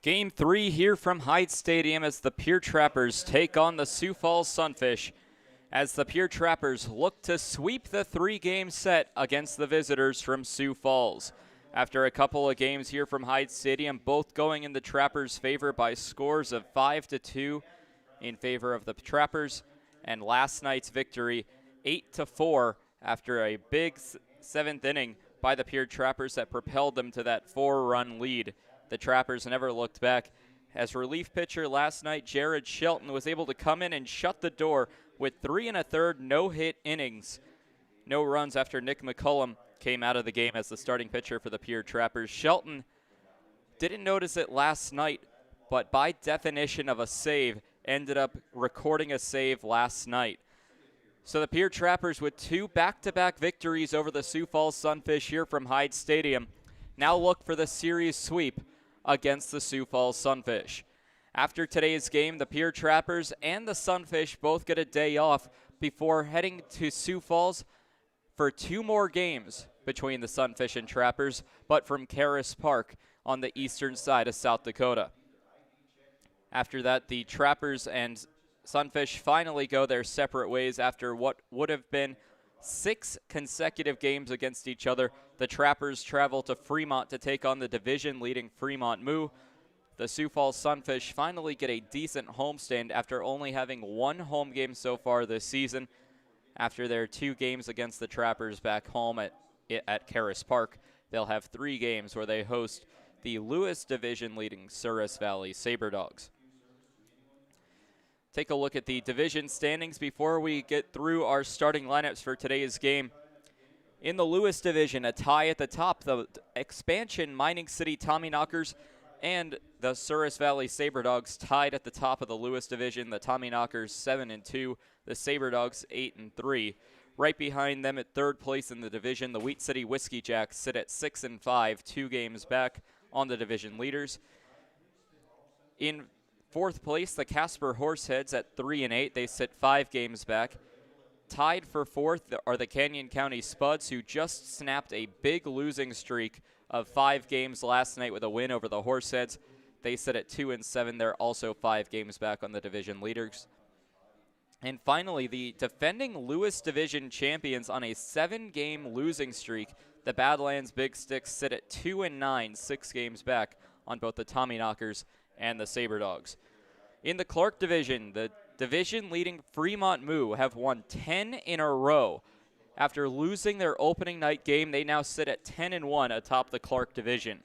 Game 3 here from Hyde Stadium as the Pierre Trappers take on the Sioux Falls Sunfish. As the Pierre Trappers look to sweep the three-game set against the visitors from Sioux Falls. After a couple of games here from Hyde Stadium, both going in the Trappers' favor by scores of 5-2 in favor of the Trappers, and last night's victory 8-4 after a big seventh inning by the Pierre Trappers that propelled them to that 4-run lead. The Trappers never looked back. As relief pitcher last night, Jared Shelton was able to come in and shut the door with 3 1/3 no-hit innings. No runs after Nick McCullum came out of the game as the starting pitcher for the Pierre Trappers. Shelton didn't notice it last night, but by definition of a save, ended up recording a save last night. So the Pierre Trappers with 2 back-to-back victories over the Sioux Falls Sunfish here from Hyde Stadium now look for the series sweep against the Sioux Falls Sunfish. After today's game, the Pierre Trappers and the Sunfish both get a day off before heading to Sioux Falls for 2 more games between the Sunfish and Trappers, but from Caris Park on the eastern side of South Dakota. After that, the Trappers and Sunfish finally go their separate ways after what would have been 6 consecutive games against each other. The Trappers travel to Fremont to take on the division-leading Fremont Moo. The Sioux Falls Sunfish finally get a decent homestand after only having 1 home game so far this season. After their 2 games against the Trappers back home at Caras Park, they'll have 3 games where they host the Lewis division-leading Souris Valley Saberdogs. Take a look at the division standings before we get through our starting lineups for today's game. In the Lewis division, a tie at the top, the expansion Mining City Tommyknockers and the Souris Valley Saberdogs tied at the top of the Lewis division. The Tommyknockers 7-2, the Saberdogs 8-3. Right behind them at 3rd place in the division, the Wheat City Whiskey Jacks sit at 6-5, 2 games back on the division leaders. In 4th place, the Casper Horseheads at 3-8. They sit 5 games back. Tied for 4th are the Canyon County Spuds, who just snapped a big losing streak of 5 games last night with a win over the Horseheads. They sit at 2-7. They're also 5 games back on the division leaders. And finally, the defending Lewis Division champions on a 7-game losing streak, the Badlands Big Sticks sit at 2-9, 6 games back on both the Tommyknockers and the Saberdogs. In the Clark Division, the division-leading Fremont Moo have won 10 in a row. After losing their opening night game, they now sit at 10-1 atop the Clark Division.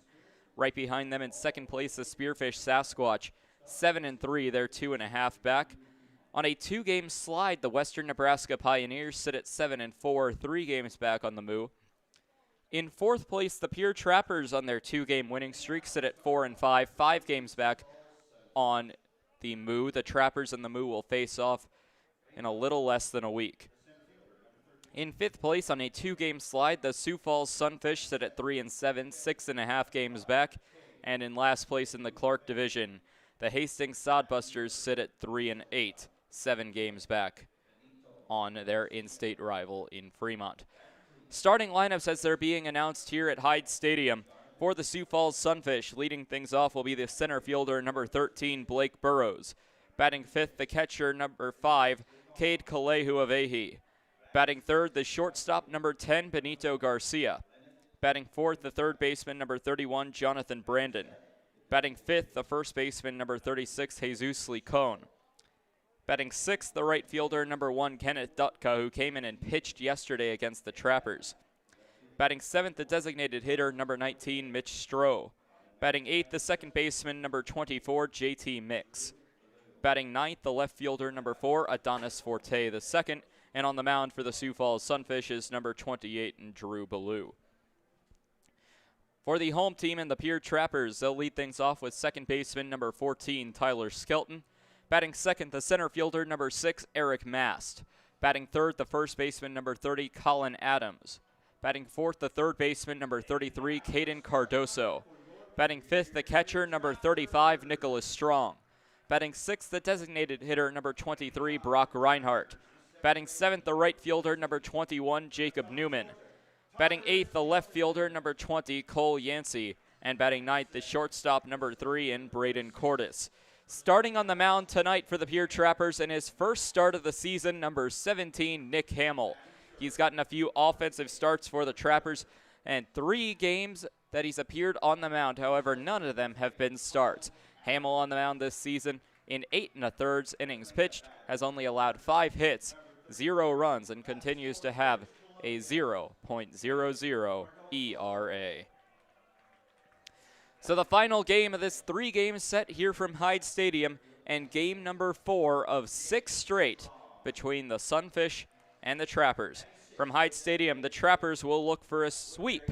Right behind them in 2nd place, the Spearfish Sasquatch, 7-3, they're 2.5 back. On a 2-game slide, the Western Nebraska Pioneers sit at 7-4, 3 games back on the Moo. In 4th place, the Pierre Trappers on their 2-game winning streak sit at 4-5, 5 games back on the Moo. The Trappers and the Moo will face off in a little less than a week. In 5th place on a 2-game slide, the Sioux Falls Sunfish sit at 3-7, 6.5 games back. And in last place in the Clark Division, the Hastings Sodbusters sit at 3-8, 7 games back on their in-state rival in Fremont. Starting lineups as they're being announced here at Hyde Stadium. For the Sioux Falls Sunfish, leading things off will be the center fielder, number 13, Blake Burrows. Batting 5th, the catcher, number 5, Cade Kalehu-Avehi. Batting 3rd, the shortstop, number 10, Benito Garcia. Batting 4th, the 3rd baseman, number 31, Jonathan Brandon. Batting 5th, the 1st baseman, number 36, Jesus Licone. Batting 6th, the right fielder, number 1, Kenneth Dutka, who came in and pitched yesterday against the Trappers. Batting 7th, the designated hitter, number 19, Mitch Stroh. Batting 8th, the 2nd baseman, number 24, JT Mix. Batting 9th, the left fielder, number 4, Adonis Forte II. And on the mound for the Sioux Falls Sunfish is number 28, Drew Ballou. For the home team and the Pierre Trappers, they'll lead things off with 2nd baseman, number 14, Tyler Skelton. Batting 2nd, the center fielder, number 6, Eric Mast. Batting 3rd, the 1st baseman, number 30, Colin Adams. Batting 4th, the 3rd baseman, number 33, Caden Cardoso. Batting 5th, the catcher, number 35, Nicholas Strong. Batting 6th, the designated hitter, number 23, Brock Reinhardt. Batting 7th, the right fielder, number 21, Jacob Newman. Batting 8th, the left fielder, number 20, Cole Yancey. And batting 9th, the shortstop, number 3, Braden Cordes. Starting on the mound tonight for the Pierre Trappers in his first start of the season, number 17, Nick Hamill. He's gotten a few offensive starts for the Trappers and 3 games that he's appeared on the mound. However, none of them have been starts. Hamill on the mound this season in 8 1/3 innings pitched has only allowed 5 hits, 0 runs, and continues to have a 0.00 ERA. So the final game of this 3-game set here from Hyde Stadium, and game number 4 of 6 straight between the Sunfish and the Trappers. From Hyde Stadium, the Trappers will look for a sweep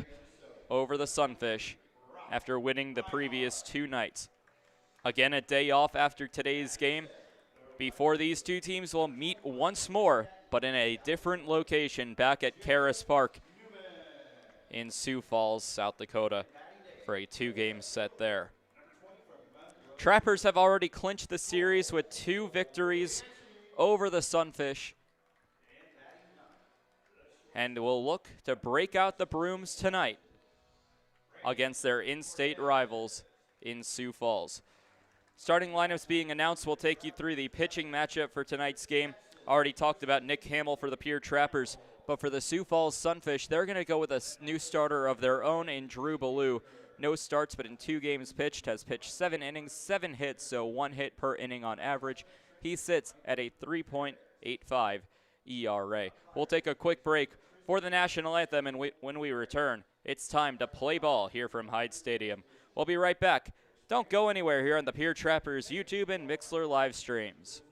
over the Sunfish after winning the previous 2 nights. Again, a day off after today's game before these 2 teams will meet once more, but in a different location back at Caras Park in Sioux Falls, South Dakota, for a 2-game set there. Trappers have already clinched the series with 2 victories over the Sunfish, and will look to break out the brooms tonight against their in-state rivals in Sioux Falls. Starting lineups being announced. We'll take you through the pitching matchup for tonight's game. Already talked about Nick Hamill for the Pierre Trappers, but for the Sioux Falls Sunfish, they're going to go with a new starter of their own in Drew Ballou. No starts, but in 2 games pitched, has pitched 7 innings, 7 hits, so 1 hit per inning on average. He sits at a 3.85 ERA. We'll take a quick break for the national anthem, and when we return, it's time to play ball here from Hyde Stadium. We'll be right back. Don't go anywhere here on the Pierre Trappers YouTube and Mixlr live streams.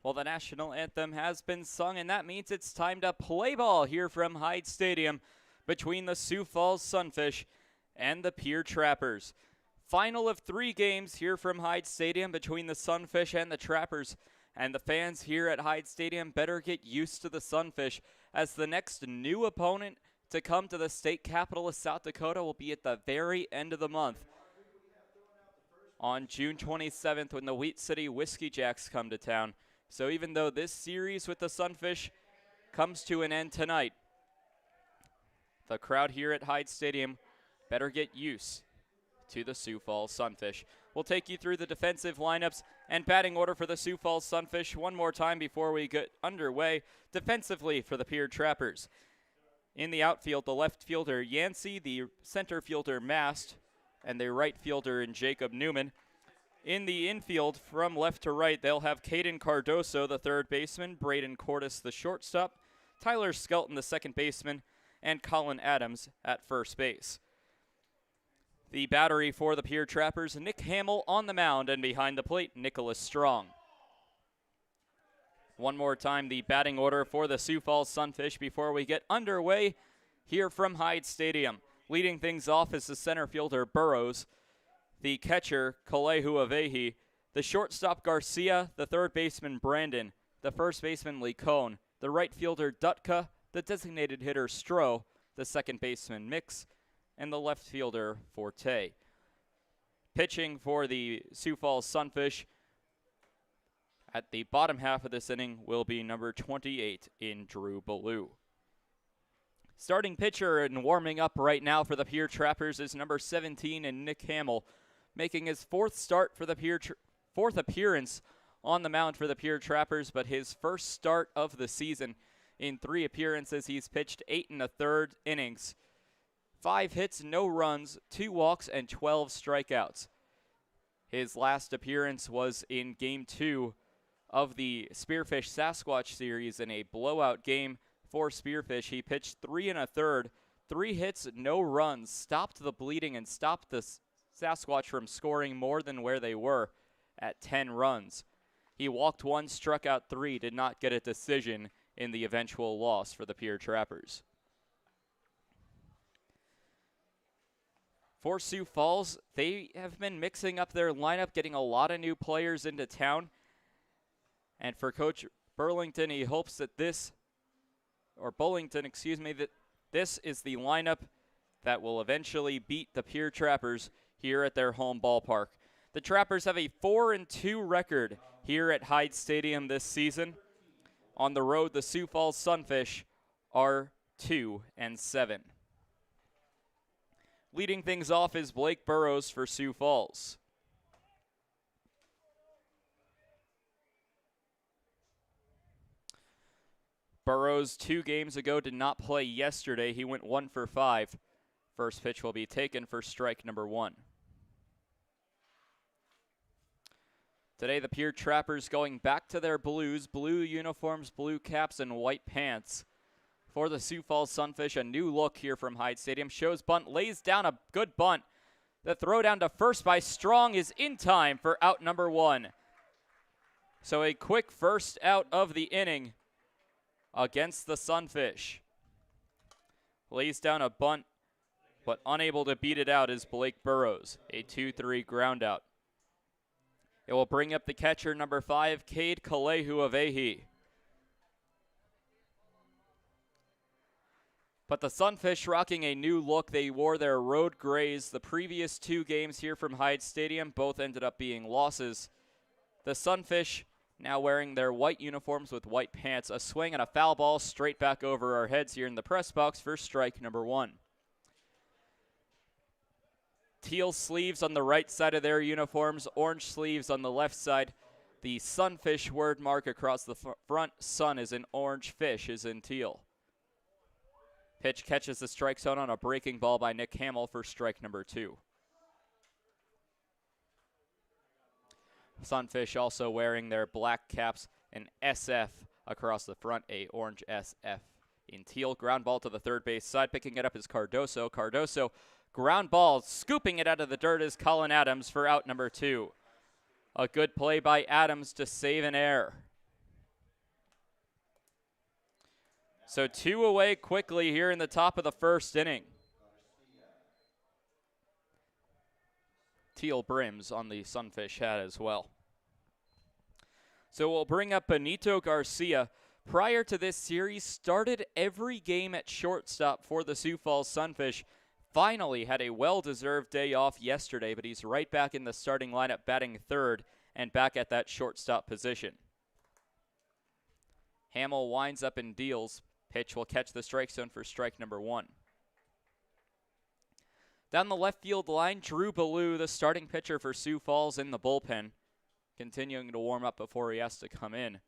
Well, the national anthem has been sung, and that means it's time to play ball here from Hyde Stadium between the Sioux Falls Sunfish and the Pierre Trappers. Final of 3 games here from Hyde Stadium between the Sunfish and the Trappers, and the fans here at Hyde Stadium better get used to the Sunfish, as the next new opponent to come to the state capital of South Dakota will be at the very end of the month, on June 27th, when the Wheat City Whiskey Jacks come to town. So even though this series with the Sunfish comes to an end tonight, the crowd here at Hyde Stadium better get used to the Sioux Falls Sunfish. We'll take you through the defensive lineups and batting order for the Sioux Falls Sunfish one more time before we get underway. Defensively for the Pierre Trappers, in the outfield, the left fielder Yancey, the center fielder Mast, and the right fielder in Jacob Newman. In the infield, from left to right, they'll have Caden Cardoso, the third baseman, Braden Cordes, the shortstop, Tyler Skelton, the second baseman, and Colin Adams at first base. The battery for the Pierre Trappers, Nick Hamill on the mound, and behind the plate, Nicholas Strong. One more time, the batting order for the Sioux Falls Sunfish before we get underway here from Hyde Stadium. Leading things off is the center fielder, Burrows, the catcher, Kalehu Avehi, the shortstop, Garcia, the third baseman, Brandon, the first baseman, Licone, the right fielder, Dutka, the designated hitter, Stroh, the second baseman, Mix, and the left fielder, Forte. Pitching for the Sioux Falls Sunfish at the bottom half of this inning will be number 28 in Drew Ballou. Starting pitcher and warming up right now for the Pierre Trappers is number 17 and Nick Hamill, making his fourth appearance on the mound for the Pierre Trappers, but his first start of the season. In 3 appearances, he's pitched 8 1/3 innings, 5 hits, no runs, 2 walks, and 12 strikeouts. His last appearance was in Game 2 of the Spearfish Sasquatch series in a blowout game for Spearfish. He pitched 3 1/3, 3 hits, no runs, stopped the bleeding, and stopped the Sasquatch from scoring more than where they were at 10 runs. He walked 1, struck out 3, did not get a decision in the eventual loss for the Pierre Trappers. For Sioux Falls, they have been mixing up their lineup, getting a lot of new players into town. And for Coach Bullington, he hopes that this is the lineup that will eventually beat the Pierre Trappers here at their home ballpark. The Trappers have a 4-2 record here at Hyde Stadium this season. On the road, the Sioux Falls Sunfish are 2-7. Leading things off is Blake Burrows for Sioux Falls. Burrows 2 games ago did not play yesterday. He went 1 for 5. First pitch will be taken for strike number 1. Today, the Pierre Trappers going back to their blues, blue uniforms, blue caps, and white pants. For the Sioux Falls Sunfish, a new look here from Hyde Stadium. Shows bunt, lays down a good bunt. The throw down to first by Strong is in time for out number 1. So a quick first out of the inning against the Sunfish. Lays down a bunt, but unable to beat it out is Blake Burrows. A 2-3 ground out. It will bring up the catcher, number 5, Cade Kalehu-Avehi. But the Sunfish rocking a new look. They wore their road grays the previous 2 games here from Hyde Stadium. Both ended up being losses. The Sunfish now wearing their white uniforms with white pants. A swing and a foul ball straight back over our heads here in the press box for strike number 1. Teal sleeves on the right side of their uniforms, orange sleeves on the left side. The Sunfish word mark across the front, sun is in orange, fish is in teal. Pitch catches the strike zone on a breaking ball by Nick Hamill for strike number 2. Sunfish also wearing their black caps, an SF across the front, a orange SF in teal. Ground ball to the third base side, picking it up is Cardoso. Cardoso, ground ball, scooping it out of the dirt is Colin Adams for out number 2. A good play by Adams to save an error. So 2 away quickly here in the top of the first inning. Teal brims on the Sunfish hat as well. So we'll bring up Benito Garcia. Prior to this series, started every game at shortstop for the Sioux Falls Sunfish. Finally had a well-deserved day off yesterday, but he's right back in the starting lineup, batting third and back at that shortstop position. Hamill winds up and deals. Pitch will catch the strike zone for strike number 1. Down the left field line, Drew Ballou, the starting pitcher for Sioux Falls, in the bullpen, continuing to warm up before he has to come in.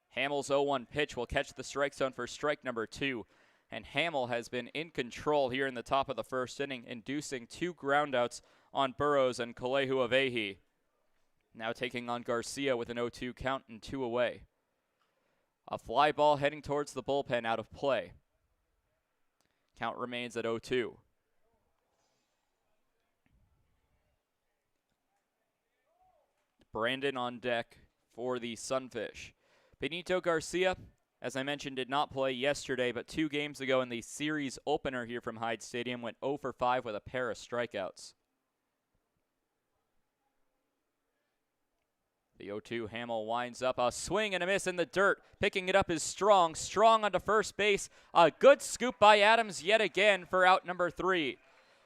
Hamill's 0-1 pitch will catch the strike zone for strike number 2. And Hamill has been in control here in the top of the first inning, inducing 2 groundouts on Burrows and Kalehu-Avehi. Now taking on Garcia with an 0-2 count and 2 away. A fly ball heading towards the bullpen, out of play. Count remains at 0-2. Brandon on deck for the Sunfish. Benito Garcia, as I mentioned, did not play yesterday, but 2 games ago in the series opener here from Hyde Stadium went 0 for 5 with a pair of strikeouts. The 0-2 Hamill winds up, a swing and a miss in the dirt. Picking it up is Strong. Strong onto first base. A good scoop by Adams yet again for out number 3.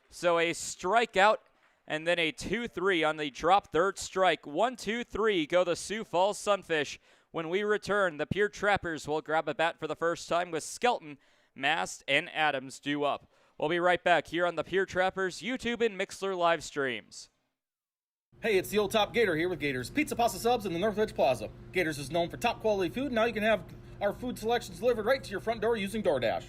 So a strikeout and then a 2-3 on the drop third strike. 1-2-3 go the Sioux Falls Sunfish. When we return, the Pierre Trappers will grab a bat for the first time with Skelton Mast and Adams due up. We'll be right back here on the Pierre Trappers YouTube and Mixler live streams. Hey, it's the old top Gator here with Gators Pizza Pasta Subs in the Northridge Plaza. Gators is known for top quality food, and now you can have our food selections delivered right to your front door using DoorDash.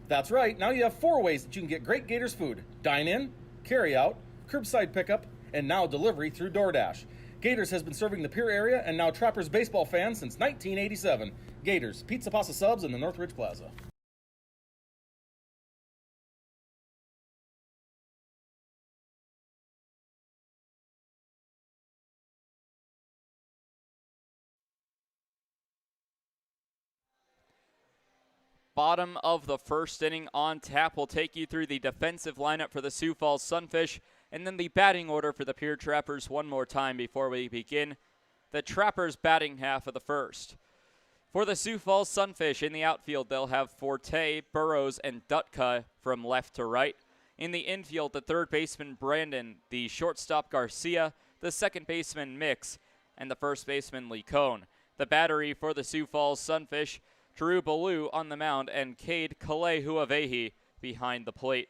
That's right, now you have 4 ways that you can get great Gators food: dine in, carry out, curbside pickup, and now delivery through DoorDash. Gators has been serving the Pierre area and now Trappers baseball fans since 1987. Gators Pizza Pasta Subs in the Northridge Plaza. Bottom of the first inning on tap. We'll take you through the defensive lineup for the Sioux Falls Sunfish and then the batting order for the Pierre Trappers one more time before we begin the Trappers batting half of the first. For the Sioux Falls Sunfish in the outfield, they'll have Forte, Burrows, and Dutka from left to right. In the infield, the third baseman Brandon, the shortstop Garcia, the second baseman Mix, and the first baseman Licone. The battery for the Sioux Falls Sunfish, Drew Ballou on the mound, and Cade Kalehuavehi behind the plate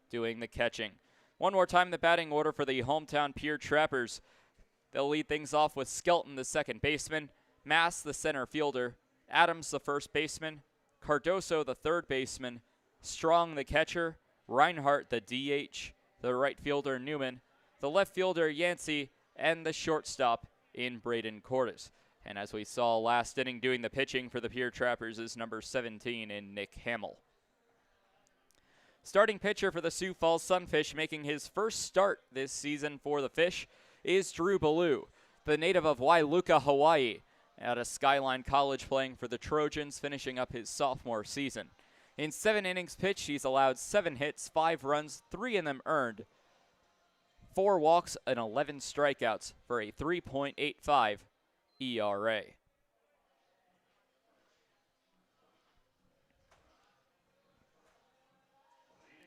doing the catching. One more time, the batting order for the hometown Pierre Trappers. They'll lead things off with Skelton, the second baseman, Mass, the center fielder, Adams, the first baseman, Cardoso, the third baseman, Strong, the catcher, Reinhardt, the DH, the right fielder, Newman, the left fielder, Yancey, and the shortstop in Braden Cordes. And as we saw last inning, doing the pitching for the Pierre Trappers is number 17 in Nick Hamill. Starting pitcher for the Sioux Falls Sunfish, making his first start this season for the Fish, is Drew Ballou, the native of Wailuka, Hawaii, at a Skyline College playing for the Trojans, finishing up his sophomore season. In 7 innings pitched, he's allowed 7 hits, 5 runs, 3 of them earned, 4 walks, and 11 strikeouts for a 3.85 ERA.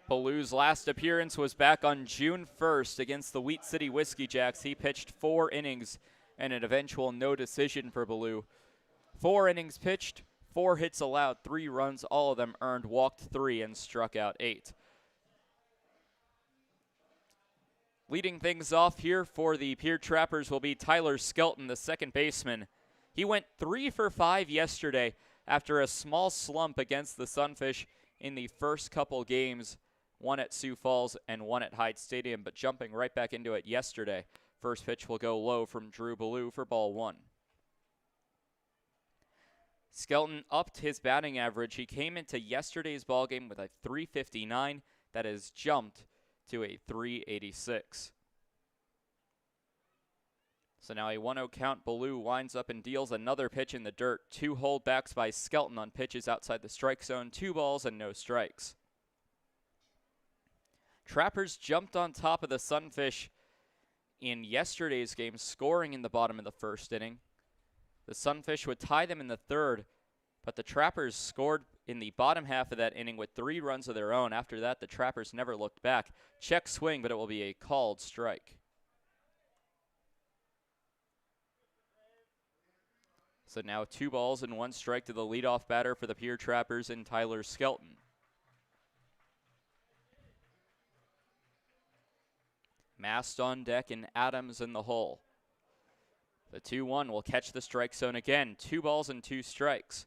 Ballou's last appearance was back on June 1st against the Wheat City Whiskey Jacks. He pitched 4 innings and an eventual no decision for Ballou. 4 innings pitched, 4 hits allowed, 3 runs, all of them earned, walked 3, and struck out 8. Leading things off here for the Pierre Trappers will be Tyler Skelton, the second baseman. He went 3 for 5 yesterday after a small slump against the Sunfish in the first couple games, one at Sioux Falls and one at Hyde Stadium, but jumping right back into it yesterday. First pitch will go low from Drew Ballou for ball 1. Skelton upped his batting average. He came into yesterday's ballgame with a .359 that has jumped to a .386. So now a 1-0 count. Ballou winds up and deals another pitch in the dirt. 2 holdbacks by Skelton on pitches outside the strike zone. 2 balls and no strikes. Trappers jumped on top of the Sunfish in yesterday's game, scoring in the bottom of the first inning. The Sunfish would tie them in the third, but the Trappers scored in the bottom half of that inning with 3 runs of their own. After that, the Trappers never looked back. Check swing, but it will be a called strike. So now 2 balls and 1 strike to the leadoff batter for the Pierre Trappers in Tyler Skelton. Mast on deck and Adams in the hole. The 2-1 will catch the strike zone again. 2 balls and 2 strikes.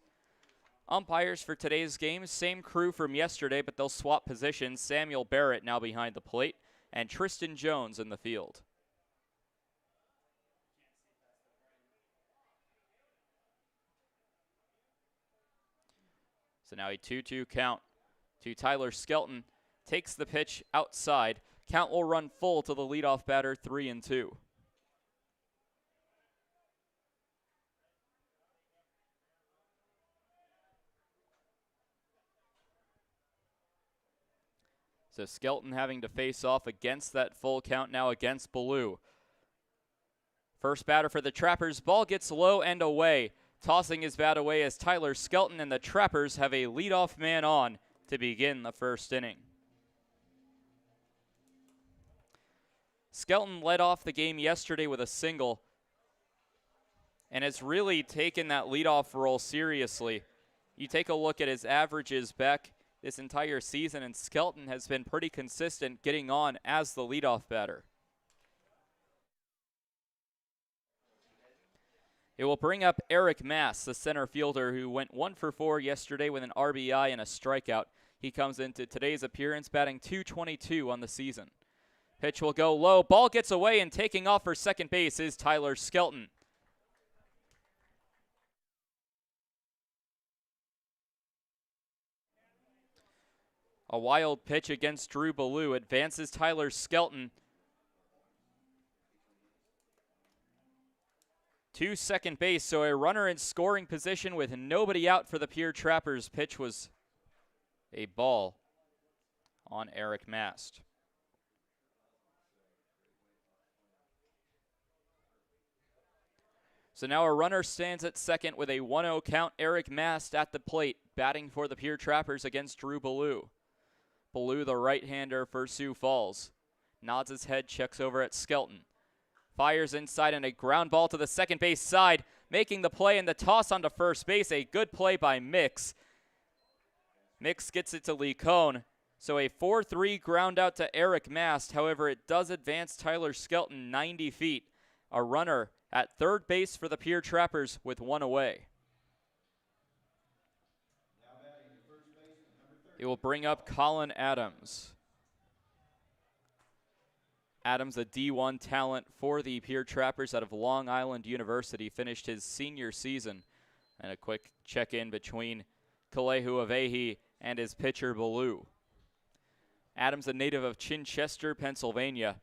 Umpires for today's game, same crew from yesterday, but they'll swap positions. Samuel Barrett now behind the plate, and Tristan Jones in the field. So now a 2-2 count to Tyler Skelton. Takes the pitch outside. Count will run full to the leadoff batter, 3-2. So Skelton having to face off against that full count now against Ballou. First batter for the Trappers. Ball gets low and away. Tossing his bat away as Tyler Skelton and the Trappers have a leadoff man on to begin the first inning. Skelton led off the game yesterday with a single and has really taken that leadoff role seriously. You take a look at his averages back this entire season, and Skelton has been pretty consistent getting on as the leadoff batter. It will bring up Eric Mass, the center fielder who went 1 for 4 yesterday with an RBI and a strikeout. He comes into today's appearance batting .222 on the season. Pitch will go low. Ball gets away, and taking off for second base is Tyler Skelton. A wild pitch against Drew Ballou advances Tyler Skelton to second base, so a runner in scoring position with nobody out for the Pierre Trappers. Pitch was a ball on Eric Mast. So now a runner stands at second with a 1-0 count. Eric Mast at the plate, batting for the Pierre Trappers against Drew Ballou. Ballou, the right-hander for Sioux Falls, nods his head, checks over at Skelton. Fires inside and a ground ball to the second base side, making the play and the toss onto first base. A good play by Mix. Mix gets it to Lee Cone. So a 4-3 ground out to Eric Mast. However, it does advance Tyler Skelton 90 feet. A runner at third base for the Pierre Trappers with one away. It will bring up Colin Adams. Adams, a D1 talent for the Pierre Trappers out of Long Island University, finished his senior season. And a quick check-in between Kalehu Avehi and his pitcher, Ballou. Adams, a native of Chinchester, Pennsylvania,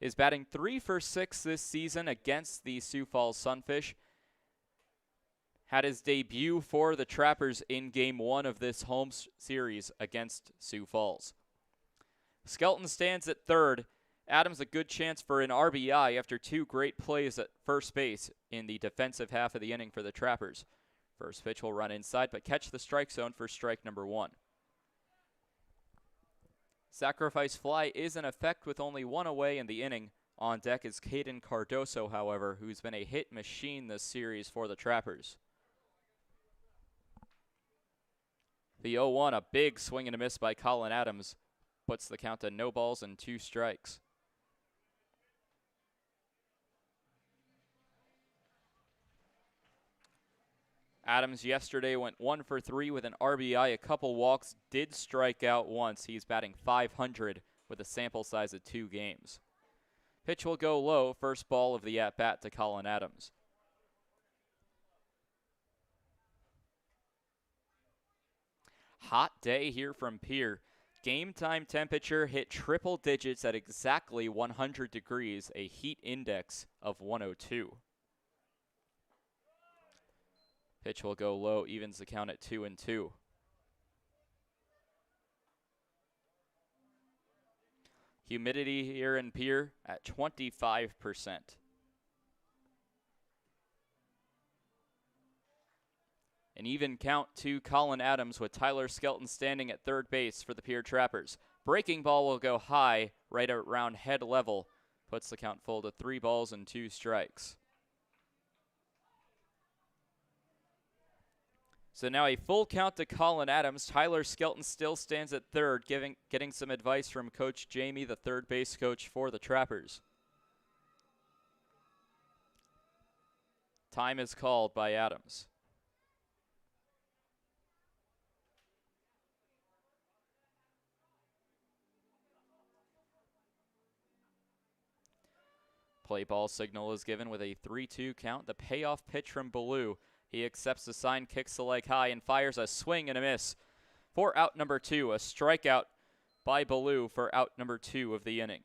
is batting 3 for 6 this season against the Sioux Falls Sunfish. Had his debut for the Trappers in Game 1 of this home series against Sioux Falls. Skelton stands at third. Adams a good chance for an RBI after 2 great plays at first base in the defensive half of the inning for the Trappers. First pitch will run inside, but catch the strike zone for strike number 1. Sacrifice fly is in effect with only 1 away in the inning. On deck is Caden Cardoso, however, who's been a hit machine this series for the Trappers. The 0-1, a big swing and a miss by Colin Adams, puts the count to no balls and 2 strikes. Adams yesterday went 1 for 3 with an RBI, a couple walks, did strike out once. He's batting .500 with a sample size of 2 games. Pitch will go low, first ball of the at-bat to Colin Adams. Hot day here from Pierre. Game time temperature hit triple digits at exactly 100 degrees, a heat index of 102. Pitch will go low, evens the count at 2-2. Humidity here in Pierre at 25%. An even count to Colin Adams with Tyler Skelton standing at third base for the Pierre Trappers. Breaking ball will go high, right around head level. Puts the count full to 3 balls and 2 strikes. So now a full count to Colin Adams. Tyler Skelton still stands at third, getting some advice from Coach Jamie, the third base coach for the Trappers. Time is called by Adams. Play ball signal is given with a 3-2 count. The payoff pitch from Ballou. He accepts the sign, kicks the leg high, and fires a swing and a miss for out number 2. A strikeout by Ballou for out number 2 of the inning.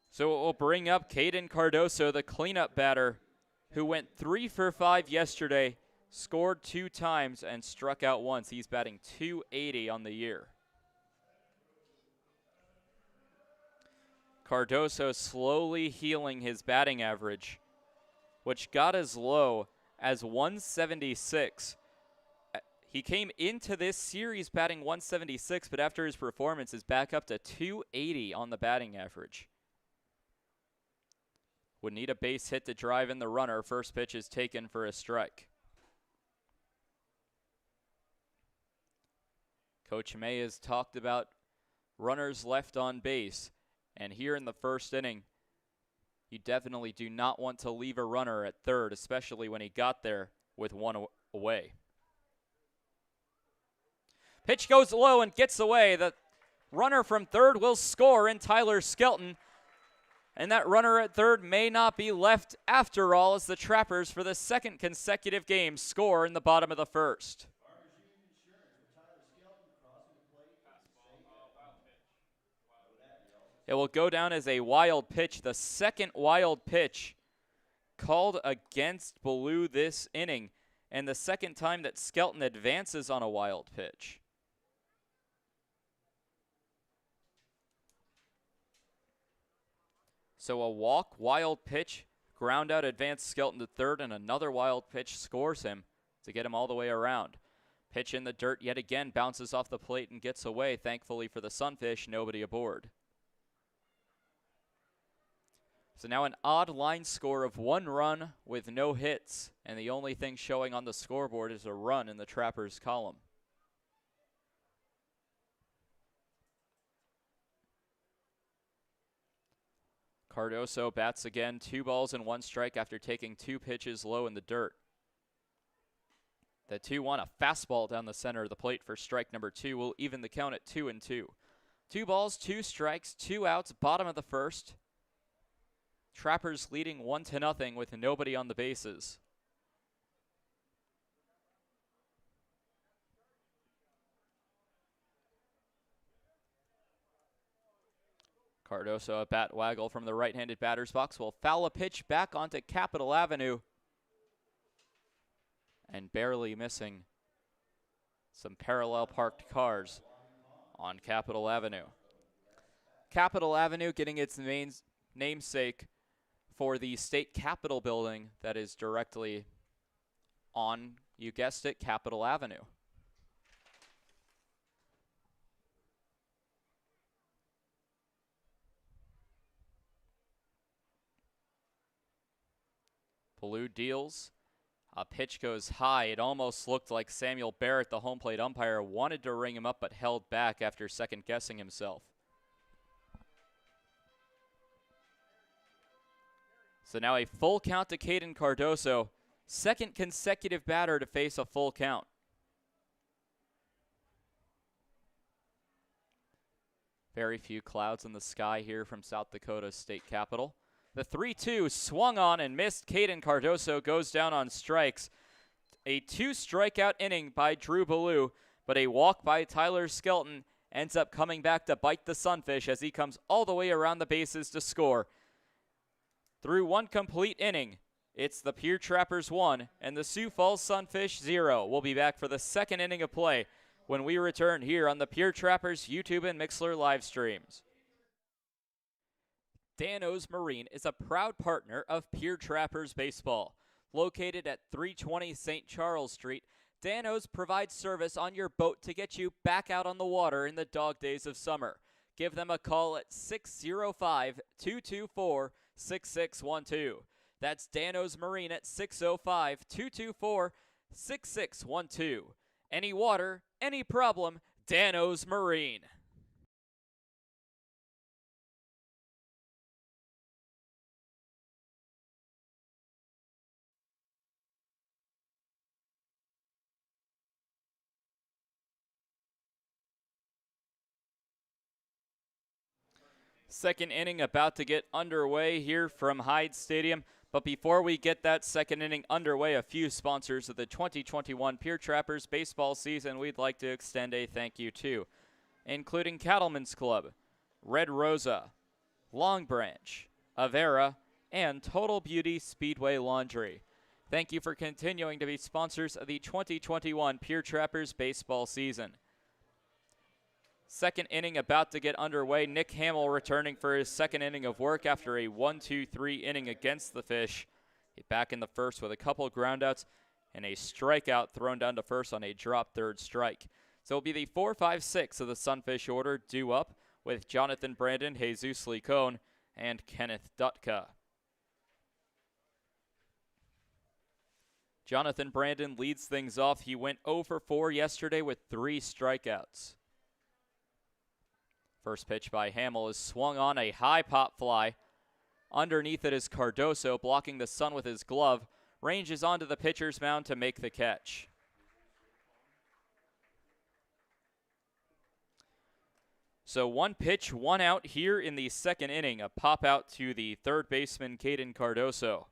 So it will bring up Caden Cardoso, the cleanup batter, who went 3 for 5 yesterday, scored 2 times, and struck out once. He's batting .280 on the year. Cardoso slowly healing his batting average, which got as low as 176. He came into this series batting 176, but after his performance is back up to .280 on the batting average. would need a base hit to drive in the runner. First pitch is taken for a strike. Coach May has talked about runners left on base, and here in the first inning, you definitely do not want to leave a runner at third, especially when he got there with one away. Pitch goes low and gets away. The runner from third will score in Tyler Skelton. And that runner at third may not be left after all, as the Trappers, for the second consecutive game, score in the bottom of the first. It will go down as a wild pitch, the second wild pitch called against Ballou this inning, and the second time that Skelton advances on a wild pitch. So a walk, wild pitch, ground out, advance Skelton to third, and another wild pitch scores him to get him all the way around. Pitch in the dirt yet again, bounces off the plate and gets away. Thankfully for the Sunfish, nobody aboard. So now an odd line score of 1 run with no hits, and the only thing showing on the scoreboard is a run in the Trappers column. Cardoso bats again, 2 balls and 1 strike after taking 2 pitches low in the dirt. The 2-1, a fastball down the center of the plate for strike number 2 will even the count at 2-2. 2 balls, 2 strikes, 2 outs, bottom of the first. Trappers leading 1-0 with nobody on the bases. Cardoso, a bat waggle from the right-handed batter's box, will foul a pitch back onto Capitol Avenue. And barely missing some parallel parked cars on Capitol Avenue. Capitol Avenue getting its namesake for the state capitol building that is directly on, you guessed it, Capitol Avenue. Ballou deals. A pitch goes high. It almost looked like Samuel Barrett, the home plate umpire, wanted to ring him up but held back after second-guessing himself. So now a full count to Caden Cardoso, second consecutive batter to face a full count. Very few clouds in the sky here from South Dakota's state capital. The 3-2 swung on and missed. Caden Cardoso goes down on strikes. A 2-strikeout inning by Drew Ballou, but a walk by Tyler Skelton ends up coming back to bite the Sunfish as he comes all the way around the bases to score. Through 1 complete inning, it's the Pierre Trappers 1 and the Sioux Falls Sunfish 0. We'll be back for the second inning of play when we return here on the Pierre Trappers YouTube and Mixlr live streams. Dan-O's Marine is a proud partner of Pierre Trappers Baseball. Located at 320 St. Charles Street, Dan-O's provides service on your boat to get you back out on the water in the dog days of summer. Give them a call at 605-224-6612. That's Dan-O's Marine at 605-224-6612. Any water, any problem, Dan-O's Marine. Second inning about to get underway here from Hyde Stadium. But before we get that second inning underway, a few sponsors of the 2021 Pierre Trappers baseball season we'd like to extend a thank you to, including Cattlemen's Club, Red Rosa, Long Branch, Avera, and Total Beauty Speedway Laundry. Thank you for continuing to be sponsors of the 2021 Pierre Trappers baseball season. Second inning about to get underway. Nick Hamill returning for his second inning of work after a 1-2-3 inning against the Fish. Back in the first with a couple groundouts and a strikeout thrown down to first on a drop third strike. So it'll be the 4-5-6 of the Sunfish order due up with Jonathan Brandon, Jesus Licone, and Kenneth Dutka. Jonathan Brandon leads things off. He went 0 for 4 yesterday with 3 strikeouts. First pitch by Hamill is swung on, a high pop fly. Underneath it is Cardoso, blocking the sun with his glove. Ranges onto the pitcher's mound to make the catch. So 1 pitch, 1 out here in the second inning. A pop out to the third baseman, Caden Cardoso.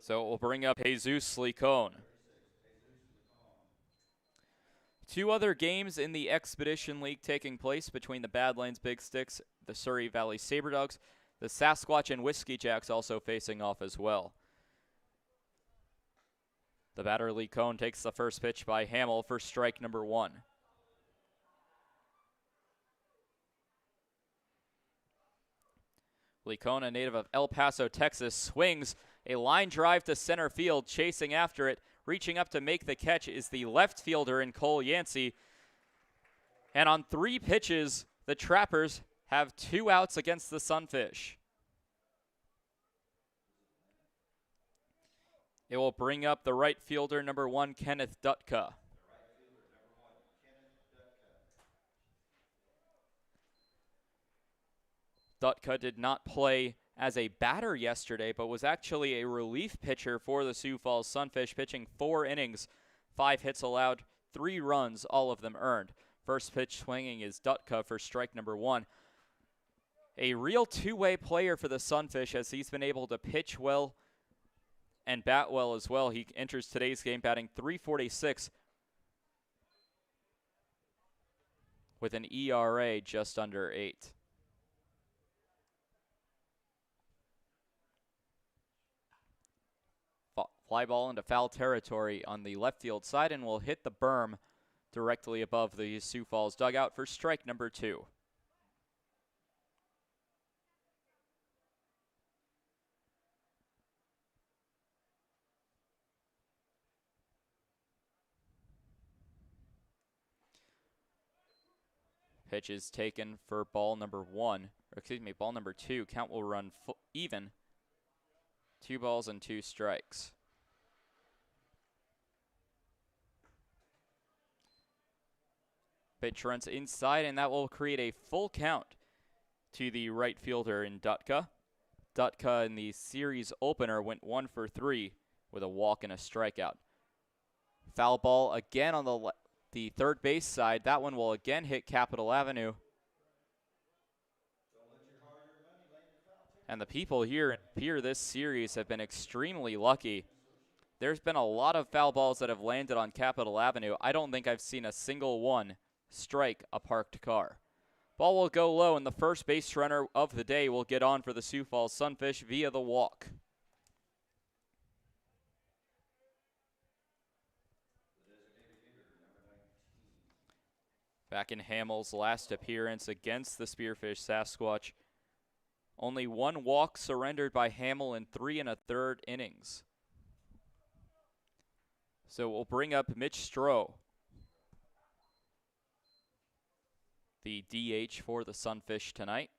So it will bring up Jesus Licon. 2 other games in the Expedition League taking place between the Badlands Big Sticks, the Surrey Valley Saberdogs, the Sasquatch and Whiskey Jacks also facing off as well. The batter Licon takes the first pitch by Hamill for strike number 1. Licon, a native of El Paso, Texas, swings a line drive to center field, chasing after it. Reaching up to make the catch is the left fielder in Cole Yancey. And on 3 pitches, the Trappers have 2 outs against the Sunfish. It will bring up the right fielder, number 1, Kenneth Dutka. Dutka did not play as a batter yesterday, but was actually a relief pitcher for the Sioux Falls Sunfish, pitching 4 innings, 5 hits allowed, 3 runs, all of them earned. First pitch swinging is Dutka for strike number 1. A real two-way player for the Sunfish, as he's been able to pitch well and bat well as well. He enters today's game batting .346 with an ERA just under 8. Fly ball into foul territory on the left field side and will hit the berm directly above the Sioux Falls dugout for strike number 2. Pitch is taken for ball number 1, or excuse me, ball number 2. Count will run even. 2 balls and 2 strikes. Pitch runs inside, and that will create a full count to the right fielder in Dutka. Dutka in the series opener went 1 for 3 with a walk and a strikeout. Foul ball again on the third base side. That one will again hit Capitol Avenue. And the people here in Pierre this series have been extremely lucky. There's been a lot of foul balls that have landed on Capitol Avenue. I don't think I've seen a single one strike a parked car. Ball will go low, and the first base runner of the day will get on for the Sioux Falls Sunfish via the walk. Back in Hamill's last appearance against the Spearfish Sasquatch, only 1 walk surrendered by Hamill in 3 1/3 innings. So we'll bring up Mitch Stroh, the DH for the Sunfish tonight.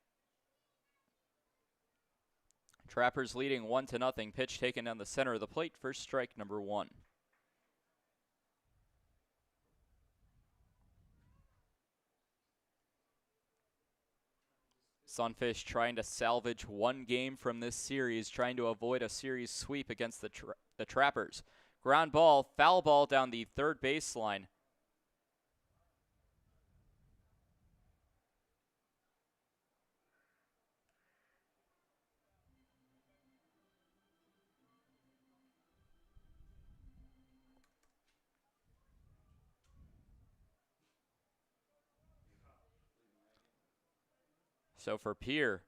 Trappers leading 1-0. Pitch taken down the center of the plate for strike number 1. Sunfish trying to salvage 1 game from this series, trying to avoid a series sweep against the Trappers. Ground ball, foul ball down the third baseline. So for Pierre,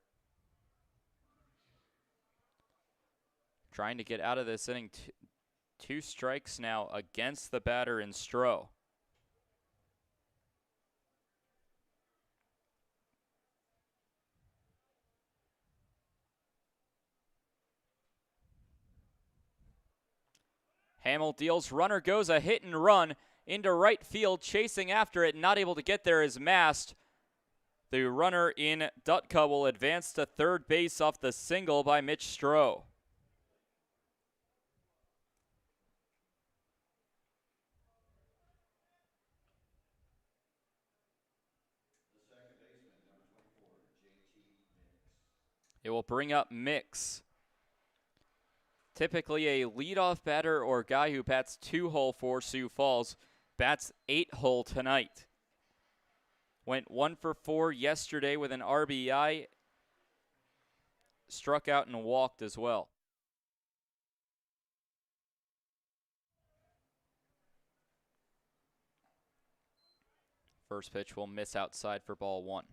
trying to get out of this inning, 2 strikes now against the batter in Stroh. Hamill deals, runner goes, a hit and run into right field, chasing after it, not able to get there is Mast. The runner in Dutka will advance to third base off the single by Mitch Stroh. It will bring up Mix. Typically a leadoff batter or guy who bats 2-hole for Sioux Falls, bats 8-hole tonight. Went 1 for 4 yesterday with an RBI, struck out and walked as well. First pitch will miss outside for ball 1.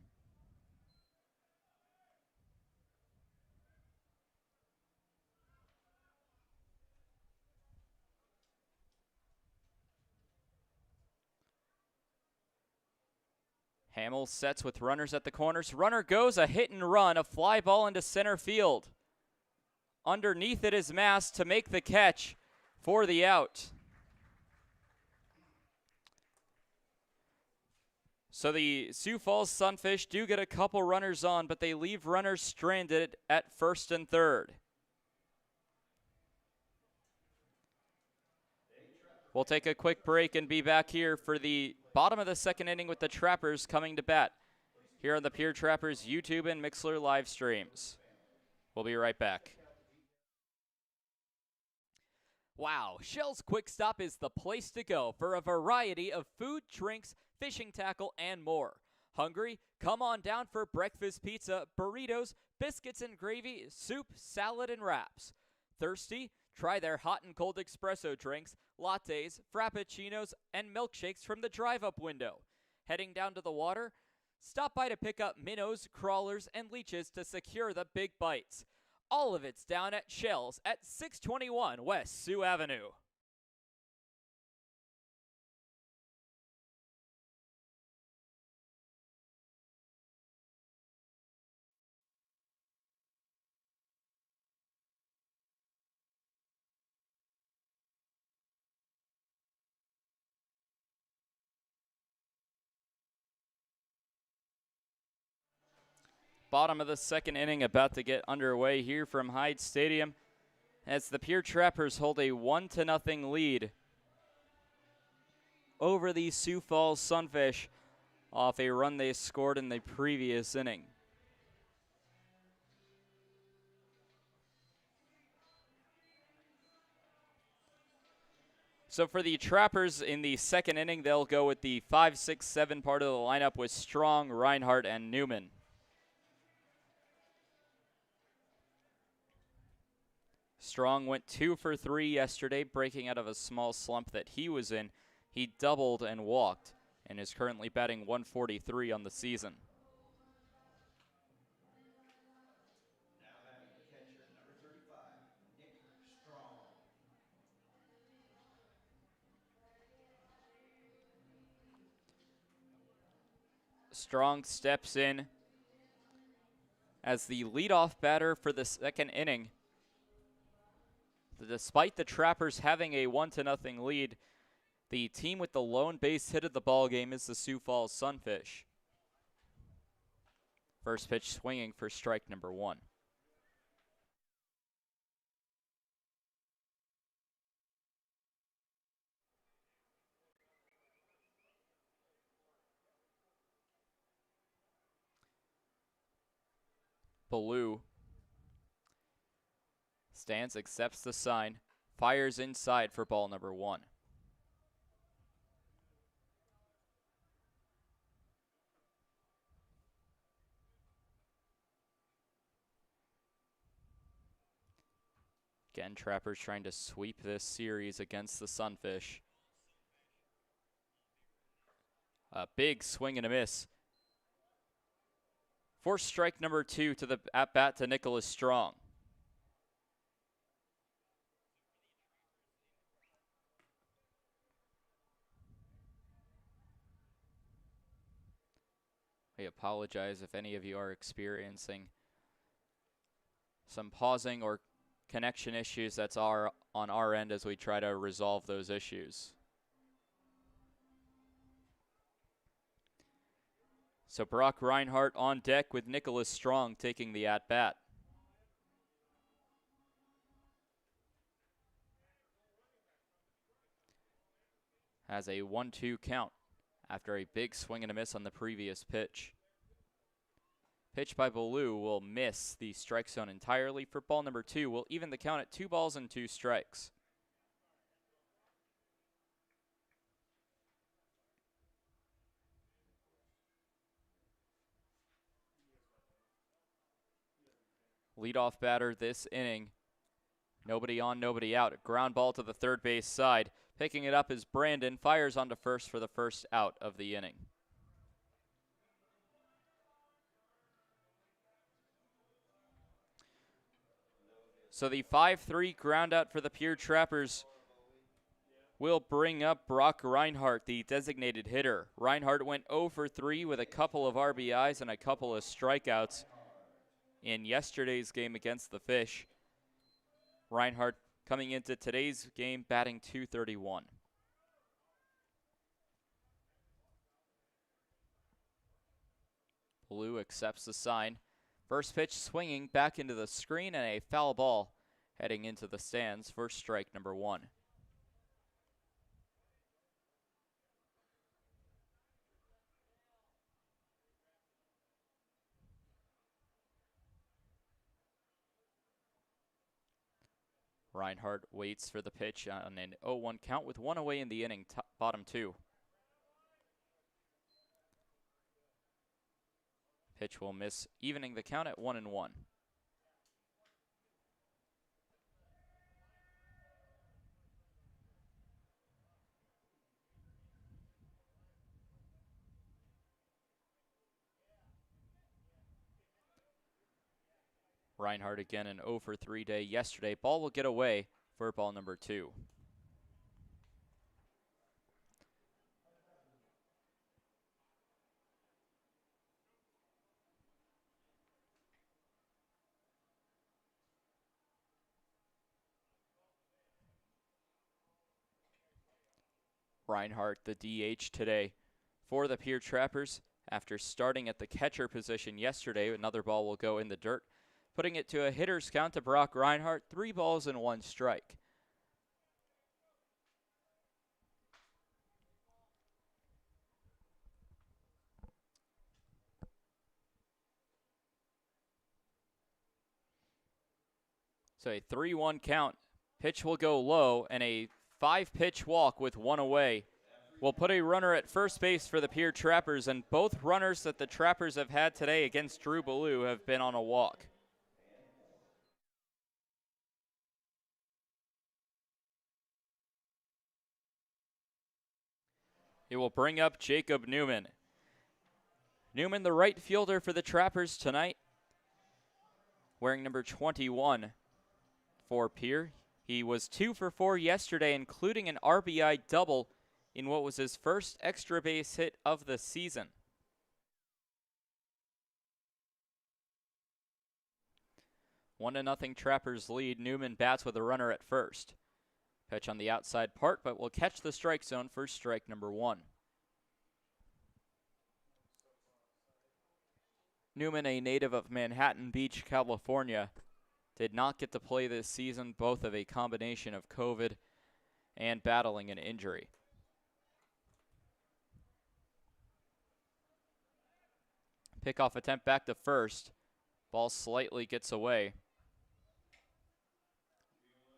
Hamill sets with runners at the corners. Runner goes, a hit and run, a fly ball into center field. Underneath it is Mass to make the catch for the out. So the Sioux Falls Sunfish do get a couple runners on, but they leave runners stranded at first and third. We'll take a quick break and be back here for the bottom of the second inning with the Trappers coming to bat here on the Pierre Trappers YouTube and Mixlr live streams. We'll be right back. Wow, Shell's Quick Stop is the place to go for a variety of food, drinks, fishing tackle, and more. Hungry? Come on down for breakfast pizza, burritos, biscuits and gravy, soup, salad, and wraps. Thirsty? Try their hot and cold espresso drinks, lattes, frappuccinos, and milkshakes from the drive-up window. Heading down to the water? Stop by to pick up minnows, crawlers, and leeches to secure the big bites. All of it's down at Shell's at 621 West Sioux Avenue. Bottom of the second inning about to get underway here from Hyde Stadium as the Pierre Trappers hold a 1-0 lead over the Sioux Falls Sunfish off a run they scored in the previous inning. So for the Trappers in the second inning, they'll go with the 5, 6, 7 part of the lineup with Strong, Reinhardt, and Newman. Strong went 2 for 3 yesterday, breaking out of a small slump that he was in. He doubled and walked and is currently batting 143 on the season. Now having the catcher, number 35, Nick Strong. Strong steps in as the leadoff batter for the second inning. Despite the Trappers having a 1-0 lead, the team with the lone base hit of the ball game is the Sioux Falls Sunfish. First pitch swinging for strike number 1. Baloo stands, accepts the sign, fires inside for ball number 1. Again, Trappers trying to sweep this series against the Sunfish. A big swing and a miss. Force strike number 2 to the at-bat to Nicholas Strong. I apologize if any of you are experiencing some pausing or connection issues. That's on our end as we try to resolve those issues. So Brock Reinhardt on deck with Nicholas Strong taking the at-bat. Has a 1-2 count after a big swing and a miss on the previous pitch. Pitch by Baloo will miss the strike zone entirely for ball number 2. Will even the count at 2 balls and 2 strikes. Leadoff batter this inning. Nobody on, nobody out. Ground ball to the third base side. Picking it up is Brandon. Fires onto first for the first out of the inning. So the 5-3 ground out for the Pierre Trappers will bring up Brock Reinhardt, the designated hitter. Reinhardt went 0 for 3 with a couple of RBIs and a couple of strikeouts in yesterday's game against the Fish. Reinhardt coming into today's game batting .231. Blue accepts the sign. First pitch swinging back into the screen and a foul ball heading into the stands for strike number 1. Reinhardt waits for the pitch on an 0-1 count with 1 away in the inning, bottom 2. Pitch will miss, evening the count at 1-1. Reinhardt again an 0 for 3 day yesterday. Ball will get away for ball number 2. Reinhardt, the DH today for the Pierre Trappers. After starting at the catcher position yesterday, another ball will go in the dirt, putting it to a hitter's count to Brock Reinhardt, 3 balls and 1 strike. So a 3-1 count. Pitch will go low, and a 5-pitch walk with 1 away will put a runner at first base for the Pierre Trappers, and both runners that the Trappers have had today against Drew Ballou have been on a walk. It will bring up Jacob Newman. Newman, the right fielder for the Trappers tonight, wearing number 21 for Pierre. He was 2 for 4 yesterday, including an RBI double in what was his first extra base hit of the season. One to nothing Trappers lead. Newman bats with a runner at first. Pitch on the outside part, but will catch the strike zone for strike number 1. Newman, a native of Manhattan Beach, California, did not get to play this season, both of a combination of COVID and battling an injury. Pickoff attempt back to first. Ball slightly gets away,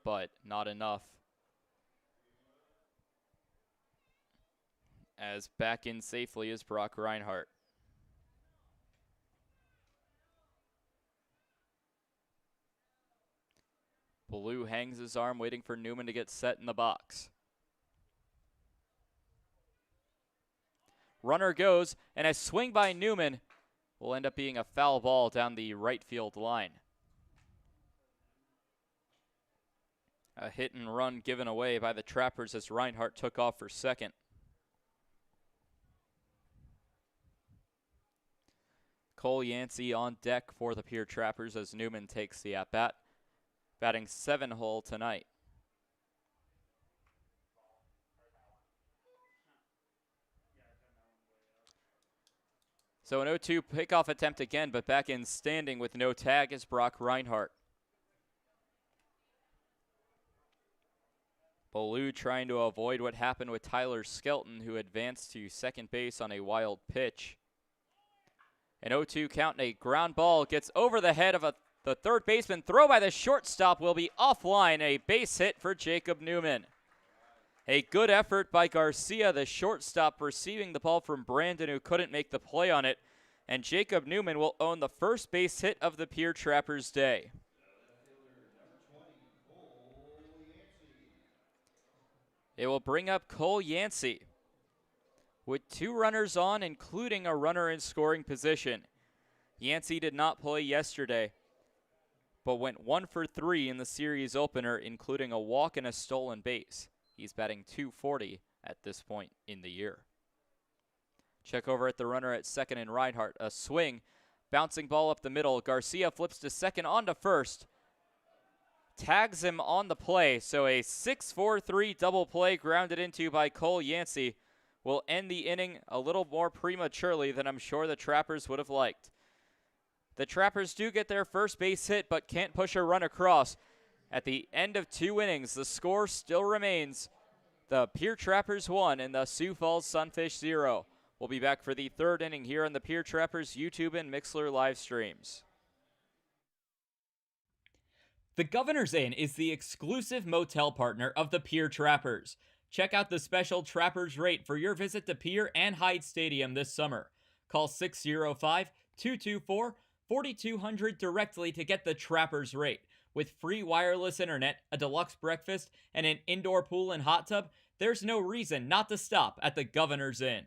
but not enough. As back in safely is Brock Reinhardt. Ballou hangs his arm, waiting for Newman to get set in the box. Runner goes, and a swing by Newman will end up being a foul ball down the right field line. A hit and run given away by the Trappers as Reinhardt took off for second. Cole Yancey on deck for the Pierre Trappers as Newman takes the at-bat, batting 7-hole tonight. So an 0-2 pickoff attempt again, but back in standing with no tag is Brock Reinhardt. Ballou trying to avoid what happened with Tyler Skelton, who advanced to second base on a wild pitch. An 0-2 count and a ground ball gets over the head of the third baseman. Throw by the shortstop will be offline. A base hit for Jacob Newman. A good effort by Garcia, the shortstop, receiving the ball from Brandon, who couldn't make the play on it. And Jacob Newman will own the first base hit of the Pierre Trappers' day. It will bring up Cole Yancey with 2 runners on, including a runner in scoring position. Yancey did not play yesterday, but went 1 for 3 in the series opener, including a walk and a stolen base. He's batting .240 at this point in the year. Check over at the runner at second and Reinhardt. A swing, bouncing ball up the middle. Garcia flips to second, on to first. Tags him on the play, so a 6-4-3 double play grounded into by Cole Yancey will end the inning a little more prematurely than I'm sure the Trappers would have liked. The Trappers do get their first base hit, but can't push a run across. At the end of 2 innings, the score still remains the Pierre Trappers 1 and the Sioux Falls Sunfish 0. We'll be back for the 3rd inning here on the Pierre Trappers YouTube and Mixlr live streams. The Governor's Inn is the exclusive motel partner of the Pierre Trappers. Check out the special Trappers rate for your visit to Pierre and Hyde Stadium this summer. Call 605-224-4200 directly to get the Trappers rate. With free wireless internet, a deluxe breakfast, and an indoor pool and hot tub, there's no reason not to stop at the Governor's Inn.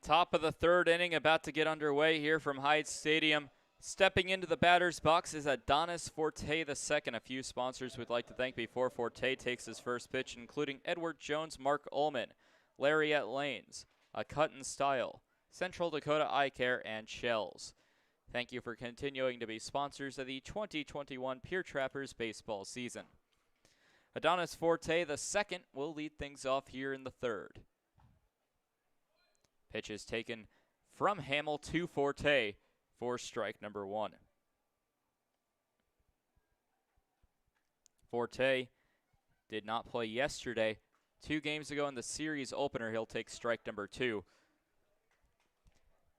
Top of the 3rd inning about to get underway here from Hyde Stadium. Stepping into the batter's box is Adonis Forte II. A few sponsors we'd like to thank before Forte takes his first pitch, including Edward Jones, Mark Ullman, Lariat Lanes, A Cut and Style, Central Dakota Eye Care, and Shells. Thank you for continuing to be sponsors of the 2021 Pierre Trappers baseball season. Adonis Forte II will lead things off here in the 3rd. Pitch is taken from Hamill to Forte for strike number 1. Forte did not play yesterday. 2 games ago in the series opener, he'll take strike number 2.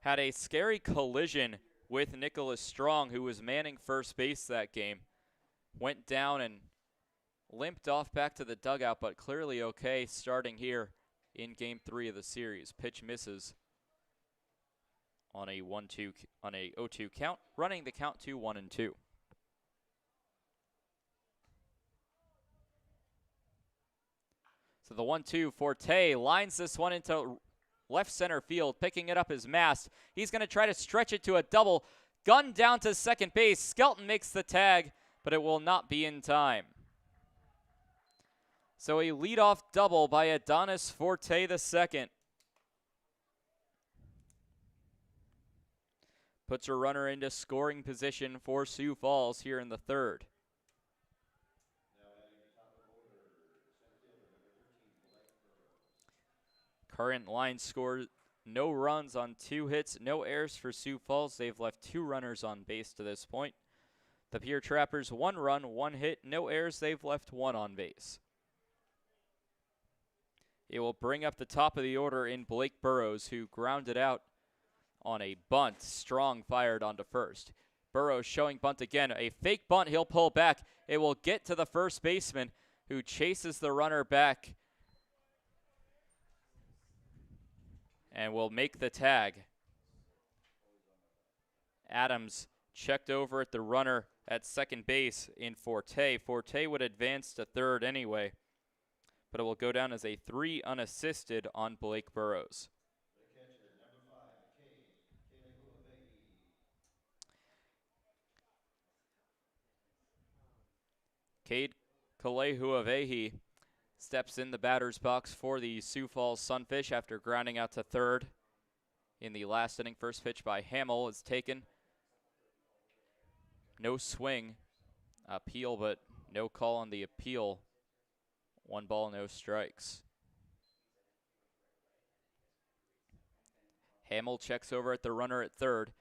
Had a scary collision with Nicholas Strong, who was manning first base that game. Went down and limped off back to the dugout, but clearly okay starting here in Game 3 of the series. Pitch misses on a 0-2 count, running the count to 1-2. So the 1-2, Forte lines this one into left center field. Picking it up is Mast. He's going to try to stretch it to a double. Gun down to second base. Skelton makes the tag, but it will not be in time. So a leadoff double by Adonis Forte II. Puts a runner into scoring position for Sioux Falls here in the 3rd. Current line score, no runs on 2 hits, no errors for Sioux Falls. They've left 2 runners on base to this point. The Pierre Trappers, 1 run, 1 hit, no errors. They've left 1 on base. It will bring up the top of the order in Blake Burrows, who grounded out on a bunt. Strong fired onto first. Burrows showing bunt again. A fake bunt, he'll pull back. It will get to the first baseman, who chases the runner back and will make the tag. Adams checked over at the runner at second base in Forte. Forte would advance to third anyway, but it will go down as a 3 unassisted on Blake Burrows. The catcher, number 5, Cade Kalehuavehi steps in the batter's box for the Sioux Falls Sunfish after grounding out to third in the last inning. First pitch by Hamill is taken. No swing. Appeal, but no call on the appeal. 1 ball, no strikes. Hamill checks over at the runner at third.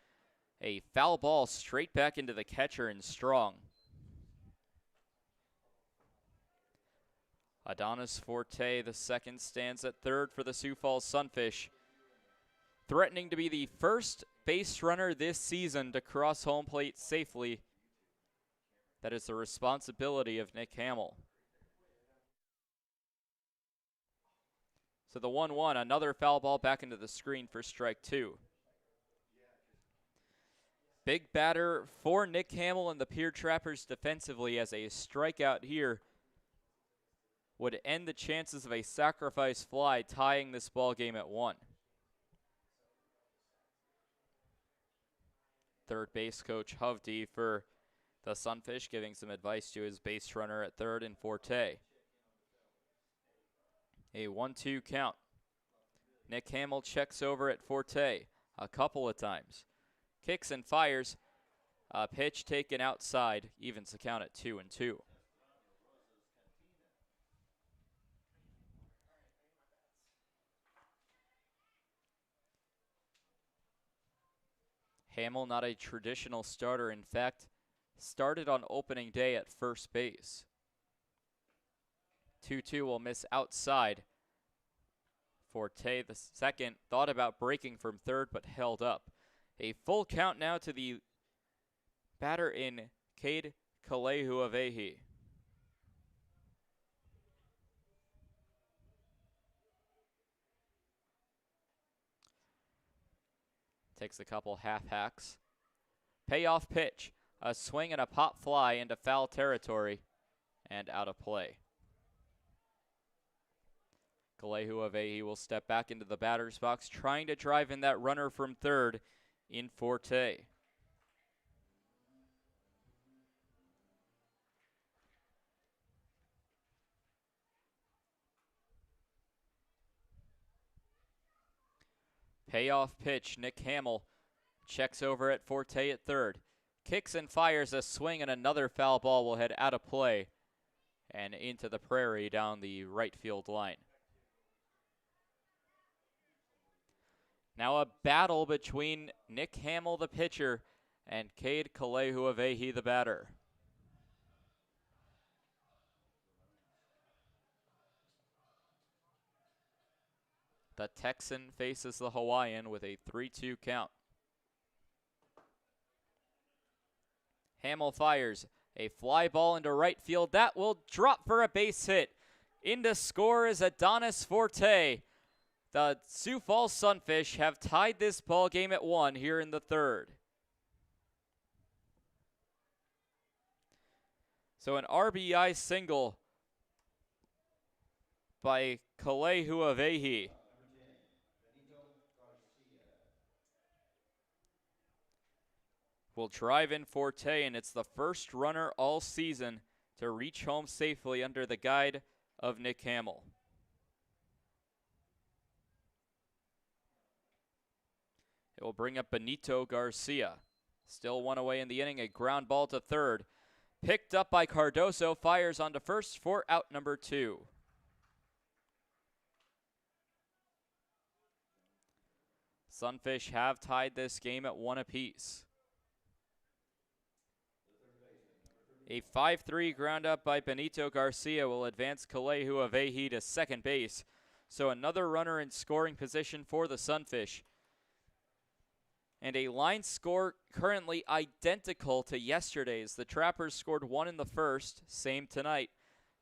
A foul ball straight back into the catcher and strong. Adonis Forte, the second, stands at third for the Sioux Falls Sunfish, threatening to be the first base runner this season to cross home plate safely. That is the responsibility of Nick Hamill. So the 1-1, another foul ball back into the screen for strike 2. Big batter for Nick Hamill and the Pierre Trappers defensively, as a strikeout here would end the chances of a sacrifice fly, tying this ball game at 1. Third base coach Hovde for the Sunfish giving some advice to his base runner at third in Forte. A 1-2 count. Nick Hamill checks over at Forte a couple of times. Kicks and fires. A pitch taken outside, evens the count at 2-2. Hamill, not a traditional starter. In fact, started on opening day at first base. 2-2 will miss outside. Forte, the second, thought about breaking from third but held up. A full count now to the batter in Cade Kalehuavehi. Takes a couple half hacks. Payoff pitch. A swing and a pop fly into foul territory and out of play. Kalehuavehi will step back into the batter's box, trying to drive in that runner from third in Forte. Payoff pitch. Nick Hamill checks over at Forte at third. Kicks and fires a swing, and another foul ball will head out of play and into the prairie down the right field line. Now a battle between Nick Hamill, the pitcher, and Cade Kalehuavehi, the batter. The Texan faces the Hawaiian with a 3-2 count. Hamill fires a fly ball into right field. That will drop for a base hit. In to score is Adonis Forte. The Sioux Falls Sunfish have tied this ball game at 1 here in the third. So an RBI single by Kalehuavehi. Will drive in Forte, and it's the first runner all season to reach home safely under the guide of Nick Hamill. It will bring up Benito Garcia. Still 1 away in the inning, a ground ball to third. Picked up by Cardoso, fires onto first for out number 2. Sunfish have tied this game at 1 apiece. A 5-3 ground up by Benito Garcia will advance Kalehuavehi to second base. So another runner in scoring position for the Sunfish. And a line score currently identical to yesterday's. The Trappers scored 1 in the first, same tonight.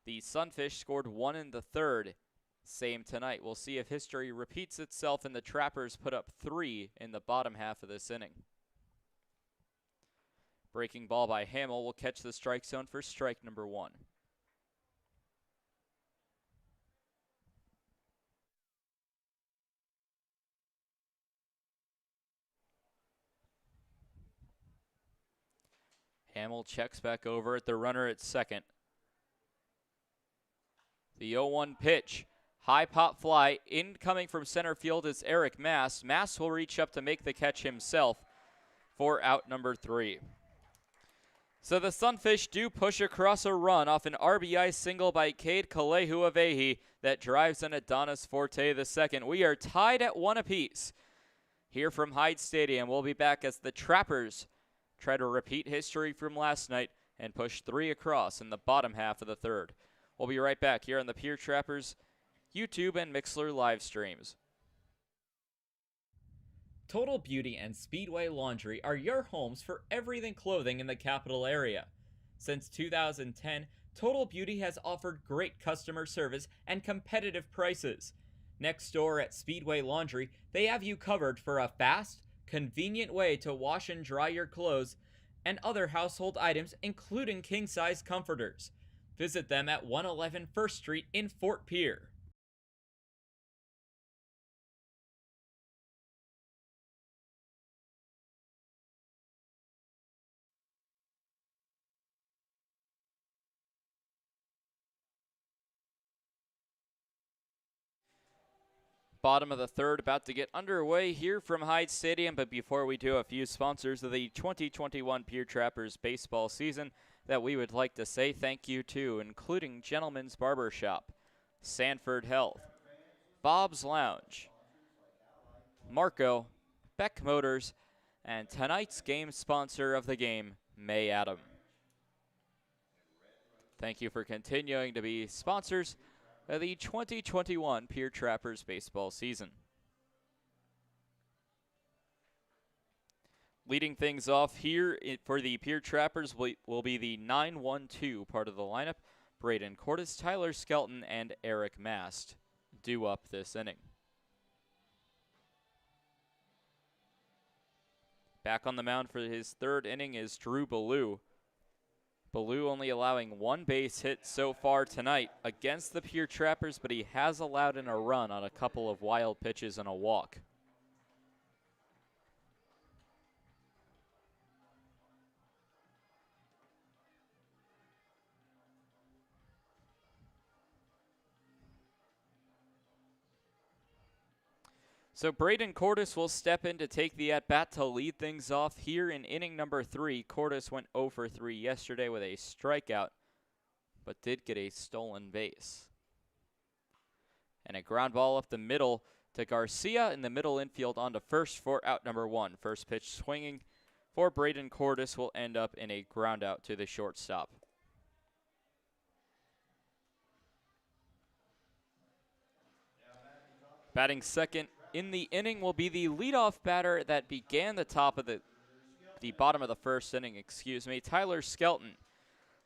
The Sunfish scored 1 in the third, same tonight. We'll see if history repeats itself and the Trappers put up 3 in the bottom half of this inning. Breaking ball by Hamill will catch the strike zone for strike number 1. Hamill checks back over at the runner at second. The 0-1 pitch. High pop fly. Incoming from center field is Eric Mass. Mass will reach up to make the catch himself for out number 3. So the Sunfish do push across a run off an RBI single by Cade Kalehu-Avehi that drives in Adonis Forte II. We are tied at 1 apiece here from Hyde Stadium. We'll be back as the Trappers try to repeat history from last night and push 3 across in the bottom half of the 3rd. We'll be right back here on the Pierre Trappers YouTube and Mixlr live streams. Total Beauty and Speedway Laundry are your homes for everything clothing in the capital area. Since 2010, Total Beauty has offered great customer service and competitive prices. Next door at Speedway Laundry, they have you covered for a fast, convenient way to wash and dry your clothes and other household items, including king-size comforters. Visit them at 111 First Street in Fort Pierre. Bottom of the 3rd about to get underway here from Hyde Stadium, but before we do, a few sponsors of the 2021 Pierre Trappers baseball season that we would like to say thank you to, including Gentleman's Barbershop, Sanford Health, Bob's Lounge, Marco, Beck Motors, and tonight's game sponsor of the game, May Adam. Thank you for continuing to be sponsors of the 2021 Pierre Trappers baseball season. Leading things off here for the Pierre Trappers will be the 9-1-2 part of the lineup. Braden Cordes, Tyler Skelton, and Eric Mast due up this inning. Back on the mound for his 3rd inning is Drew Ballou. Ballou only allowing 1 base hit so far tonight against the Pierre Trappers, but he has allowed in a run on a couple of wild pitches and a walk. So Braden Cordes will step in to take the at-bat to lead things off here in inning number 3. Cordes went 0 for 3 yesterday with a strikeout, but did get a stolen base. And a ground ball up the middle to Garcia in the middle infield onto first for out number 1. First pitch swinging for Braden Cordes will end up in a ground out to the shortstop. Batting second in the inning will be the leadoff batter that began the bottom of the 1st inning, Tyler Skelton.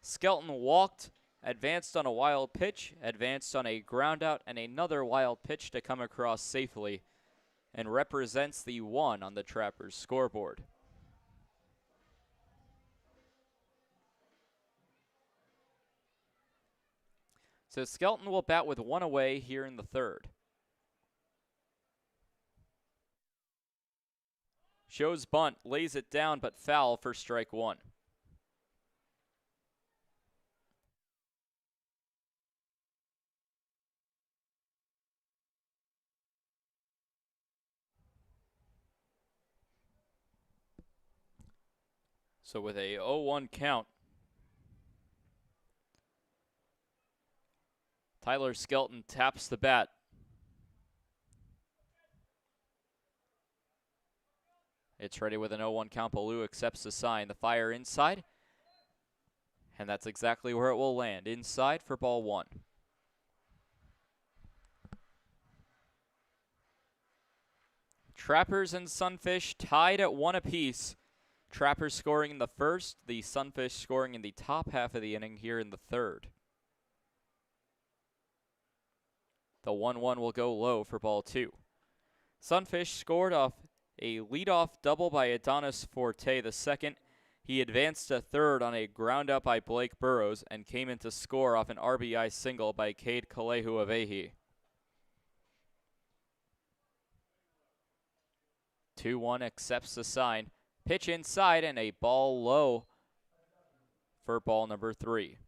Skelton walked, advanced on a wild pitch, advanced on a ground out, and another wild pitch to come across safely, and represents the 1 on the Trappers scoreboard. So Skelton will bat with 1 away here in the 3rd. Shows bunt, lays it down, but foul for strike 1. So with a 0-1 count, Tyler Skelton taps the bat. It's ready with an 0-1 count. Ballou accepts the sign. The fire inside. And that's exactly where it will land. Inside for ball 1. Trappers and Sunfish tied at 1 apiece. Trappers scoring in the 1st. The Sunfish scoring in the top half of the inning here in the 3rd. The 1-1 will go low for ball 2. Sunfish scored off a leadoff double by Adonis Forte II. He advanced to third on a ground out by Blake Burrows and came in to score off an RBI single by Cade Kalehu-Avehi. 2-1 accepts the sign. Pitch inside and a ball low for ball number 3.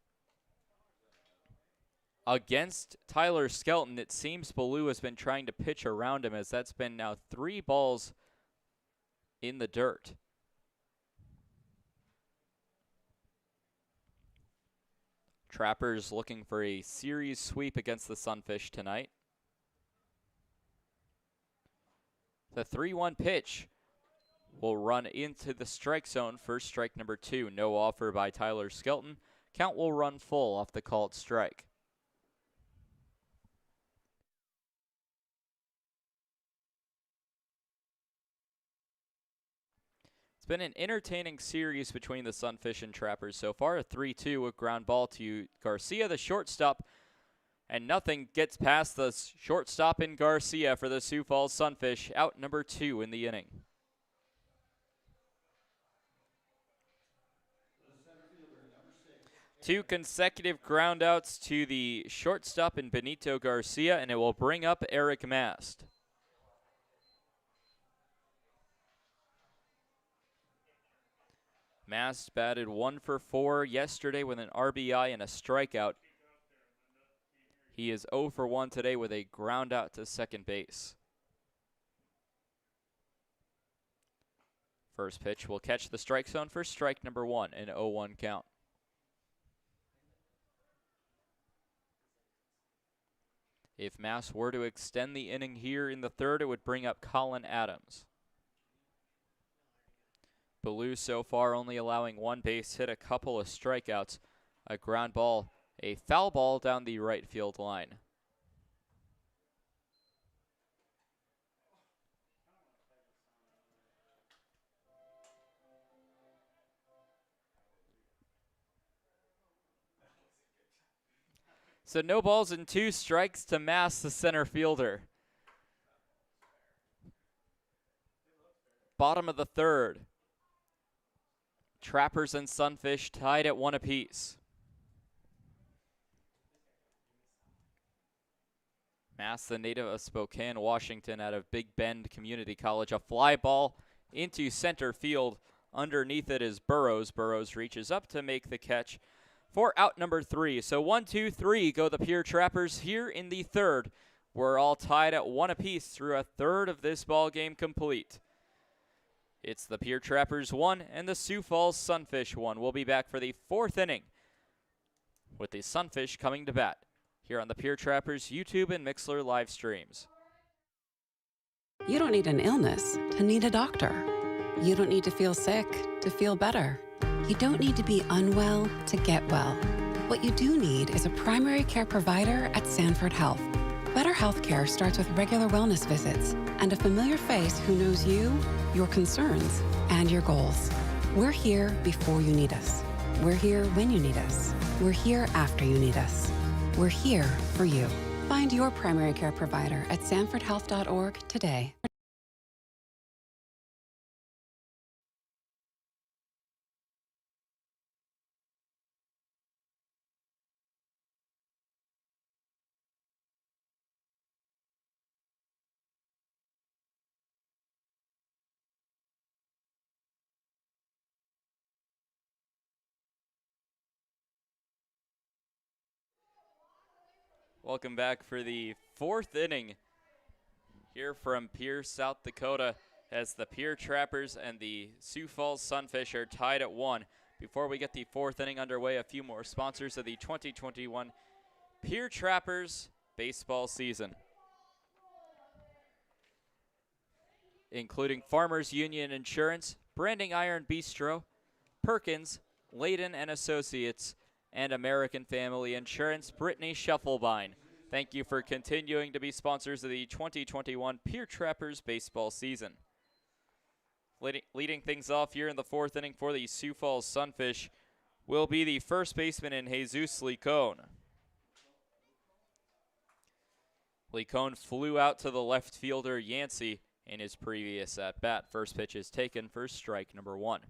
Against Tyler Skelton, it seems Ballou has been trying to pitch around him, as that's been now 3 balls in the dirt. Trappers looking for a series sweep against the Sunfish tonight. The 3-1 pitch will run into the strike zone for strike number 2. No offer by Tyler Skelton. Count will run full off the called strike. It's been an entertaining series between the Sunfish and Trappers so far. A 3-2 with ground ball to Garcia, the shortstop, and nothing gets past the shortstop in Garcia for the Sioux Falls Sunfish. Out number 2 in the inning. Two consecutive groundouts to the shortstop in Benito Garcia, and it will bring up Eric Mast. Mast batted 1 for 4 yesterday with an RBI and a strikeout. He is 0 for 1 today with a ground out to second base. First pitch will catch the strike zone for strike number 1, an 0-1 count. If Mast were to extend the inning here in the third, it would bring up Colin Adams. Ballou so far only allowing 1 base hit, a couple of strikeouts, a ground ball, a foul ball down the right field line. So no balls and 2 strikes to Mast, the center fielder. Bottom of the third. Trappers and Sunfish tied at 1 apiece. Mast, the native of Spokane, Washington, out of Big Bend Community College. A fly ball into center field. Underneath it is Burrows. Burrows reaches up to make the catch for out number 3. So 1, 2, 3 go the Pierre Trappers here in the third. We're all tied at 1 apiece through a third of this ball game complete. It's the Pierre Trappers 1 and the Sioux Falls Sunfish 1. We'll be back for the 4th inning with the Sunfish coming to bat here on the Pierre Trappers YouTube and Mixlr live streams. You don't need an illness to need a doctor. You don't need to feel sick to feel better. You don't need to be unwell to get well. What you do need is a primary care provider at Sanford Health. Better healthcare starts with regular wellness visits and a familiar face who knows you, your concerns, and your goals. We're here before you need us. We're here when you need us. We're here after you need us. We're here for you. Find your primary care provider at sanfordhealth.org today. Welcome back for the 4th inning here from Pierre, South Dakota, as the Pierre Trappers and the Sioux Falls Sunfish are tied at 1. Before we get the 4th inning underway, a few more sponsors of the 2021 Pierre Trappers baseball season, including Farmers Union Insurance, Branding Iron Bistro, Perkins, Layden and Associates, and American Family Insurance. Brittany Shufflebine, thank you for continuing to be sponsors of the 2021 Pierre Trappers baseball season. Leading things off here in the 4th inning for the Sioux Falls Sunfish will be the first baseman in Jesus Licon. Licon flew out to the left fielder Yancey in his previous at-bat. First pitch is taken for strike number 1.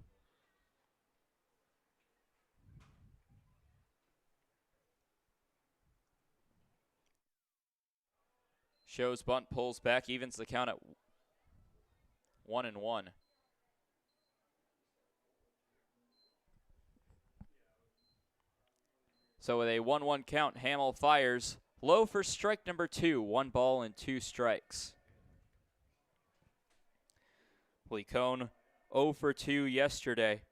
Shows bunt, pulls back, evens the count at 1-1. So with a 1-1 count, Hamill fires low for strike number 2. 1 ball and 2 strikes. Licone 0 for 2 yesterday.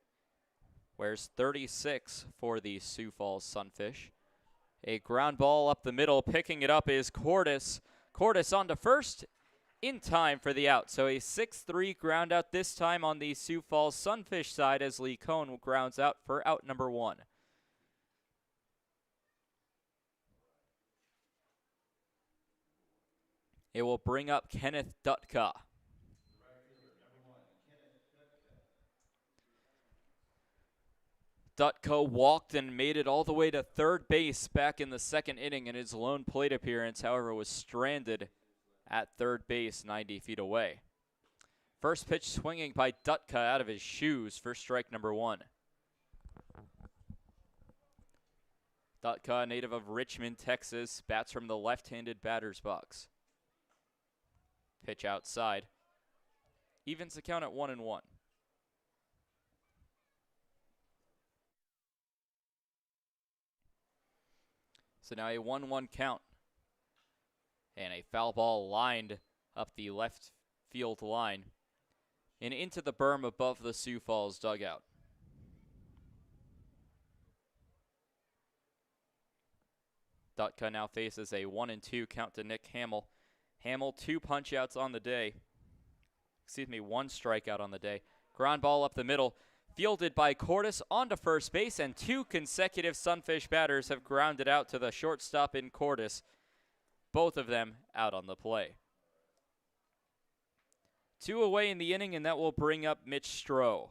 Wears 36 for the Sioux Falls Sunfish. A ground ball up the middle. Picking it up is Cordes. Cordes on to first in time for the out. So a 6-3 ground out this time on the Sioux Falls Sunfish side as Licone grounds out for out number 1. It will bring up Kenneth Dutka. Dutka walked and made it all the way to third base back in the second inning in his lone plate appearance, however was stranded at third base 90 feet away. First pitch swinging by Dutka out of his shoes for strike number 1. Dutka, native of Richmond, Texas, bats from the left-handed batter's box. Pitch outside. Evens the count at 1-1. So now a 1-1 count. And a foul ball lined up the left field line and into the berm above the Sioux Falls dugout. Dutka now faces a 1-2 count to Nick Hamill. Hamill 2 punch-outs on the day. 1 strikeout on the day. Ground ball up the middle. Fielded by Cordes onto first base, and 2 consecutive Sunfish batters have grounded out to the shortstop in Cordes. Both of them out on the play. 2 away in the inning, and that will bring up Mitch Stroh.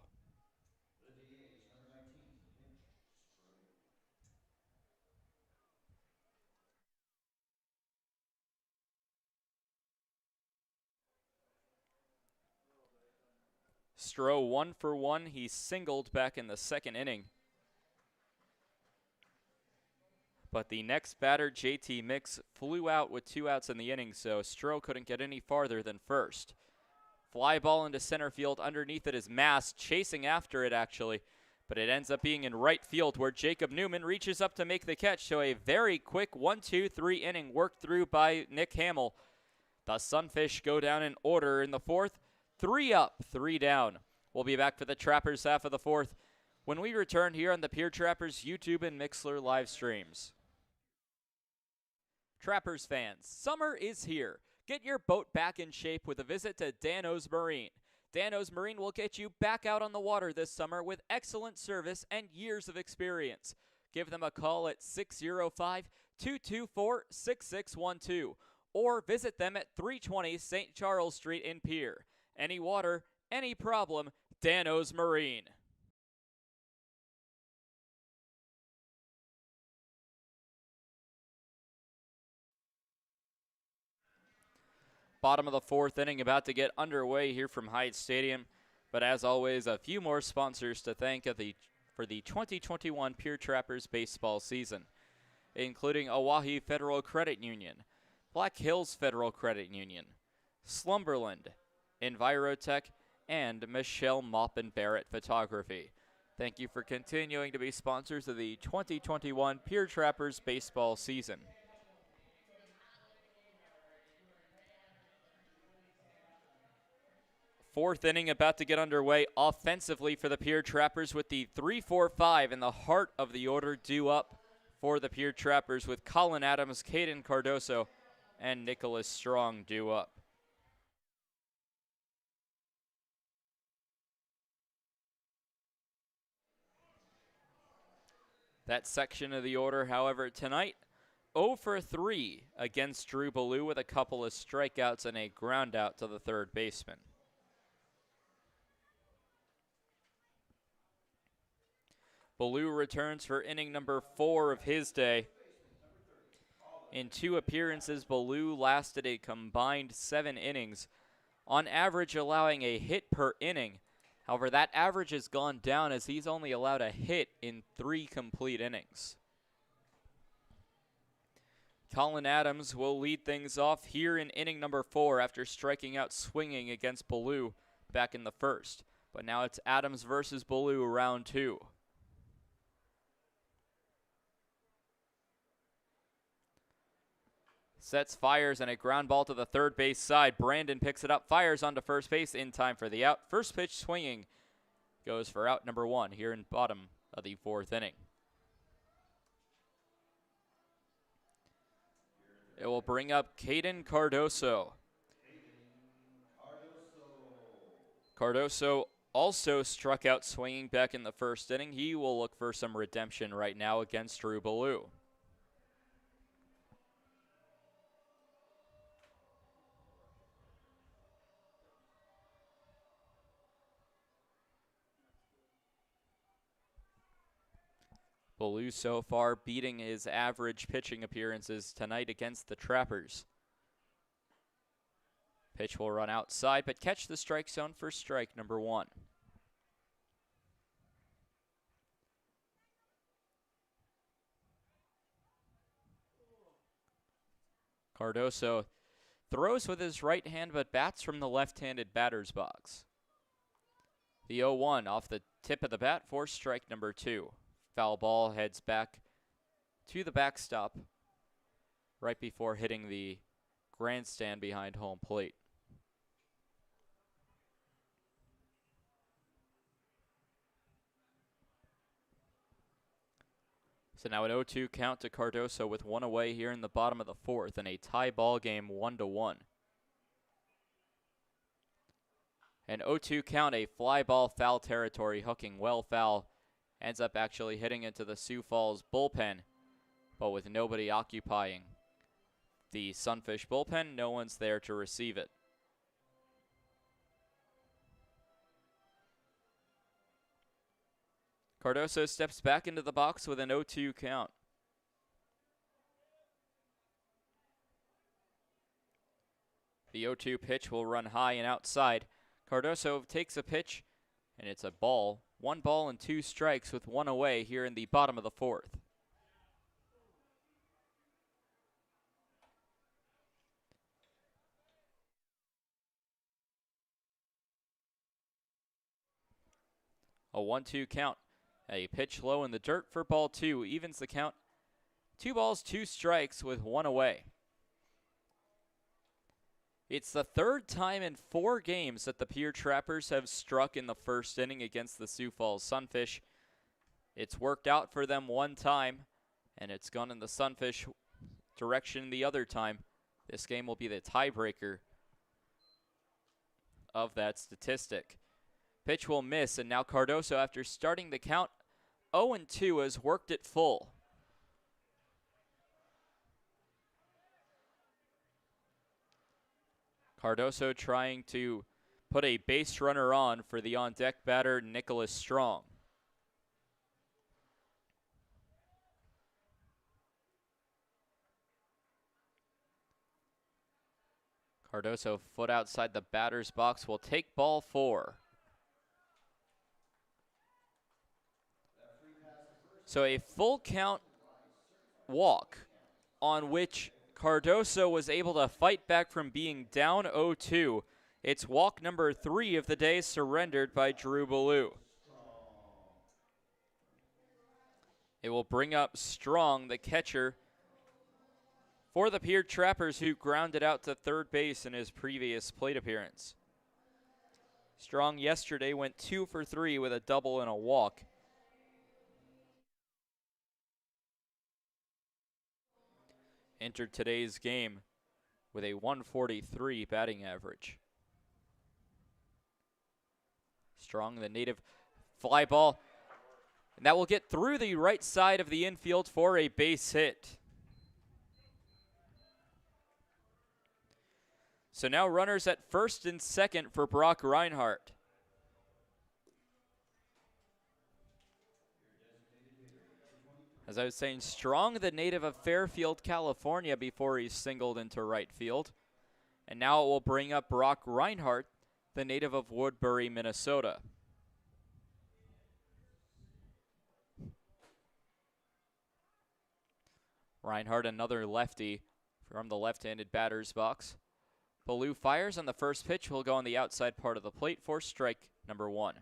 Stroh 1 for 1. He singled back in the second inning. But the next batter, JT Mix, flew out with 2 outs in the inning, so Stroh couldn't get any farther than first. Fly ball into center field. Underneath it is Mass, chasing after it actually. But it ends up being in right field where Jacob Newman reaches up to make the catch. So a very quick 1-2-3 inning worked through by Nick Hamill. The Sunfish go down in order in the 4th. 3 up, 3 down. We'll be back for the Trappers half of the 4th when we return here on the Pierre Trappers YouTube and Mixlr live streams. Trappers fans, summer is here. Get your boat back in shape with a visit to Dano's Marine. Dano's Marine will get you back out on the water this summer with excellent service and years of experience. Give them a call at 605-224-6612 or visit them at 320 St. Charles Street in Pierre. Any water, any problem, Dano's Marine. Bottom of the 4th inning about to get underway here from Hyde Stadium. But as always, a few more sponsors to thank for the 2021 Pierre Trappers baseball season, including Oahe Federal Credit Union, Black Hills Federal Credit Union, Slumberland, Envirotech, and Michelle Maupin Barrett Photography. Thank you for continuing to be sponsors of the 2021 Pierre Trappers baseball season. Fourth inning about to get underway offensively for the Pierre Trappers with the 3-4-5 in the heart of the order due up for the Pierre Trappers with Colin Adams, Caden Cardoso, and Nicholas Strong due up. That section of the order, however, tonight, 0 for 3 against Drew Ballou with a couple of strikeouts and a ground out to the third baseman. Ballou returns for inning number 4 of his day. In 2 appearances, Ballou lasted a combined 7 innings, on average allowing a hit per inning. However, that average has gone down as he's only allowed a hit in 3 complete innings. Colin Adams will lead things off here in inning number 4 after striking out swinging against Ballou back in the first. But now it's Adams versus Ballou, round 2. Sets, fires, and a ground ball to the third base side. Brandon picks it up, fires onto first base in time for the out. First pitch swinging goes for out number 1 here in bottom of the 4th inning. It will bring up Caden Cardoso. Cardoso also struck out swinging back in the first inning. He will look for some redemption right now against Drew Ballou. Ballou so far beating his average pitching appearances tonight against the Trappers. Pitch will run outside, but catch the strike zone for strike number 1. Cardoso throws with his right hand, but bats from the left-handed batter's box. The 0-1 off the tip of the bat for strike number 2. Foul ball heads back to the backstop right before hitting the grandstand behind home plate. So now an 0-2 count to Cardoso with 1 away here in the bottom of the 4th and a tie ball game 1-1. An 0-2 count, a fly ball, foul territory, hooking well foul. Ends up actually hitting into the Sioux Falls bullpen, but with nobody occupying the Sunfish bullpen, no one's there to receive it. Cardoso steps back into the box with an 0-2 count. The 0-2 pitch will run high and outside. Cardoso takes a pitch, and it's a ball. 1 ball and 2 strikes with 1 away here in the bottom of the 4th. A 1-2 count. A pitch low in the dirt for ball 2 evens the count. 2 balls, 2 strikes with 1 away. It's the 3rd time in 4 games that the Pierre Trappers have struck in the first inning against the Sioux Falls Sunfish. It's worked out for them 1 time, and it's gone in the Sunfish direction the other time. This game will be the tiebreaker of that statistic. Pitch will miss, and now Cardoso, after starting the count 0-2, has worked it full. Cardoso trying to put a base runner on for the on-deck batter, Nicholas Strong. Cardoso, foot outside the batter's box, will take ball 4. So a full count walk on which Cardoso was able to fight back from being down 0-2. It's walk number 3 of the day, surrendered by Drew Ballou. It will bring up Strong, the catcher for the Pierre Trappers, who grounded out to third base in his previous plate appearance. Strong yesterday went 2 for 3 with a double and a walk. Entered today's game with a 143 batting average. Strong, the native fly ball, and that will get through the right side of the infield for a base hit. So now runners at first and second for Brock Reinhardt. As I was saying, Strong, the native of Fairfield, California, before he singled into right field. And now it will bring up Brock Reinhardt, the native of Woodbury, Minnesota. Reinhardt, another lefty from the left-handed batter's box. Ballou fires, and the first pitch will go on the outside part of the plate for strike number 1.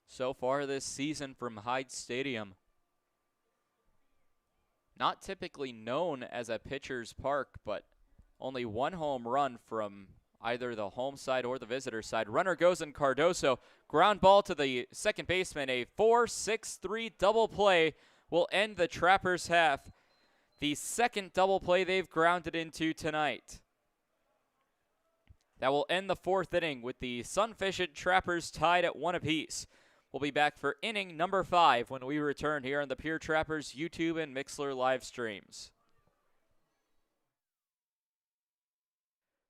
So far this season from Hyde Stadium, not typically known as a pitcher's park, but only one home run from either the home side or the visitor side. Runner goes in Cardoso. Ground ball to the second baseman. A 4-6-3 double play will end the Trappers' half. The second double play they've grounded into tonight. That will end the 4th inning with the Sunfish and Trappers tied at 1 apiece. We'll be back for inning number 5 when we return here on the Pierre Trappers YouTube and Mixlr live streams.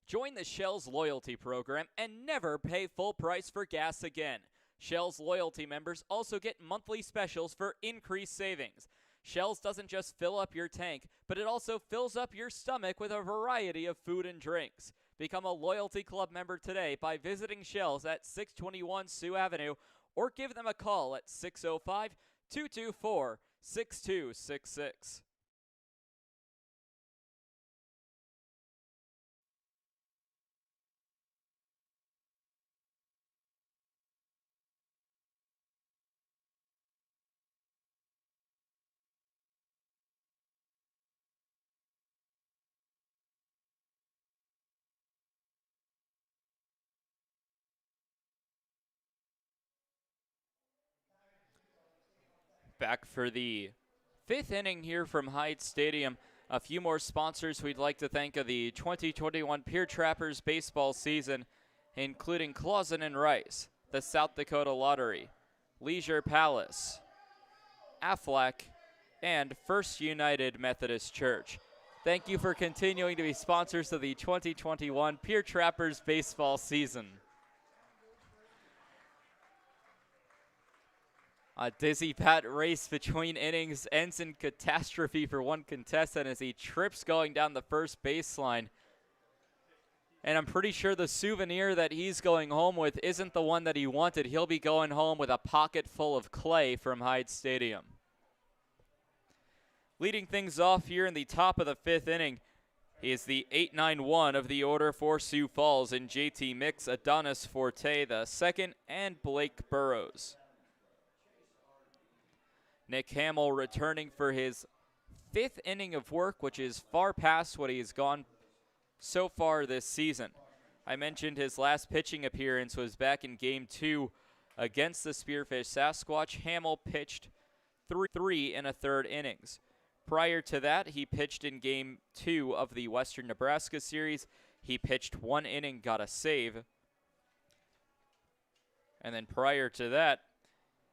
Join the Shell's loyalty program and never pay full price for gas again. Shell's loyalty members also get monthly specials for increased savings. Shell's doesn't just fill up your tank, but it also fills up your stomach with a variety of food and drinks. Become a loyalty club member today by visiting Shell's at 621 Sioux Avenue or give them a call at 605-224-6266. Back for the 5th inning here from Hyde Stadium. A few more sponsors we'd like to thank of the 2021 Pierre Trappers baseball season, including Clausen and Rice, the South Dakota Lottery, Leisure Palace, Aflac, and First United Methodist Church. Thank you for continuing to be sponsors of the 2021 Pierre Trappers baseball season. A dizzy pat race between innings ends in catastrophe for one contestant as he trips going down the first baseline. And I'm pretty sure the souvenir that he's going home with isn't the one that he wanted. He'll be going home with a pocket full of clay from Hyde Stadium. Leading things off here in the top of the 5th inning is the 8-9-1 of the order for Sioux Falls in JT Mix, Adonis Forte the second, and Blake Burrows. Nick Hamill returning for his 5th inning of work, which is far past what he's gone so far this season. I mentioned his last pitching appearance was back in Game 2 against the Spearfish Sasquatch. Hamill pitched 3 in a 3rd innings. Prior to that, he pitched in Game 2 of the Western Nebraska series. He pitched 1 inning, got a save. And then prior to that,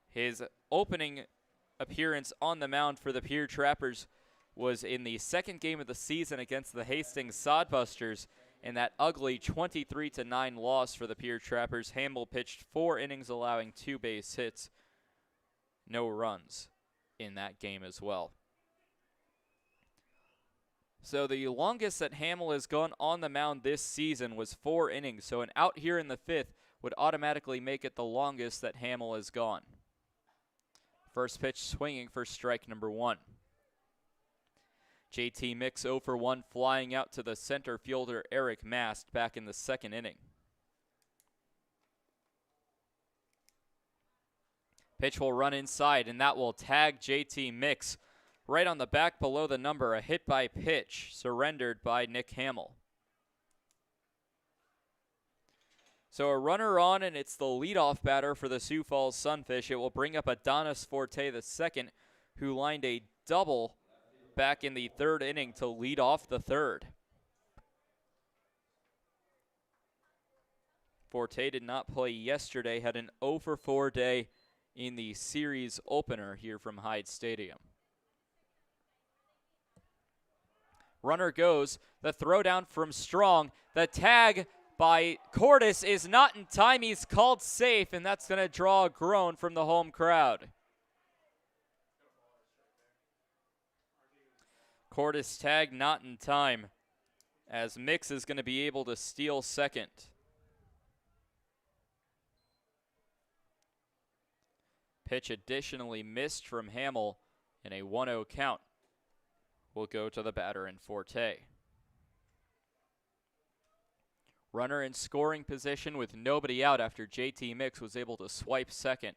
his opening appearance on the mound for the Pierre Trappers was in the 2nd game of the season against the Hastings Sodbusters in that ugly 23-9 loss for the Pierre Trappers. Hamill pitched 4 innings, allowing 2 base hits, no runs in that game as well. So the longest that Hamill has gone on the mound this season was 4 innings, so an out here in the 5th would automatically make it the longest that Hamill has gone. First pitch swinging for strike number 1. JT Mix 0 for 1, flying out to the center fielder Eric Mast back in the 2nd inning. Pitch will run inside, and that will tag JT Mix right on the back below the number. A hit by pitch surrendered by Nick Hamill. So a runner on, and it's the leadoff batter for the Sioux Falls Sunfish. It will bring up Adonis Forte the second, who lined a double back in the 3rd inning to lead off the 3rd. Forte did not play yesterday, had an 0 for 4 day in the series opener here from Hyde Stadium. Runner goes, the throw down from Strong, the tag by Cordes is not in time. He's called safe, and that's going to draw a groan from the home crowd. Cordes tag not in time, as Mix is going to be able to steal second. Pitch additionally missed from Hamill, and a 1-0 count will go to the batter in Forte. Runner in scoring position with nobody out after JT Mix was able to swipe second.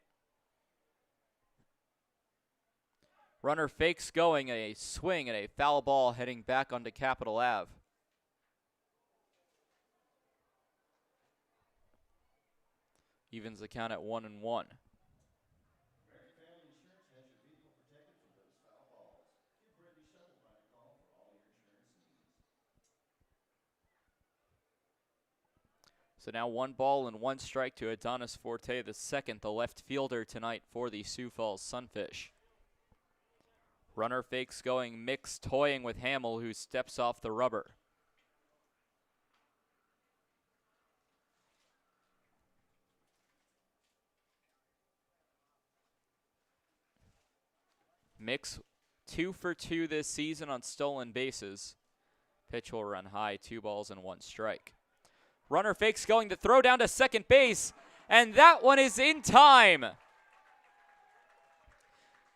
Runner fakes going, a swing and a foul ball heading back onto Capitol Ave. Evens the count at 1-1. American Family Insurance has your vehicle protected from those foul balls. Give Brandy Shuttleline a call for all your insurance needs. So now 1 ball and 1 strike to Adonis Forte, the second, the left fielder tonight for the Sioux Falls Sunfish. Runner fakes going, Mix toying with Hamill, who steps off the rubber. Mix 2 for 2 this season on stolen bases. Pitch will run high, 2 balls and 1 strike. Runner fakes going to throw down to second base, and that one is in time.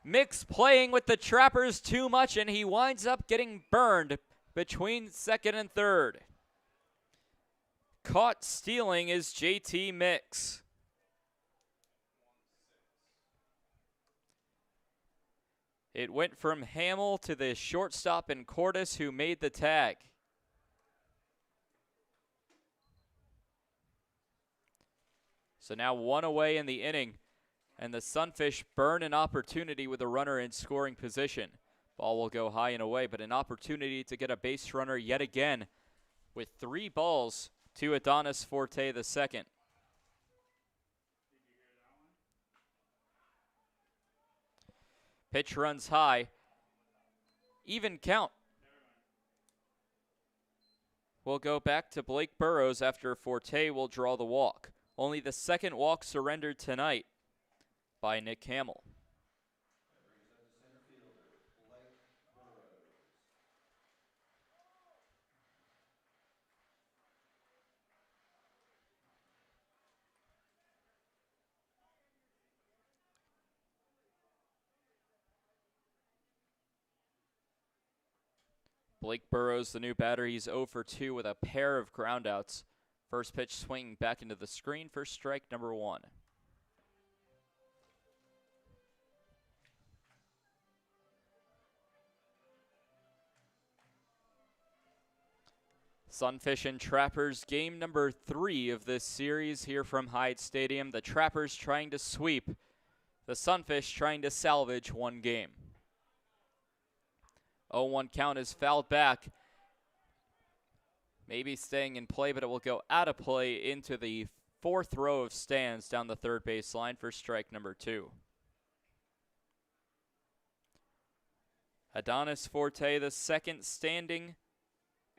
Mix playing with the Trappers too much, and he winds up getting burned between second and third. Caught stealing is JT Mix. It went from Hamill to the shortstop and Cordes, who made the tag. So now 1 away in the inning, and the Sunfish burn an opportunity with a runner in scoring position. Ball will go high and away, but an opportunity to get a base runner yet again with 3 balls to Adonis Forte the second. Pitch runs high. Even count. We'll go back to Blake Burrows after Forte will draw the walk. Only the second walk surrendered tonight by Nick Hamill. That brings up the center fielder, Blake Burrows. Blake Burrows, the new batter, he's 0 for 2 with a pair of groundouts. First pitch swinging back into the screen for strike number 1. Sunfish and Trappers, game number 3 of this series here from Hyde Stadium. The Trappers trying to sweep, the Sunfish trying to salvage 1 game. 0-1 count is fouled back. Maybe staying in play, but it will go out of play into the 4th row of stands down the third base line for strike number 2. Adonis Forte, the second, standing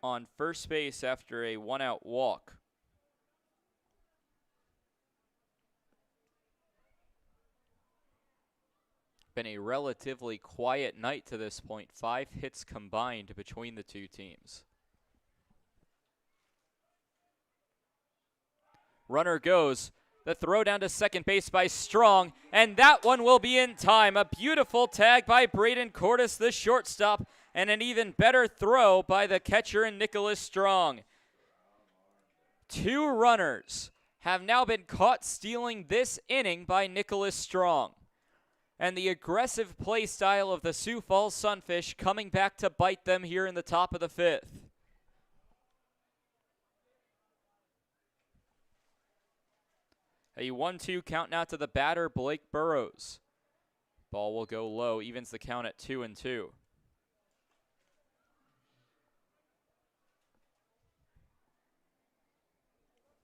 on first base after a 1-out walk. Been a relatively quiet night to this point. 5 hits combined between the two teams. Runner goes. The throw down to second base by Strong, and that one will be in time. A beautiful tag by Braden Cordes, the shortstop, and an even better throw by the catcher and Nicholas Strong. 2 runners have now been caught stealing this inning by Nicholas Strong. And the aggressive play style of the Sioux Falls Sunfish coming back to bite them here in the top of the 5th. A 1-2 count now to the batter, Blake Burrows. Ball will go low, evens the count at 2-2.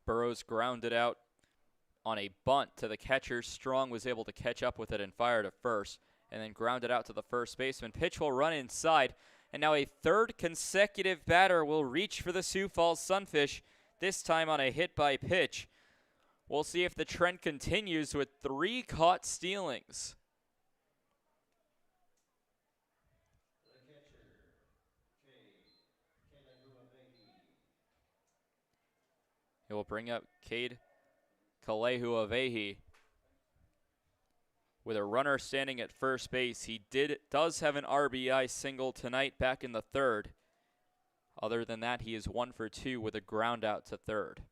Burrows grounded out on a bunt to the catcher. Strong was able to catch up with it and fire to first, and then grounded out to the first baseman. Pitch will run inside, and now a 3rd consecutive batter will reach for the Sioux Falls Sunfish, this time on a hit by pitch. We'll see if the trend continues with 3 caught stealings. The catcher, It will bring up Cade Kalehu-Avehi. with a runner standing at first base. He does have an RBI single tonight back in the third. Other than that, he is 1 for 2 with a ground out to third.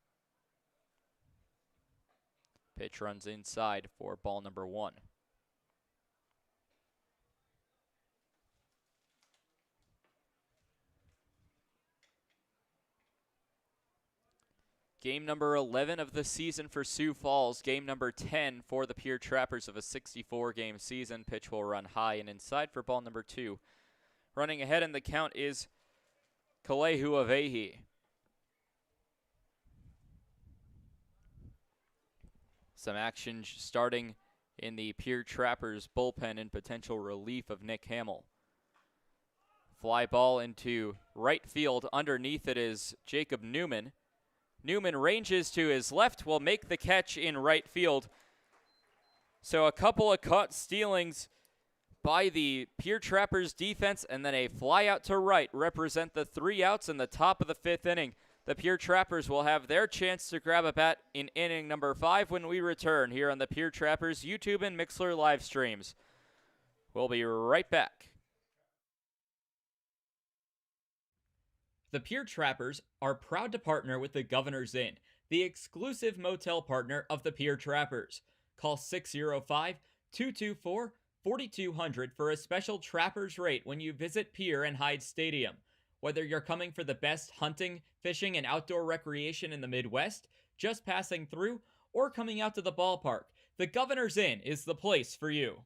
Pitch runs inside for ball number 1. Game number 11 of the season for Sioux Falls. Game number 10 for the Pierre Trappers of a 64-game season. Pitch will run high and inside for ball number 2. Running ahead in the count is Kalehu Avehi. Some action starting in the Pierre Trappers bullpen in potential relief of Nick Hamill. Fly ball into right field. Underneath it is Jacob Newman. Newman ranges to his left, will make the catch in right field. So a couple of caught stealings by the Pierre Trappers defense, and then a fly out to right represent the 3 outs in the top of the 5th inning. The Pierre Trappers will have their chance to grab a bat in inning number 5 when we return here on the Pierre Trappers YouTube and Mixlr live streams. We'll be right back. The Pierre Trappers are proud to partner with the Governor's Inn, the exclusive motel partner of the Pierre Trappers. Call 605-224-4200 for a special Trappers rate when you visit Pierre and Hyde Stadium. Whether you're coming for the best hunting, fishing, and outdoor recreation in the Midwest, just passing through, or coming out to the ballpark, the Governor's Inn is the place for you.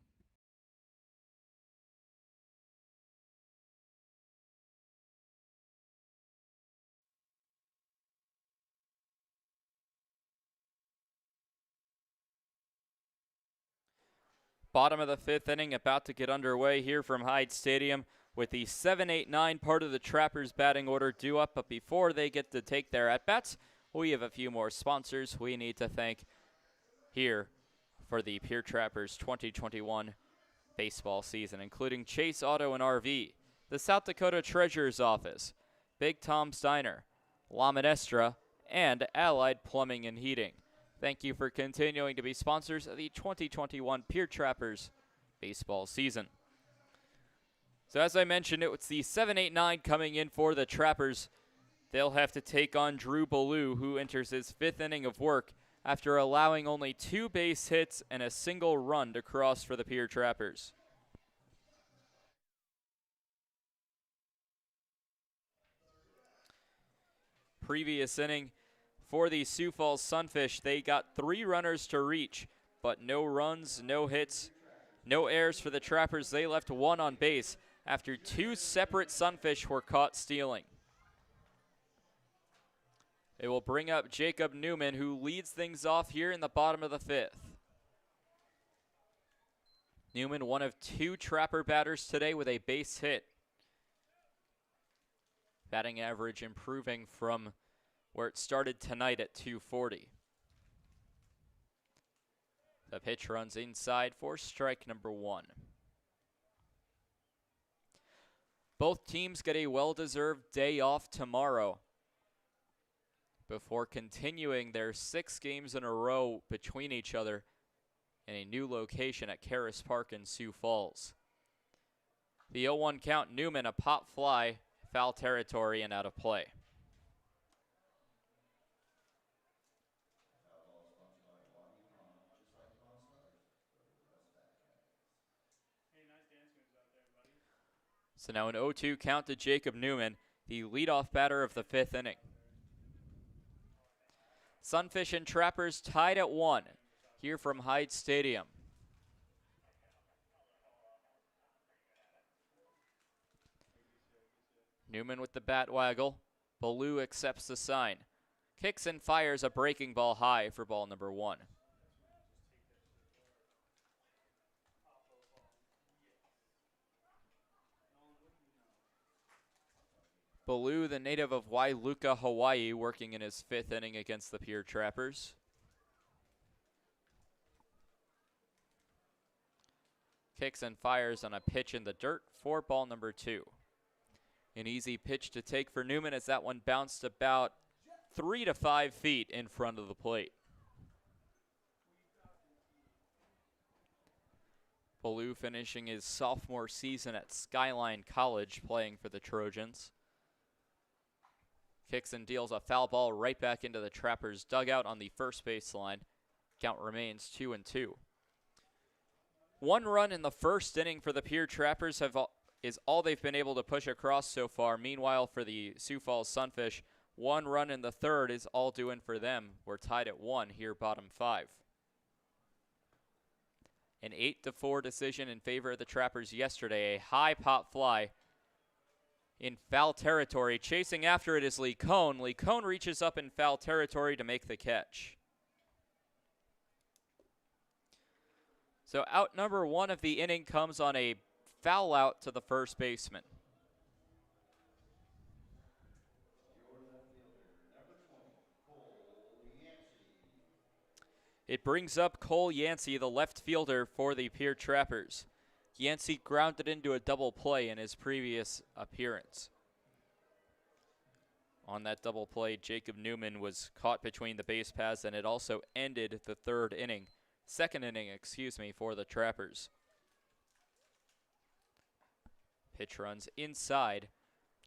Bottom of the 5th inning about to get underway here from Hyde Stadium with the 7, 8, 9 part of the Trappers batting order due up. But before they get to take their at-bats, we have a few more sponsors we need to thank here for the Pierre Trappers 2021 baseball season, including Chase Auto and RV, the South Dakota Treasurer's Office, Big Tom's Diner, La Minestra, and Allied Plumbing and Heating. Thank you for continuing to be sponsors of the 2021 Pierre Trappers baseball season. So as I mentioned, it's the 7-8-9 coming in for the Trappers. They'll have to take on Drew Ballou, who enters his 5th inning of work after allowing only 2 base hits and a single run to cross for the Pierre Trappers. Previous inning, for the Sioux Falls Sunfish, they got 3 runners to reach, but no runs, no hits, no errors for the Trappers. They left 1 on base after 2 separate Sunfish were caught stealing. It will bring up Jacob Newman, who leads things off here in the bottom of the 5th. Newman, one of 2 Trapper batters today with a base hit. Batting average improving from where it started tonight at .240. The pitch runs inside for strike number 1. Both teams get a well-deserved day off tomorrow before continuing their 6 games in a row between each other in a new location at Caris Park in Sioux Falls. The 0-1 count, Newman, a pop fly, foul territory and out of play. So now an 0-2 count to Jacob Newman, the leadoff batter of the 5th inning. Sunfish and Trappers tied at 1 here from Hyde Stadium. Newman with the bat waggle. Ballou accepts the sign. Kicks and fires a breaking ball high for ball number 1. Ballou, the native of Wailuka, Hawaii, working in his 5th inning against the Pierre Trappers. Kicks and fires on a pitch in the dirt for ball number 2. An easy pitch to take for Newman as that one bounced about 3 to 5 feet in front of the plate. Baloo finishing his sophomore season at Skyline College playing for the Trojans. Kicks and deals a foul ball right back into the Trappers' dugout on the first baseline. Count remains 2-2. 1 run in the first inning for the Pierre Trappers is all they've been able to push across so far. Meanwhile, for the Sioux Falls Sunfish, 1 run in the third is all doing for them. We're tied at 1 here, bottom 5. An 8-4 decision in favor of the Trappers yesterday. A high pop fly in foul territory. Chasing after it is Lee Cohn. Lee Cohn reaches up in foul territory to make the catch. So out number 1 of the inning comes on a foul out to the first baseman. It brings up Cole Yancey, the left fielder for the Pierre Trappers. Yancey grounded into a double play in his previous appearance. On that double play, Jacob Newman was caught between the base paths, and it also ended the second inning, for the Trappers. Pitch runs inside,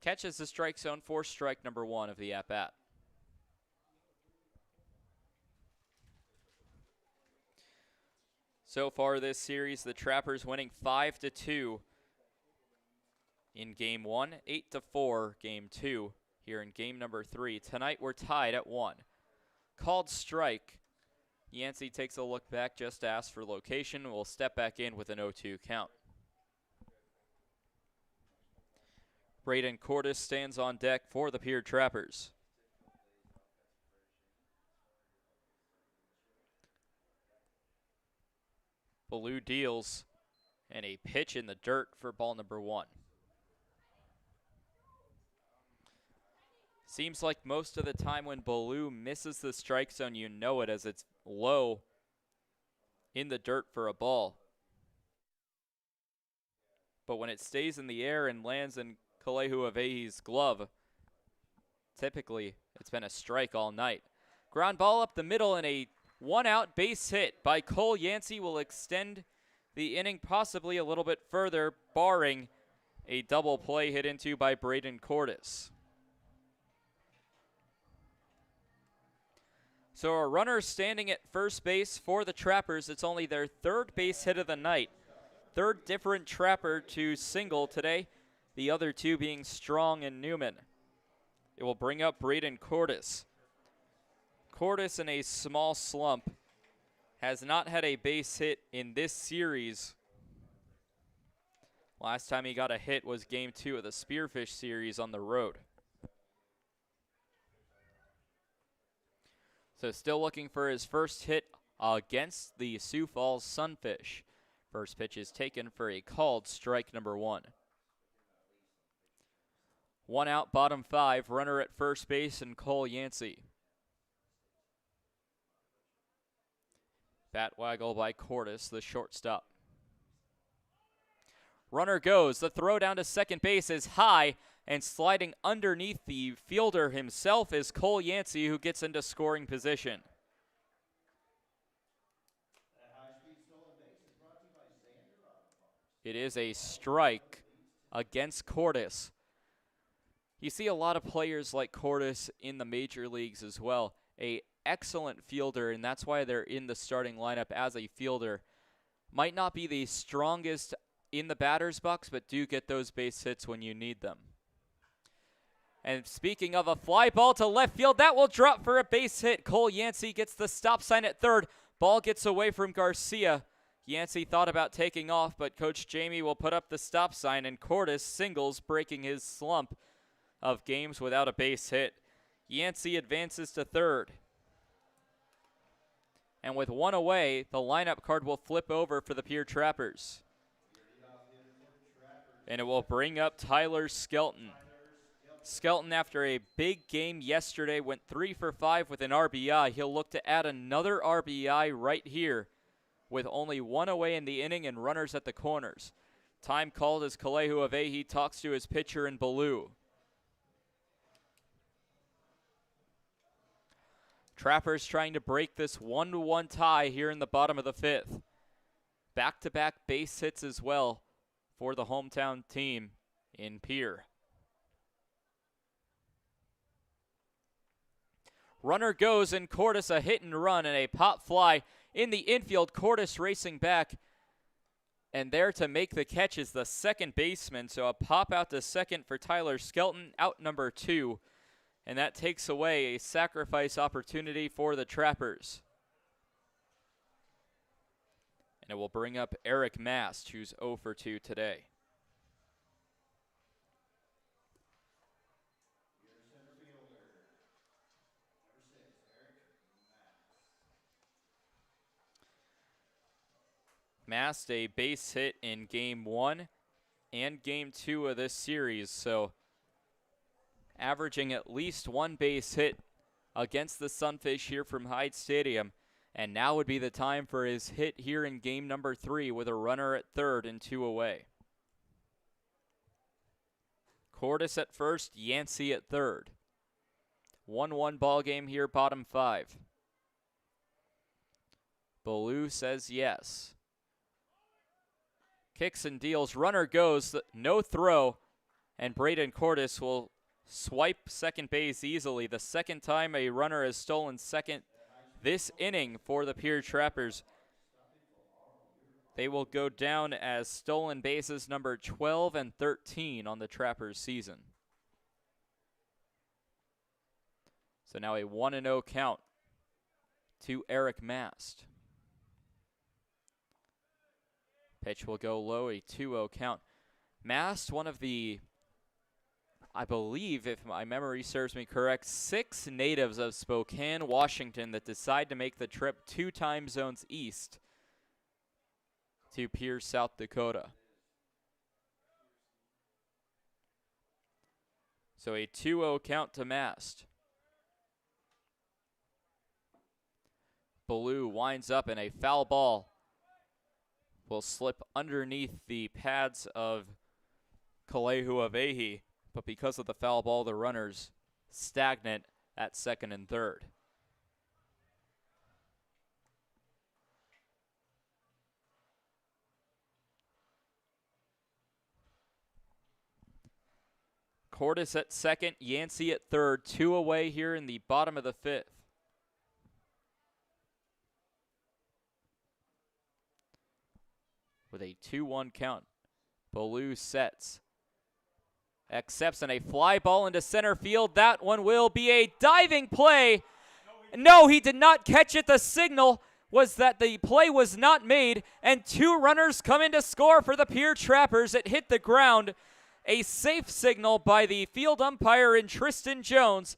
catches the strike zone for strike number 1 of the at-bat. So far this series, the Trappers winning 5-2 in game 1, 8-4 game 2 here in game number 3. Tonight we're tied at 1. Called strike. Yancey takes a look back, just asked for location, will step back in with an 0-2 count. Braden Cordes stands on deck for the Pierre Trappers. Baloo deals, and a pitch in the dirt for ball number 1. Seems like most of the time when Baloo misses the strike zone, you know it as it's low in the dirt for a ball. But when it stays in the air and lands in Kalehu Avehi's glove, typically it's been a strike all night. Ground ball up the middle, and a 1-out base hit by Cole Yancey will extend the inning possibly a little bit further, barring a double play hit into by Braden Cordes. So a runner standing at first base for the Trappers. It's only their 3rd base hit of the night. 3rd different Trapper to single today, the other 2 being Strong and Newman. It will bring up Braden Cordes. Cordes, in a small slump, has not had a base hit in this series. Last time he got a hit was game 2 of the Spearfish series on the road. So still looking for his first hit against the Sioux Falls Sunfish. First pitch is taken for a called strike number 1. 1 out, bottom 5, runner at first base and Cole Yancey. Bat waggle by Cordes, the shortstop. Runner goes. The throw down to second base is high, and sliding underneath the fielder himself is Cole Yancey, who gets into scoring position. It is a strike against Cordes. You see a lot of players like Cordes in the major leagues as well. A excellent fielder, and that's why they're in the starting lineup as a fielder. Might not be the strongest in the batter's box, but do get those base hits when you need them. And speaking of a fly ball to left field, that will drop for a base hit. Cole Yancey gets the stop sign at third. Ball gets away from Garcia. Yancey thought about taking off, but Coach Jamie will put up the stop sign, and Cordes singles, breaking his slump of games without a base hit. Yancey advances to third. And with 1 away, the lineup card will flip over for the Pierre Trappers. And it will bring up Tyler Skelton. Skelton, after a big game yesterday, went 3 for 5 with an RBI. He'll look to add another RBI right here with only 1 away in the inning and runners at the corners. Time called as Kalehu Avehi talks to his pitcher in Baloo. Trappers trying to break this 1-1 tie here in the bottom of the 5th. back-to-back base hits as well for the hometown team in Pierre. Runner goes, and Cordes a hit and run and a pop fly in the infield. Cordes racing back, and there to make the catch is the second baseman. So a pop out to second for Tyler Skelton, out number 2. And that takes away a sacrifice opportunity for the Trappers. And it will bring up Eric Mast, who's 0 for 2 today. Mast a base hit in Game 1 and Game 2 of this series, so averaging at least 1 base hit against the Sunfish here from Hyde Stadium. And now would be the time for his hit here in Game number 3 with a runner at third and 2 away. Cordes at first, Yancey at third. 1-1 ball game here, bottom 5. Baloo says yes. Kicks and deals, runner goes, no throw, and Braden Cordes will swipe second base easily. The second time a runner has stolen second this inning for the Pierre Trappers. They will go down as stolen bases number 12 and 13 on the Trappers season. So now a 1-0 count to Eric Mast. Pitch will go low, a 2-0 count. Mast, one of the, I believe, if my memory serves me correct, 6 natives of Spokane, Washington that decide to make the trip 2 time zones east to Pierre, South Dakota. So a 2-0 count to Mast. Baloo winds up, and a foul ball will slip underneath the pads of Kalehu Avehi, but because of the foul ball, the runners stagnant at second and third. Cordes at second, Yancey at third, 2 away here in the bottom of the 5th. With a 2-1 count, Baloo sets, accepts, and a fly ball into center field. That one will be a diving play. No, he did not catch it. The signal was that the play was not made, and 2 runners come in to score for the Pierre Trappers. It hit the ground. A safe signal by the field umpire in Tristan Jones.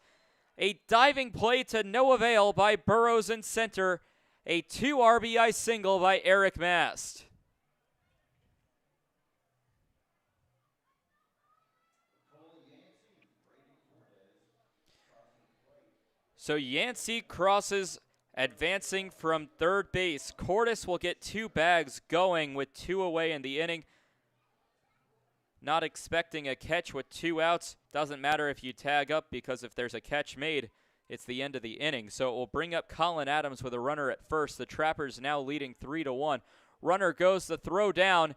A diving play to no avail by Burrows in center. A 2 RBI single by Eric Mast. So Yancey crosses, advancing from third base. Cordes will get 2 bags going with 2 away in the inning. Not expecting a catch with 2 outs. Doesn't matter if you tag up, because if there's a catch made, it's the end of the inning. So it will bring up Colin Adams with a runner at first. The Trappers now leading 3-1. Runner goes, the throw down.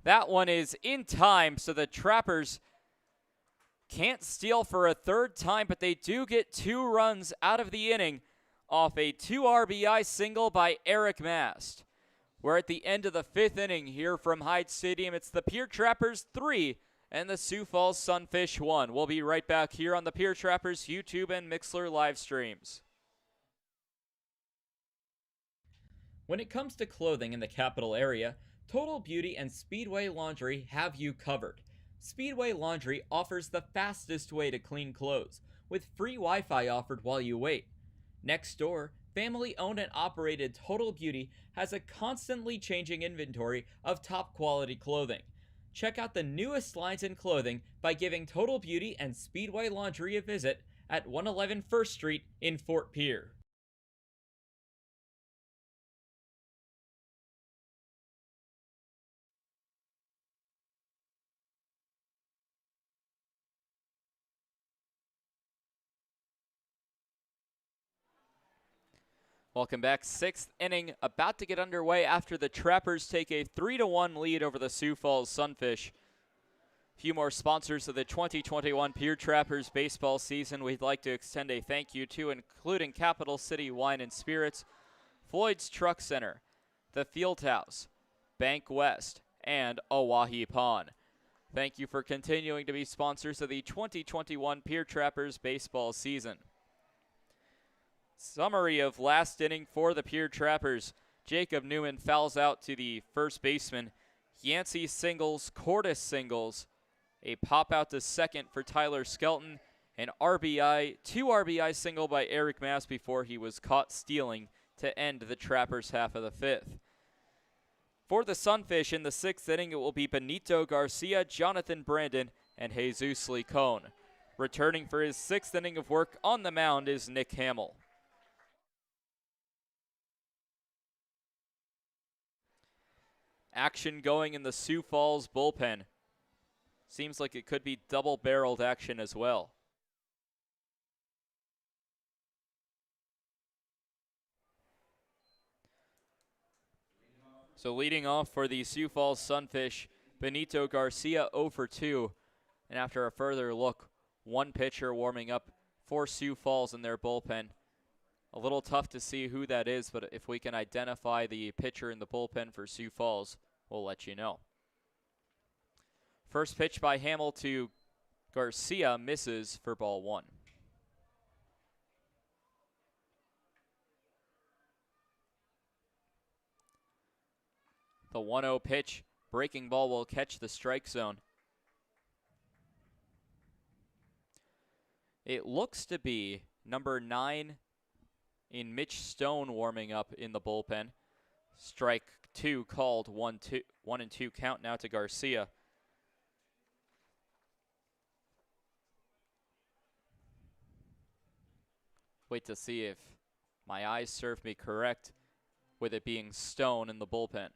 That one is in time, so the Trappers can't steal for a third time, but they do get 2 runs out of the inning off a 2 RBI single by Eric Mast. We're at the end of the 5th inning here from Hyde Stadium. It's the Pierre Trappers 3 and the Sioux Falls Sunfish 1. We'll be right back here on the Pierre Trappers YouTube and Mixlr live streams. When it comes to clothing in the capital area, Total Beauty and Speedway Laundry have you covered. Speedway Laundry offers the fastest way to clean clothes, with free Wi-Fi offered while you wait. Next door, family-owned and operated Total Beauty has a constantly changing inventory of top-quality clothing. Check out the newest lines in clothing by giving Total Beauty and Speedway Laundry a visit at 111 First Street in Fort Pierre. Welcome back. Sixth inning about to get underway after the Trappers take a 3-1 lead over the Sioux Falls Sunfish. A few more sponsors of the 2021 Pierre Trappers baseball season we'd like to extend a thank you to, including Capital City Wine and Spirits, Floyd's Truck Center, the Fieldhouse, Bank West, and Oahe Pawn. Thank you for continuing to be sponsors of the 2021 Pierre Trappers baseball season. Summary of last inning for the Pierre Trappers. Jacob Newman fouls out to the first baseman. Yancey singles, Cordes singles. A pop out to second for Tyler Skelton. An RBI, 2 RBI single by Eric Mass before he was caught stealing to end the Trappers' half of the fifth. For the Sunfish in the sixth inning, it will be Benito Garcia, Jonathan Brandon, and Jesus Licon. Returning for his sixth inning of work on the mound is Nick Hamill. Action going in the Sioux Falls bullpen. Seems like it could be double-barreled action as well. So leading off for the Sioux Falls Sunfish, Benito Garcia 0 for 2. And after a further look, one pitcher warming up for Sioux Falls in their bullpen. A little tough to see who that is, but if we can identify the pitcher in the bullpen for Sioux Falls, we'll let you know. First pitch by Hamill to Garcia misses for ball one. The 1-0 pitch, breaking ball will catch the strike zone. It looks to be number 9 in Mitch Stone warming up in the bullpen. Strike 2 called, 1-2 count now to Garcia. Wait to see if my eyes serve me correct with it being Stone in the bullpen.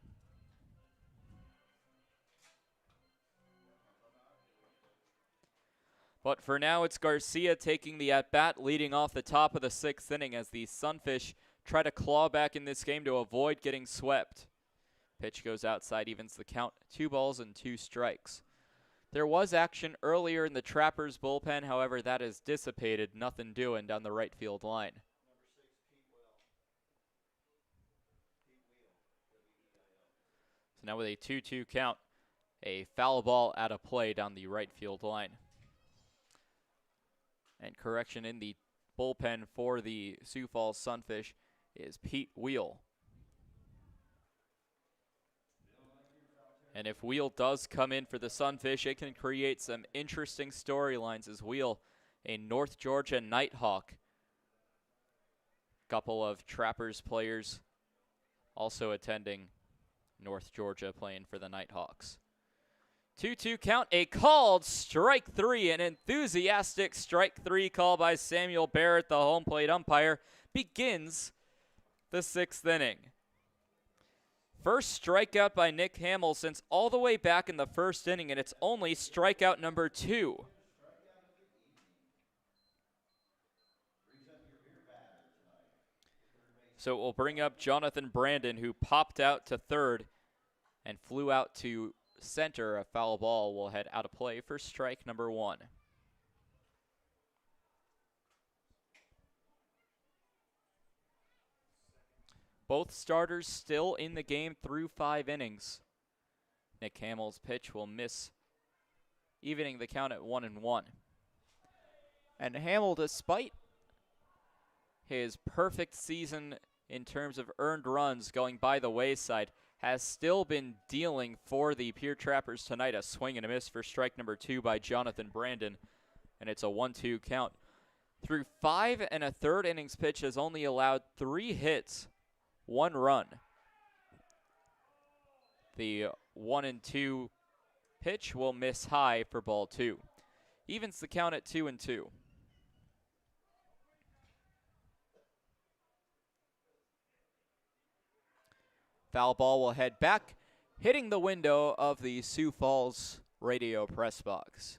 But for now, it's Garcia taking the at-bat, leading off the top of the sixth inning as the Sunfish try to claw back in this game to avoid getting swept. Pitch goes outside, evens the count, 2 balls and 2 strikes. There was action earlier in the Trappers bullpen, however, that has dissipated, nothing doing down the right field line. So now with a 2-2 count, a foul ball out of play down the right field line. And correction in the bullpen for the Sioux Falls Sunfish is Pete Wheel. And if Wheel does come in for the Sunfish, it can create some interesting storylines as Wheel, a North Georgia Nighthawk. Couple of Trappers players also attending North Georgia playing for the Nighthawks. 2-2 count, a called strike 3, an enthusiastic strike 3 call by Samuel Barrett, the home plate umpire, begins the sixth inning. First strikeout by Nick Hamill since all the way back in the first inning, and it's only strikeout number 2. So it will bring up Jonathan Brandon, who popped out to third and flew out to center. A foul ball will head out of play for strike number 1. Both starters still in the game through 5 innings. Nick Hamill's pitch will miss, evening the count at 1-1. And Hamill, despite his perfect season in terms of earned runs going by the wayside, has still been dealing for the Pierre Trappers tonight. A swing and a miss for strike number 2 by Jonathan Brandon, and it's a 1-2 count. Through 5 1/3 innings pitch has only allowed 3 hits, 1 run. The 1-2 pitch will miss high for ball 2. Evens the count at 2-2. Foul ball will head back, hitting the window of the Sioux Falls radio press box.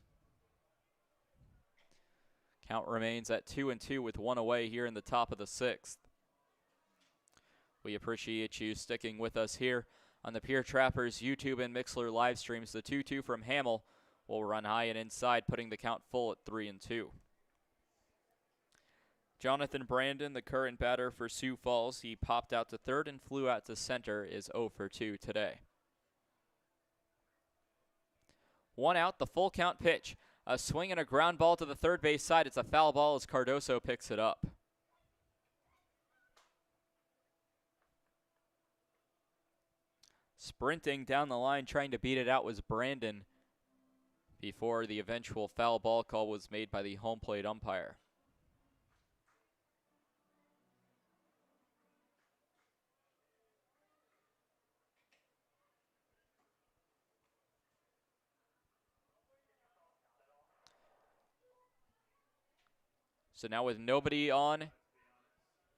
Count remains at 2-2 with 1 away here in the top of the 6th. We appreciate you sticking with us here on the Pierre Trappers YouTube and Mixler live streams. The 2-2 from Hamill will run high and inside, putting the count full at 3-2. Jonathan Brandon, the current batter for Sioux Falls, he popped out to third and flew out to center, is 0 for 2 today. 1 out, the full count pitch. A swing and a ground ball to the third base side. It's a foul ball as Cardoso picks it up. Sprinting down the line, trying to beat it out was Brandon before the eventual foul ball call was made by the home plate umpire. So now with nobody on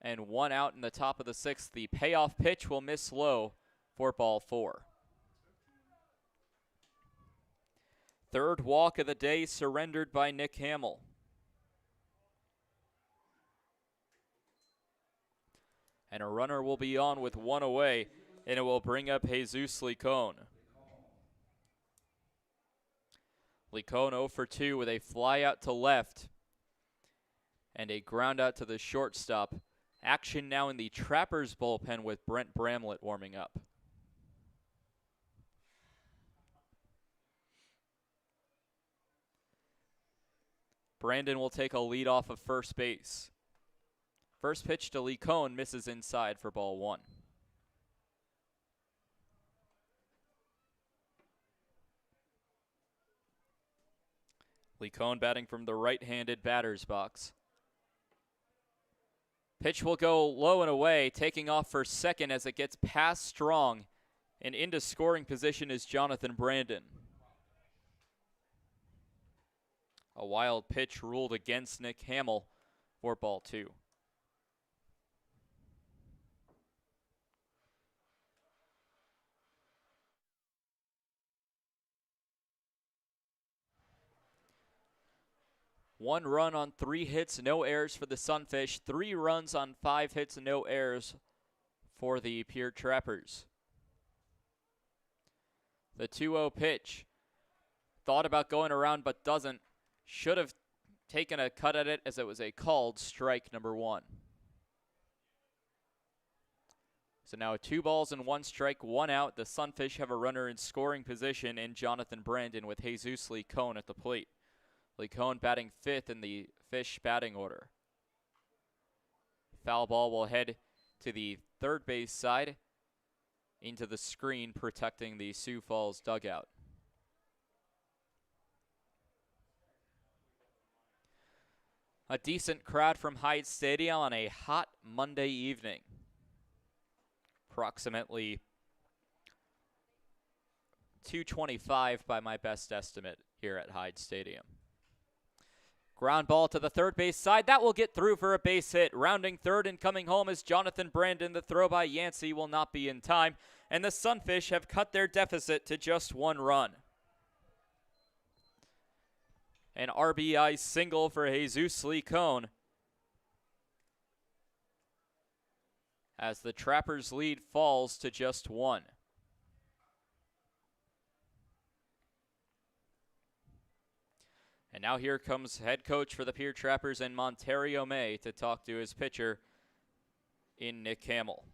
and 1 out in the top of the 6th, the payoff pitch will miss low for ball 4. Third walk of the day surrendered by Nick Hamill. And a runner will be on with 1 away, and it will bring up Jesus Licon. Licon 0 for 2 with a fly out to left and a ground out to the shortstop. Action now in the Trappers bullpen with Brent Bramlett warming up. Brandon will take a lead off of first base. First pitch to Licon misses inside for ball 1. Licon batting from the right-handed batter's box. Pitch will go low and away, taking off for second as it gets past Strong, and into scoring position is Jonathan Brandon. A wild pitch ruled against Nick Hamill for ball 2. One run on 3 hits, no errors for the Sunfish. 3 runs on 5 hits, no errors for the Pierre Trappers. The 2-0 pitch. Thought about going around but doesn't. Should have taken a cut at it as it was a called strike number 1. So now 2 balls and 1 strike, 1 out. The Sunfish have a runner in scoring position in Jonathan Brandon with Jesus Licon at the plate. Licon batting 5th in the Fish batting order. Foul ball will head to the third base side into the screen protecting the Sioux Falls dugout. A decent crowd from Hyde Stadium on a hot Monday evening. Approximately 225 by my best estimate here at Hyde Stadium. Ground ball to the third base side. That will get through for a base hit. Rounding third and coming home is Jonathan Brandon. The throw by Yancey will not be in time. And the Sunfish have cut their deficit to just 1 run. An RBI single for Jesus Licon as the Trappers' lead falls to just 1. And now here comes head coach for the Pierre Trappers in Montario May to talk to his pitcher in Nick Hamill.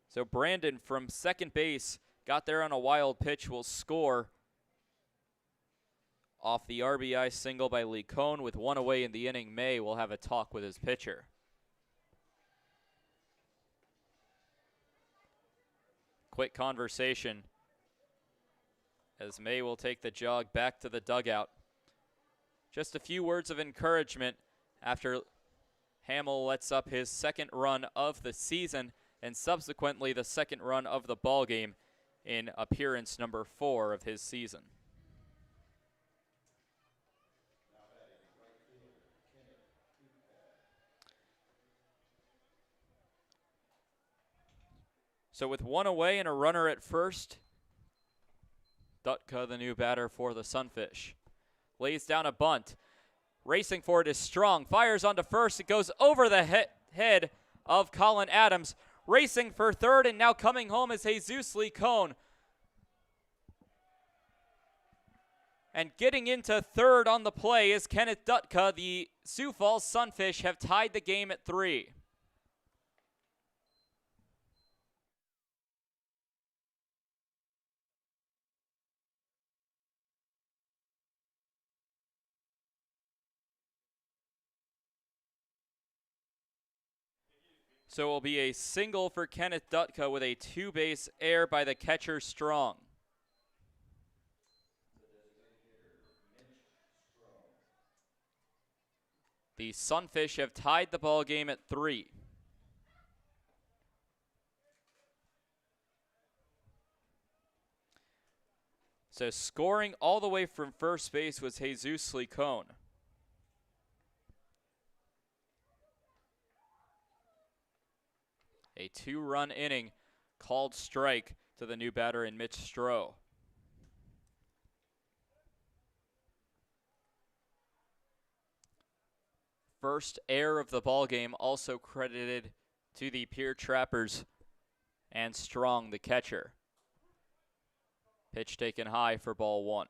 So Brandon from second base got there on a wild pitch, will score off the RBI single by Licon with 1 away in the inning. May will have a talk with his pitcher. Quick conversation as May will take the jog back to the dugout. Just a few words of encouragement after Hamill lets up his 2nd run of the season and subsequently the 2nd run of the ball game in appearance number 4 of his season. So with 1 away and a runner at first, Dutka, the new batter for the Sunfish, lays down a bunt. Racing for it is Strong. Fires onto first. It goes over the head of Colin Adams. racing for third, and now coming home is Jesus Licone. And getting into third on the play is Kenneth Dutka. The Sioux Falls Sunfish have tied the game at 3. So it will be a single for Kenneth Dutka with a 2-base error by the catcher Strong. The Sunfish have tied the ball game at 3. So scoring all the way from first base was Jesus Licone. A 2-run inning called strike to the new batter in Mitch Stroh. First error of the ball game also credited to the Pierre Trappers and Strong, the catcher. Pitch taken high for ball 1.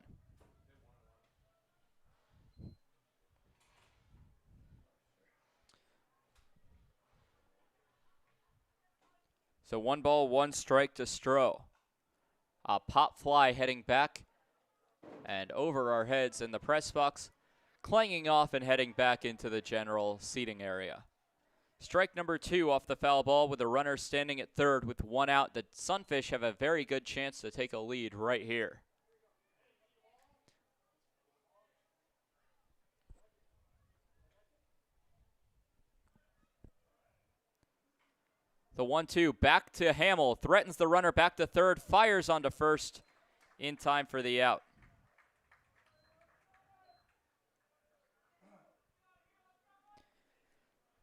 So 1 ball, 1 strike to Stroh. A pop fly heading back and over our heads in the press box, clanging off and heading back into the general seating area. Strike number 2 off the foul ball with a runner standing at third with 1 out. The Sunfish have a very good chance to take a lead right here. The 1-2 back to Hamill, threatens the runner back to third, fires onto first in time for the out.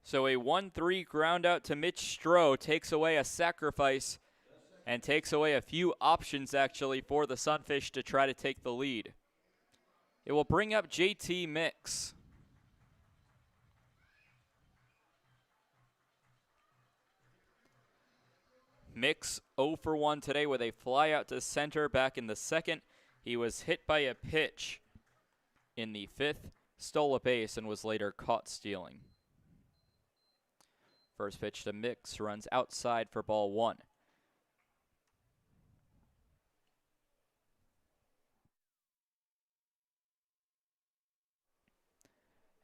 So a 1-3 ground out to Mitch Stroh takes away a sacrifice and takes away a few options actually for the Sunfish to try to take the lead. It will bring up JT Mix. Mix 0 for 1 today with a fly out to center back in the second. He was hit by a pitch in the 5th, stole a base, and was later caught stealing. First pitch to Mix, runs outside for ball 1.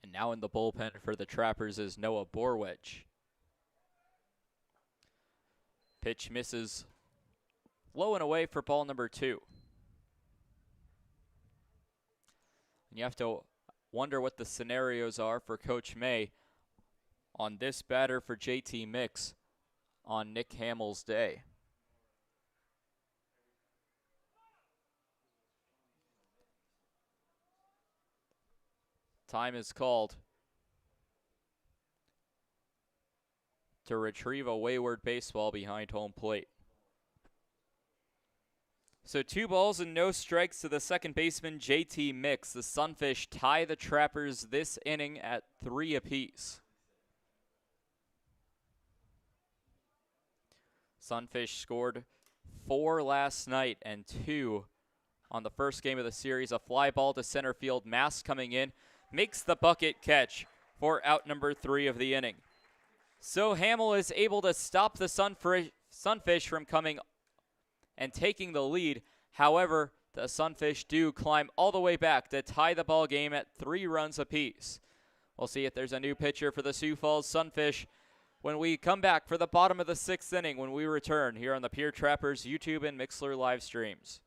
And now in the bullpen for the Trappers is Noah Borwedge. Pitch misses low and away for ball number 2. And you have to wonder what the scenarios are for Coach May on this batter for JT Mix on Nick Hamill's day. Time is called to retrieve a wayward baseball behind home plate. So 2 balls and no strikes to the second baseman, JT Mix. The Sunfish tie the Trappers this inning at 3 apiece. Sunfish scored 4 last night and 2 on the first game of the series. A fly ball to center field. Mass coming in, makes the bucket catch for out number 3 of the inning. So Hamill is able to stop the Sunfish from coming and taking the lead. However, the Sunfish do climb all the way back to tie the ball game at 3 runs apiece. We'll see if there's a new pitcher for the Sioux Falls Sunfish when we come back for the bottom of the 6th inning when we return here on the Pierre Trappers YouTube and Mixlr live streams.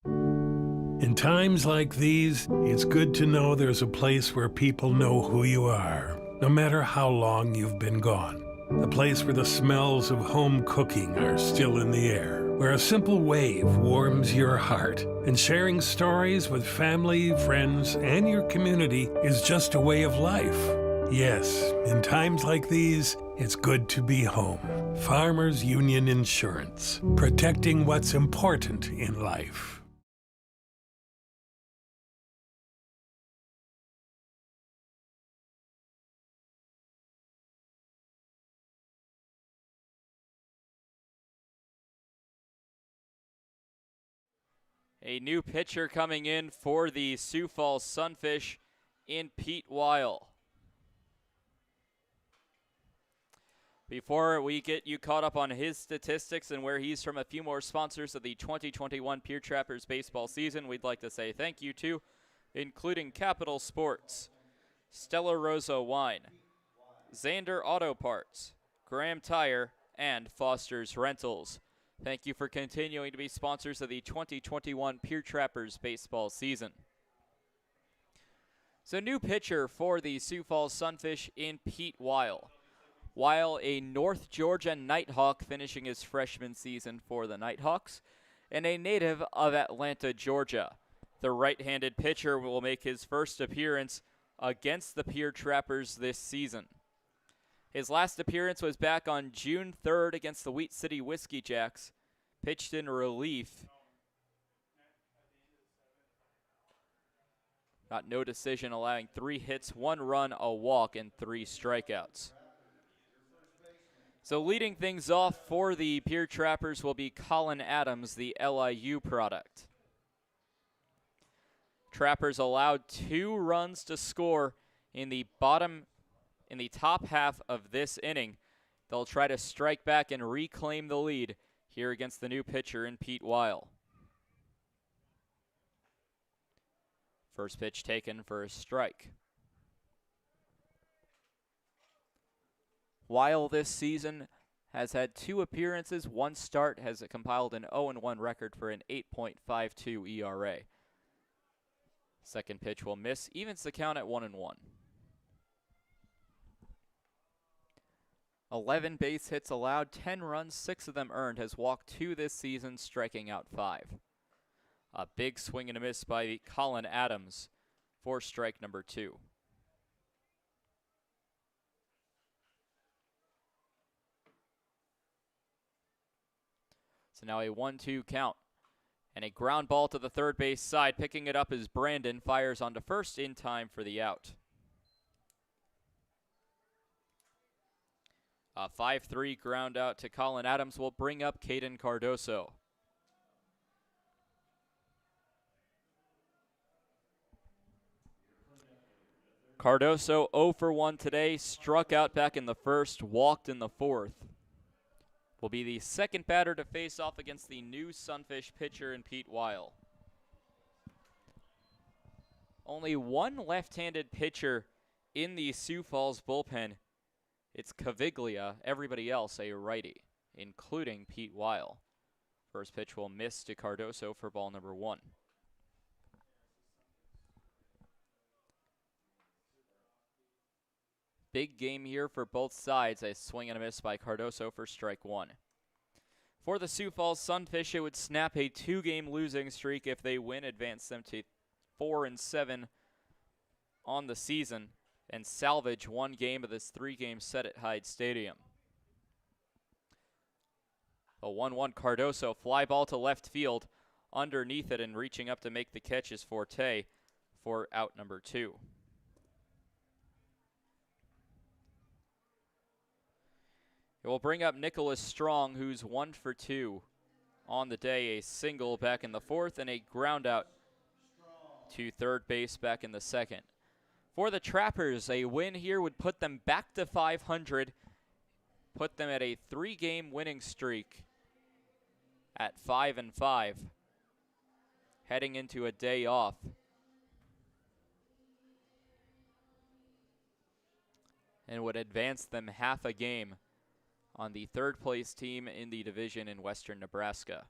In times like these, it's good to know there's a place where people know who you are, no matter how long you've been gone. A place where the smells of home cooking are still in the air, where a simple wave warms your heart, and sharing stories with family, friends, and your community is just a way of life. Yes, in times like these, it's good to be home. Farmers Union Insurance, protecting what's important in life. A new pitcher coming in for the Sioux Falls Sunfish in Pete Weil. Before we get you caught up on his statistics and where he's from, a few more sponsors of the 2021 Pierre Trappers baseball season, we'd like to say thank you to, including Capital Sports, Stella Rosa Wine, Zander Auto Parts, Graham Tire, and Foster's Rentals. Thank you for continuing to be sponsors of the 2021 Pierre Trappers baseball season. So, new pitcher for the Sioux Falls Sunfish in Pete Weil. Weil, a North Georgia Nighthawk, finishing his freshman season for the Nighthawks, and a native of Atlanta, Georgia. The right-handed pitcher will make his first appearance against the Pierre Trappers this season. His last appearance was back on June 3rd against the Wheat City Whiskey Jacks, pitched in relief. Got no decision, allowing 3 hits, 1 run, a walk, and 3 strikeouts. So leading things off for the Pierre Trappers will be Colin Adams, the LIU product. Trappers allowed 2 runs to score in the top half of this inning. They'll try to strike back and reclaim the lead here against the new pitcher in Pete Weil. First pitch taken for a strike. Weil this season has had 2 appearances, 1 start, has compiled an 0-1 record for an 8.52 ERA. Second pitch will miss, evens the count at 1-1. 11 base hits allowed, 10 runs, 6 of them earned, has walked 2 this season, striking out 5. A big swing and a miss by Colin Adams for strike number 2. So now a 1-2 count. And a ground ball to the third base side. Picking it up is Brandon. Fires onto first in time for the out. A 5-3 ground out to Colin Adams will bring up Caden Cardoso. Cardoso 0 for 1 today. Struck out back in the first, walked in the fourth. Will be the second batter to face off against the new Sunfish pitcher in Pete Weil. Only one left-handed pitcher in the Sioux Falls bullpen. It's Caviglia, everybody else a righty, including Pete Weil. First pitch will miss to Cardoso for ball number 1. Big game here for both sides. A swing and a miss by Cardoso for strike 1. For the Sioux Falls Sunfish, it would snap a 2-game losing streak if they win, advance them to 4-7 on the season, and salvage 1 game of this 3-game set at Hyde Stadium. A 1-1 Cardoso, fly ball to left field, underneath it and reaching up to make the catch is Forte for out number 2. It will bring up Nicholas Strong, who's 1 for 2 on the day. A single back in the fourth and a ground out to third base back in the second. For the Trappers, a win here would put them back to 500, put them at a 3-game winning streak at 5-5, heading into a day off. And would advance them half a game on the third-place team in the division in western Nebraska.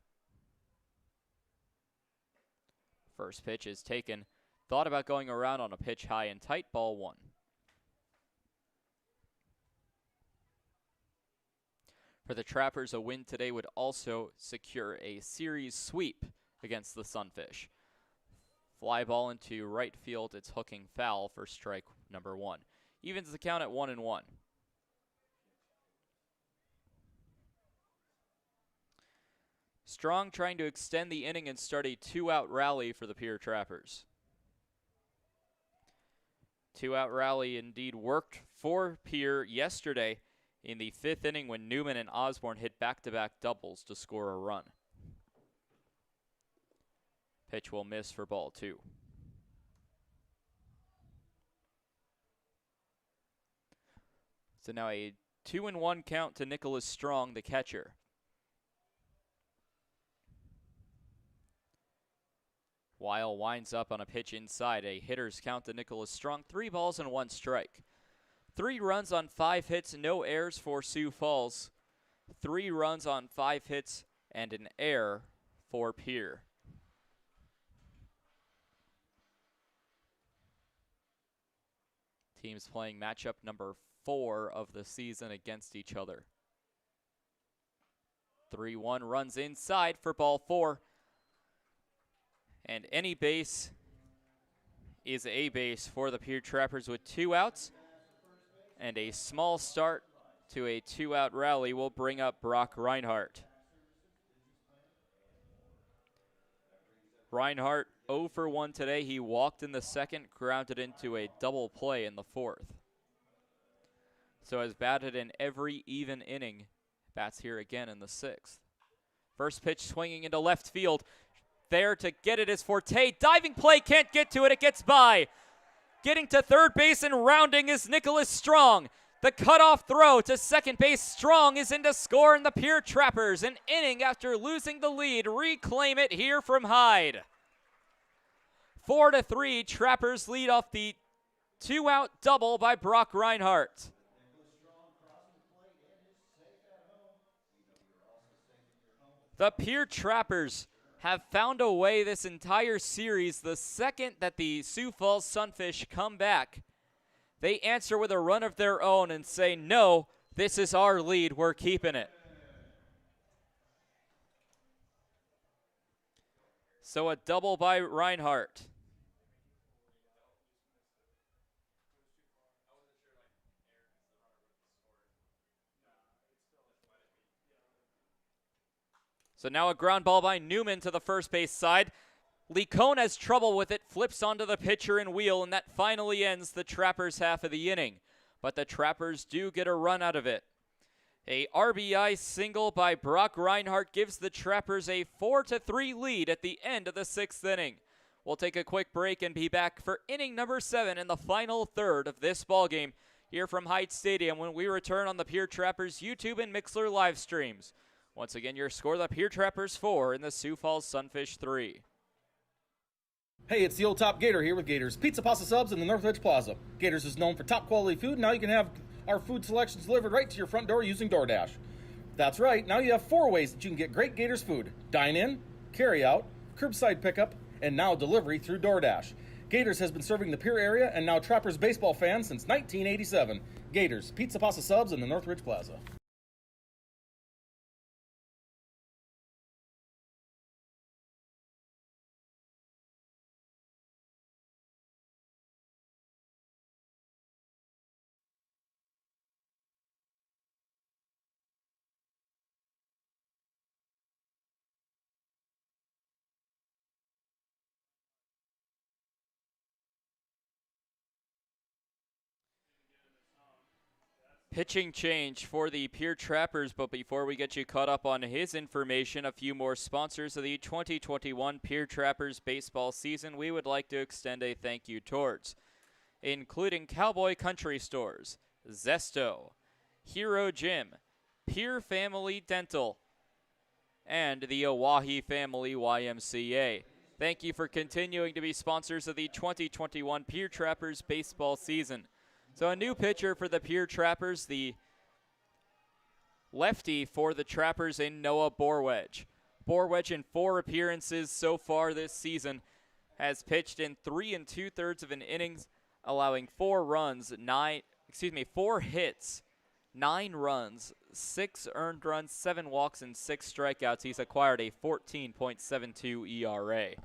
First pitch is taken. Thought about going around on a pitch high and tight, ball 1. For the Trappers, a win today would also secure a series sweep against the Sunfish. Fly ball into right field, it's hooking foul for strike number 1. Evens the count at 1-1. Strong trying to extend the inning and start a 2-out rally for the Pierre Trappers. 2-out rally indeed worked for Pierre yesterday in the 5th inning when Newman and Osborne hit back-to-back doubles to score a run. Pitch will miss for ball 2. So now a 2-1 count to Nicholas Strong, the catcher. Weil winds up on a pitch inside. A hitter's count to Nicholas Strong. 3 balls and 1 strike. 3 runs on 5 hits, no errors for Sioux Falls. 3 runs on 5 hits and an error for Pierre. Teams playing matchup number 4 of the season against each other. 3-1 runs inside for ball 4. And any base is a base for the Pierre Trappers with 2 outs. And a small start to a 2-out rally will bring up Brock Reinhardt. Reinhardt 0 for 1 today. He walked in the second, grounded into a double play in the 4th. So has batted in every even inning. Bats here again in the 6th. First pitch swinging into left field. There to get it is Forte. Diving play, can't get to it. It gets by. Getting to third base and rounding is Nicholas Strong. The cutoff throw to second base. Strong is in to score, and the Pierre Trappers, an inning after losing the lead, reclaim it here from Hyde. 4-3, Trappers lead off the 2-out double by Brock Reinhardt. The Pierre Trappers have found a way this entire series. The second that the Sioux Falls Sunfish come back, they answer with a run of their own and say, no, this is our lead, we're keeping it. So a double by Reinhardt. So now a ground ball by Newman to the first base side. Licone has trouble with it, flips onto the pitcher and wheel, and that finally ends the Trappers' half of the inning. But the Trappers do get a run out of it. A RBI single by Brock Reinhardt gives the Trappers a 4-3 lead at the end of the 6th inning. We'll take a quick break and be back for inning number 7 in the final third of this ballgame here from Hyde Stadium when we return on the Pierre Trappers YouTube and Mixler live streams. Once again, your score, the Pierre Trappers 4 and the Sioux Falls Sunfish 3. Hey, it's the old Top Gator here with Gators Pizza, Pasta Subs in the North Edge Plaza. Gators is known for top quality food. Now you can have our food selections delivered right to your front door using DoorDash. That's right, now you have 4 ways that you can get great Gators food. Dine in, carry out, curbside pickup, and now delivery through DoorDash. Gators has been serving the Pierre area and now Trappers baseball fans since 1987. Gators Pizza, Pasta Subs in the North Ridge Plaza. Pitching change for the Pierre Trappers, but before we get you caught up on his information, a few more sponsors of the 2021 Pierre Trappers baseball season we would like to extend a thank you towards, including Cowboy Country Stores, Zesto, Hero Gym, Pierre Family Dental, and the Oahe Family YMCA. Thank you for continuing to be sponsors of the 2021 Pierre Trappers baseball season. So a new pitcher for the Pierre Trappers, the lefty for the Trappers in Noah Borwedge. Borwedge in 4 appearances so far this season has pitched in 3 2/3 of an innings, allowing 4 hits, 9 runs, 6 earned runs, 7 walks, and 6 strikeouts. He's acquired a 14.72 ERA.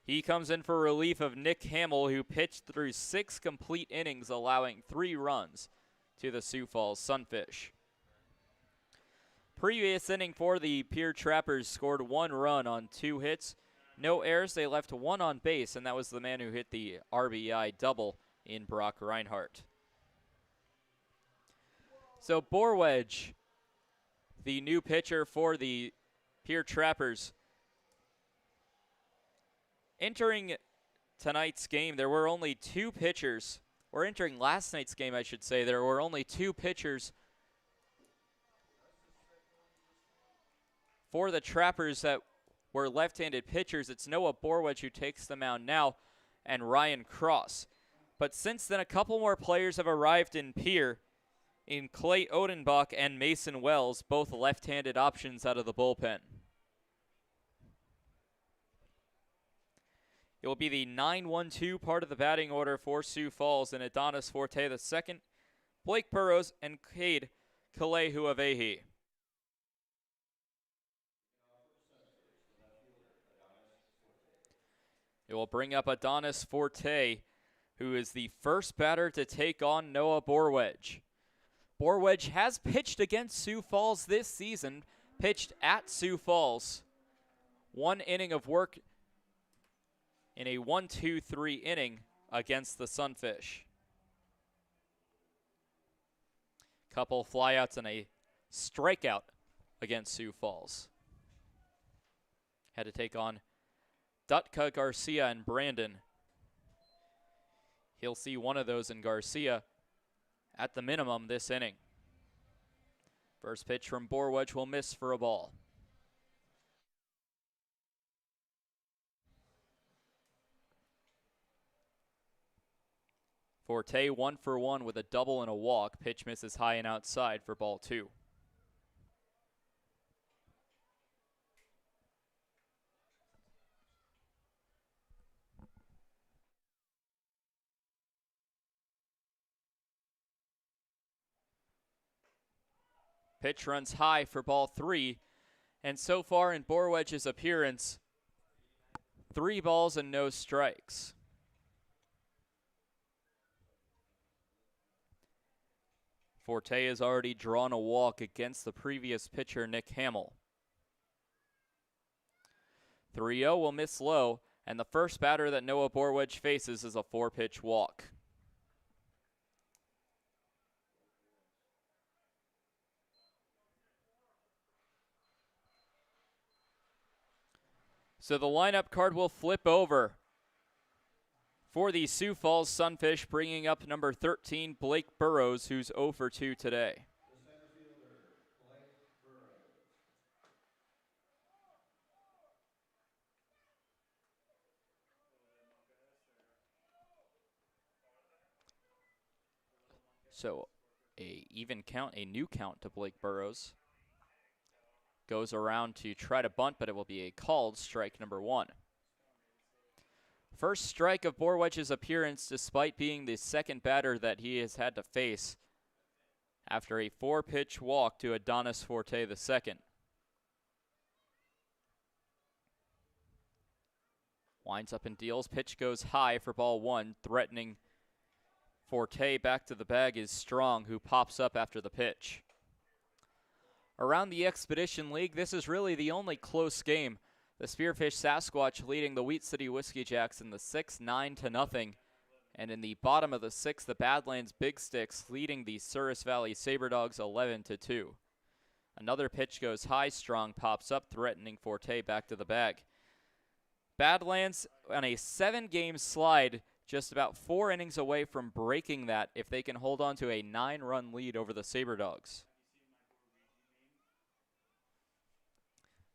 He comes in for relief of Nick Hamill, who pitched through 6 complete innings, allowing 3 runs to the Sioux Falls Sunfish. Previous inning for the Pierre Trappers scored 1 run on 2 hits. No errors, they left 1 on base, and that was the man who hit the RBI double in Brock Reinhardt. So Borwedge, the new pitcher for the Pierre Trappers, Entering tonight's game, there were only two pitchers, or entering last night's game, I should say, there were only two pitchers for the Trappers that were left-handed pitchers. It's Noah Borwedge who takes the mound now, and Ryan Cross. But since then, a couple more players have arrived in Pierre, in Clay Odenbach and Mason Wells, both left-handed options out of the bullpen. It will be the 9-1-2 part of the batting order for Sioux Falls, and Adonis Forte II, Blake Burrows, and Cade Kalehuavehi. It will bring up Adonis Forte, who is the first batter to take on Noah Borwedge. Borwedge has pitched against Sioux Falls this season, pitched at Sioux Falls. 1 inning of work in a 1-2-3 inning against the Sunfish. Couple flyouts and a strikeout against Sioux Falls. Had to take on Dutka, Garcia, and Brandon. He'll see one of those in Garcia at the minimum this inning. First pitch from Borwedge will miss for a ball. Forte 1 for 1 with a double and a walk. Pitch misses high and outside for ball 2. Pitch runs high for ball 3. And so far in Borwedge's appearance, 3 balls and no strikes. Forte has already drawn a walk against the previous pitcher, Nick Hamill. 3-0 will miss low, and the first batter that Noah Borwedge faces is a 4-pitch walk. So the lineup card will flip over for the Sioux Falls Sunfish, bringing up number 13, Blake Burrows, who's 0 for 2 today. So a even count, a new count to Blake Burrows. Goes around to try to bunt, but it will be a called strike number 1. First strike of Borwedge's appearance, despite being the second batter that he has had to face after a 4-pitch walk to Adonis Forte II. Winds up and deals. Pitch goes high for ball 1, threatening Forte. Back to the bag is Strong, who pops up after the pitch. Around the Expedition League, this is really the only close game. The Spearfish Sasquatch leading the Wheat City Whiskey Jacks in the 6th, 9-0. And in the bottom of the 6th, the Badlands Big Sticks leading the Souris Valley Saberdogs 11-2. Another pitch goes high. Strong pops up, threatening Forte back to the bag. Badlands on a 7-game slide, just about 4 innings away from breaking that if they can hold on to a 9-run lead over the Saberdogs.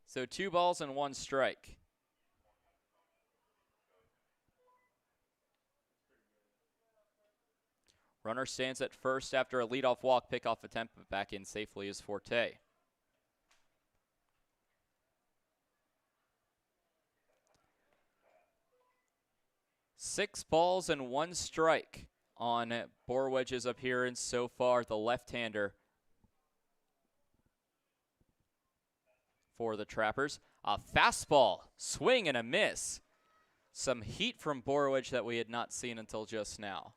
So 2 balls and 1 strike. Runner stands at first after a leadoff walk. Pickoff attempt, but back in safely is Forte. Six balls and 1 strike on Borwedge's appearance so far, the left-hander for the Trappers. A fastball, swing and a miss. Some heat from Borwedge that we had not seen until just now.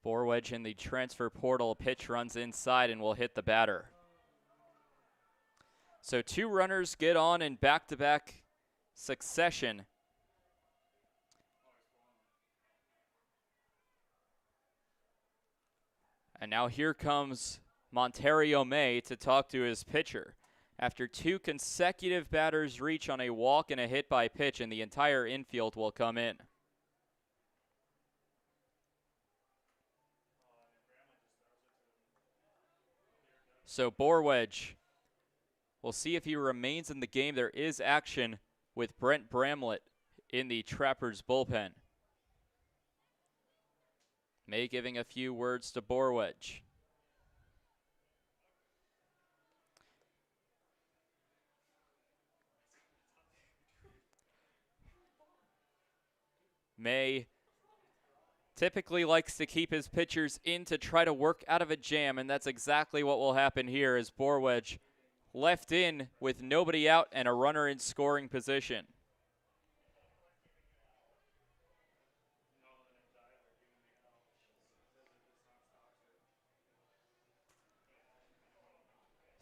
Borwedge in the transfer portal. Pitch runs inside and will hit the batter. So 2 runners get on in back-to-back succession. And now here comes Montario May to talk to his pitcher. After 2 consecutive batters reach on a walk and a hit by pitch, and the entire infield will come in. So Borwedge, we'll see if he remains in the game. There is action with Brent Bramlett in the Trappers bullpen. May giving a few words to Borwedge. May typically likes to keep his pitchers in to try to work out of a jam, and that's exactly what will happen here as Borwedge left in with nobody out and a runner in scoring position.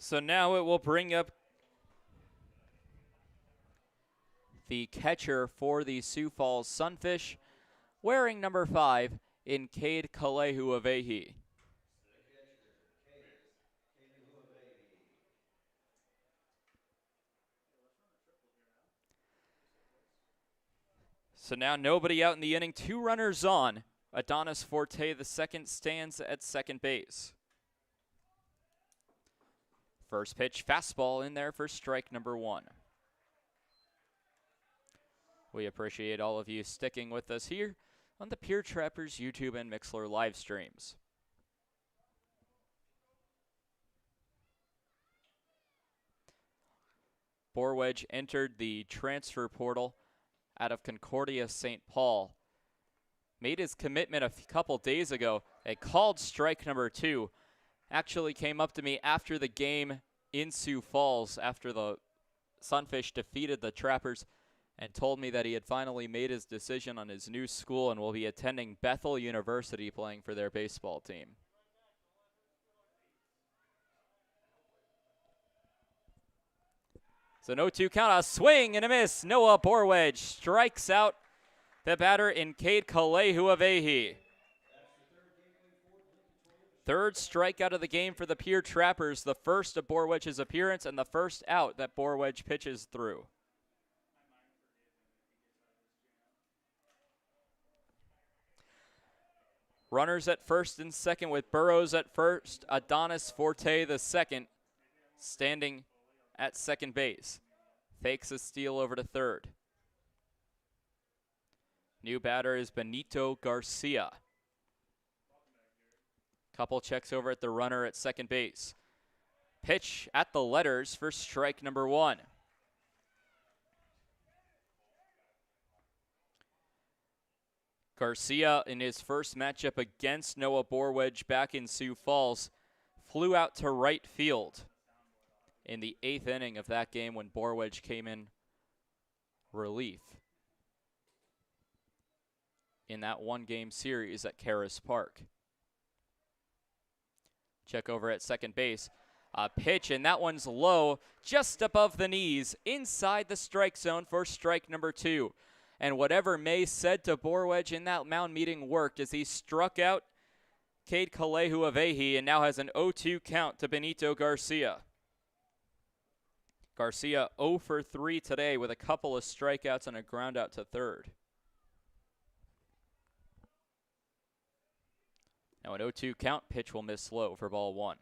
So now it will bring up the catcher for the Sioux Falls Sunfish, wearing number 5, in Cade Kalehu-Avehi. So now nobody out in the inning, 2 runners on. Adonis Forte II stands at second base. First pitch, fastball in there for strike number 1. We appreciate all of you sticking with us here on the Pierre Trappers YouTube and Mixlr live streams. Borwedge entered the transfer portal out of Concordia St. Paul. Made his commitment a couple days ago. A called strike number 2. Actually came up to me after the game in Sioux Falls after the Sunfish defeated the Trappers and told me that he had finally made his decision on his new school and will be attending Bethel University playing for their baseball team. So no 2 count, a swing and a miss. Noah Borwedge strikes out the batter in Cade Kalehu-Avehi. Third strikeout of the game for the Pierre Trappers, the first of Borwedge's appearance and the first out that Borwedge pitches through. Runners at first and second with Burrows at first, Adonis Forte II standing at second base. Fakes a steal over to third. New batter is Benito Garcia. Couple checks over at the runner at second base. Pitch at the letters for strike number 1. Garcia, in his first matchup against Noah Borwedge back in Sioux Falls, flew out to right field in the 8th inning of that game when Borwedge came in relief in that 1-game series at Karis Park. Check over at second base. A pitch, and that one's low, just above the knees, inside the strike zone for strike number 2. And whatever May said to Borwedge in that mound meeting worked as he struck out Cade Kalehu-Avehi and now has an 0-2 count to Benito Garcia. Garcia 0 for 3 today with a couple of strikeouts and a ground out to third. Now an 0-2 count, pitch will miss low for ball 1.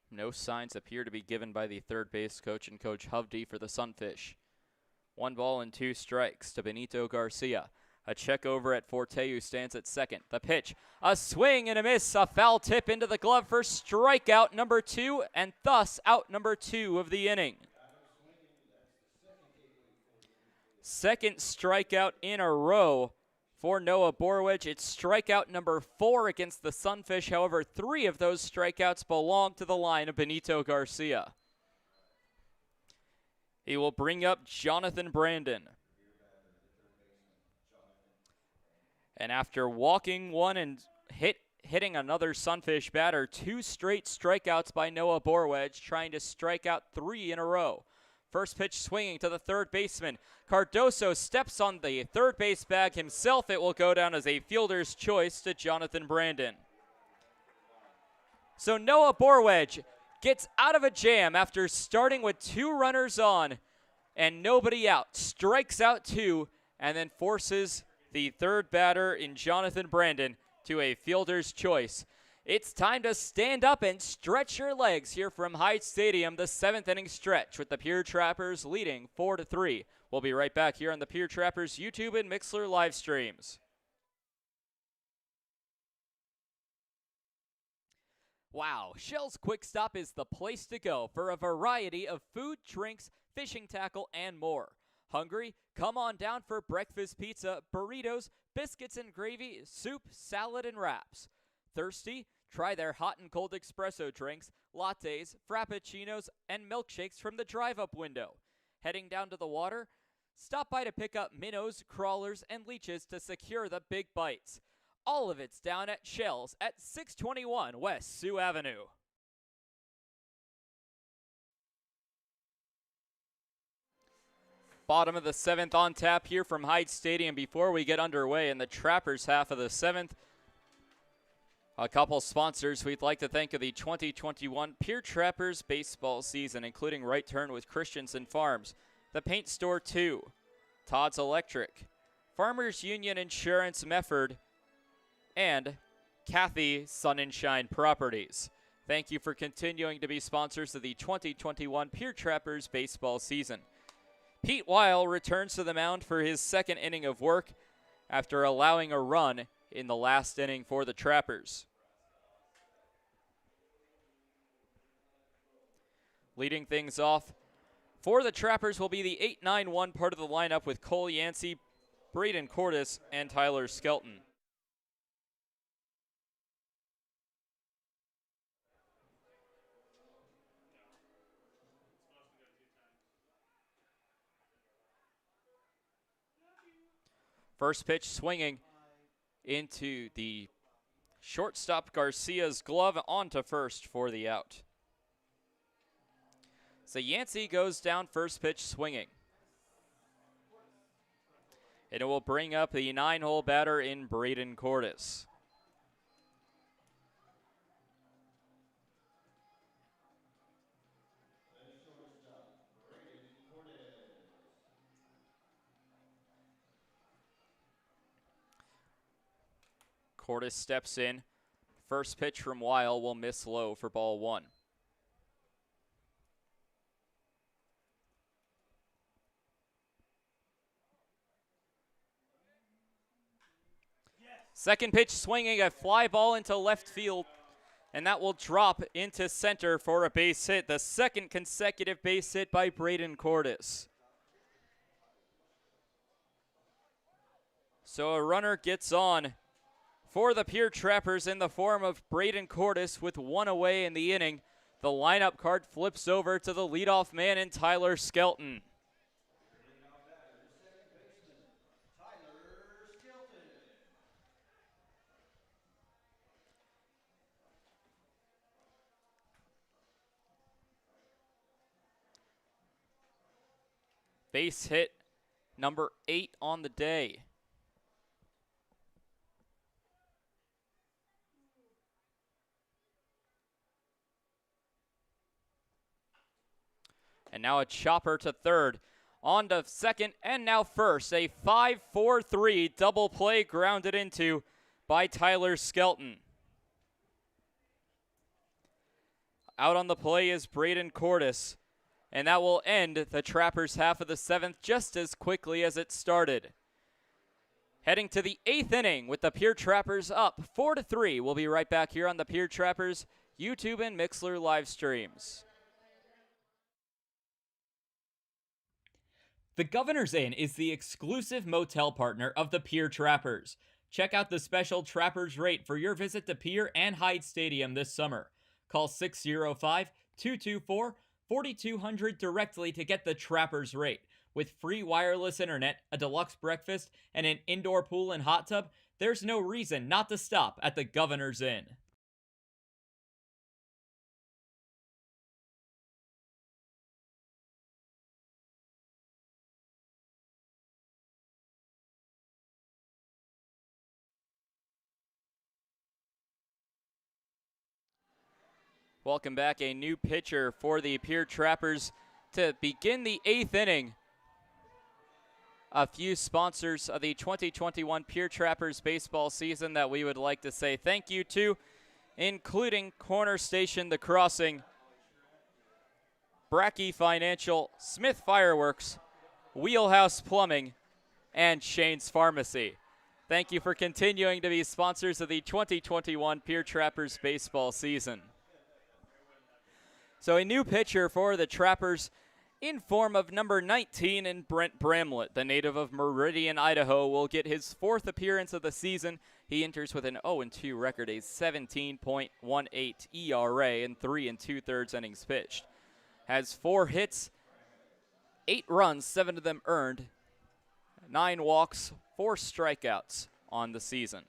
No signs appear to be given by the third base coach and Coach Hovde for the Sunfish. 1 ball and 2 strikes to Benito Garcia. A check over at Forte, who stands at second. The pitch, a swing and a miss, a foul tip into the glove for strikeout number 2, and thus out number 2 of the inning. Second strikeout in a row for Noah Borwedge. It's strikeout number 4 against the Sunfish. However, 3 of those strikeouts belong to the line of Benito Garcia. He will bring up Jonathan Brandon. And after walking one and hit hitting another Sunfish batter. 2 straight strikeouts by Noah Borwedge, trying to strike out 3 in a row. First pitch swinging to the third baseman. Cardoso steps on the third base bag himself. It will go down as a fielder's choice to Jonathan Brandon. So Noah Borwedge gets out of a jam after starting with 2 runners on and nobody out. Strikes out 2 and then forces the third batter in Jonathan Brandon to a fielder's choice. It's time to stand up and stretch your legs here from Hyde Stadium, the 7th inning stretch with the Pierre Trappers leading 4-3. We'll be right back here on the Pierre Trappers YouTube and Mixler live streams. Wow, Shell's Quick Stop is the place to go for a variety of food, drinks, fishing tackle, and more. Hungry? Come on down for breakfast pizza, burritos, biscuits and gravy, soup, salad, and wraps. Thirsty? Try their hot and cold espresso drinks, lattes, frappuccinos, and milkshakes from the drive-up window. Heading down to the water? Stop by to pick up minnows, crawlers, and leeches to secure the big bites. All of it's down at Shell's at 621 West Sioux Avenue. Bottom of the 7th on tap here from Hyde Stadium before we get underway in the Trappers half of the 7th. A couple sponsors we'd like to thank of the 2021 Pierre Trappers baseball season, including Right Turn with Christensen Farms, The Paint Store 2, Todd's Electric, Farmers Union Insurance Mefford, and Kathy Sun and Shine Properties. Thank you for continuing to be sponsors of the 2021 Pierre Trappers baseball season. Pete Weil returns to the mound for his 2nd inning of work after allowing a run in the last inning for the Trappers. Leading things off for the Trappers will be the 8-9-1 part of the lineup with Cole Yancey, Braden Cordes, and Tyler Skelton. First pitch swinging into the shortstop Garcia's glove onto first for the out. So Yancey goes down first pitch swinging. And it will bring up the 9-hole batter in Braden Cordes. Cordes steps in. First pitch from Weil will miss low for ball 1. Second pitch swinging, a fly ball into left field, and that will drop into center for a base hit. The 2nd consecutive base hit by Braden Cordes. So a runner gets on for the Pierre Trappers in the form of Braden Cordes with 1 away in the inning. The lineup card flips over to the leadoff man in Tyler Skelton. Base hit number 8 on the day. And now a chopper to third. On to second and now first. A 5-4-3 double play grounded into by Tyler Skelton. Out on the play is Braden Cordes. And that will end the Trappers half of the 7th just as quickly as it started. Heading to the 8th inning with the Pierre Trappers up 4-3. We'll be right back here on the Pierre Trappers YouTube and Mixler live streams. The Governor's Inn is the exclusive motel partner of the Pierre Trappers. Check out the special Trappers rate for your visit to Pierre and Hyde Stadium this summer. Call 605-224-4200 directly to get the Trappers rate. With free wireless internet, a deluxe breakfast, and an indoor pool and hot tub, there's no reason not to stop at the Governor's Inn. Welcome back. A new pitcher for the Pierre Trappers to begin the 8th inning. A few sponsors of the 2021 Pierre Trappers baseball season that we would like to say thank you to, including Corner Station The Crossing, Brackey Financial, Smith Fireworks, Wheelhouse Plumbing, and Shane's Pharmacy. Thank you for continuing to be sponsors of the 2021 Pierre Trappers baseball season. So a new pitcher for the Trappers in form of number 19 in Brent Bramlett. The native of Meridian, Idaho, will get his 4th appearance of the season. He enters with an 0-2 record, a 17.18 ERA, and 3 2/3 innings pitched. Has 4 hits, 8 runs, 7 of them earned, 9 walks, 4 strikeouts on the season.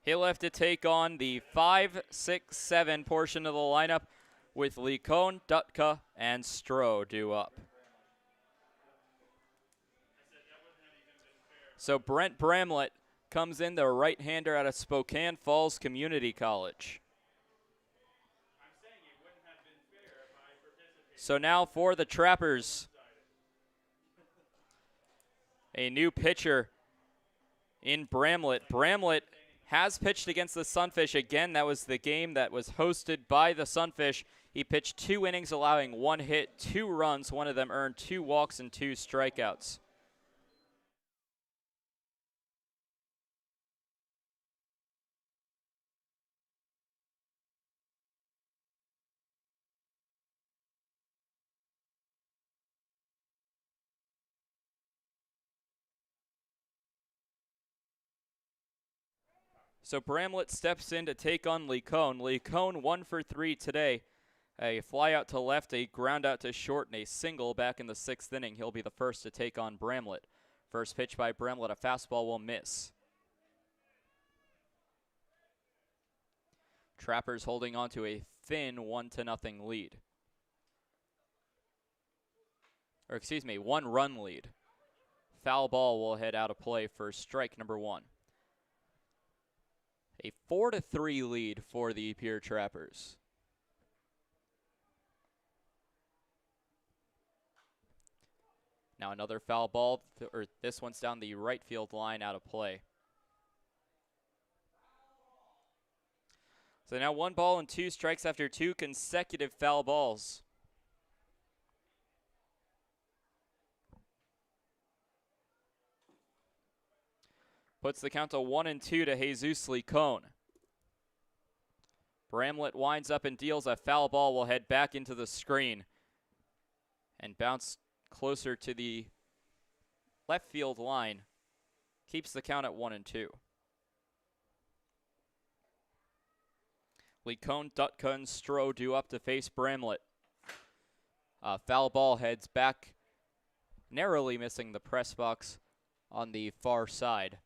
He'll have to take on the 5, 6, 7 portion of the lineup with Licone, Dutka, and Stroh due up. So Brent Bramlett comes in, the right-hander out of Spokane Falls Community College. So now for the Trappers, a new pitcher in Bramlett. Bramlett has pitched against the Sunfish again. That was the game that was hosted by the Sunfish. He pitched 2 innings, allowing 1 hit, 2 runs. 1 of them earned 2 walks and 2 strikeouts. So Bramlett steps in to take on Licone. Licone 1 for 3 today. A fly out to left, a ground out to short, and a single back in the 6th inning. He'll be the first to take on Bramlett. First pitch by Bramlett, a fastball will miss. Trappers holding on to a thin 1-0 lead. Or excuse me, 1-run lead. Foul ball will head out of play for strike number 1. A 4-3 lead for the Pierre Trappers. Now another foul ball, or this one's down the right field line, out of play. So now 1 ball and 2 strikes after 2 consecutive foul balls. Puts the count to 1-2 to Jesus Licone. Bramlett winds up and deals a foul ball, will head back into the screen and bounce closer to the left field line. Keeps the count at 1-2. Licone, Dutka, and Stroh due up to face Bramlett. Foul ball heads back, narrowly missing the press box on the far side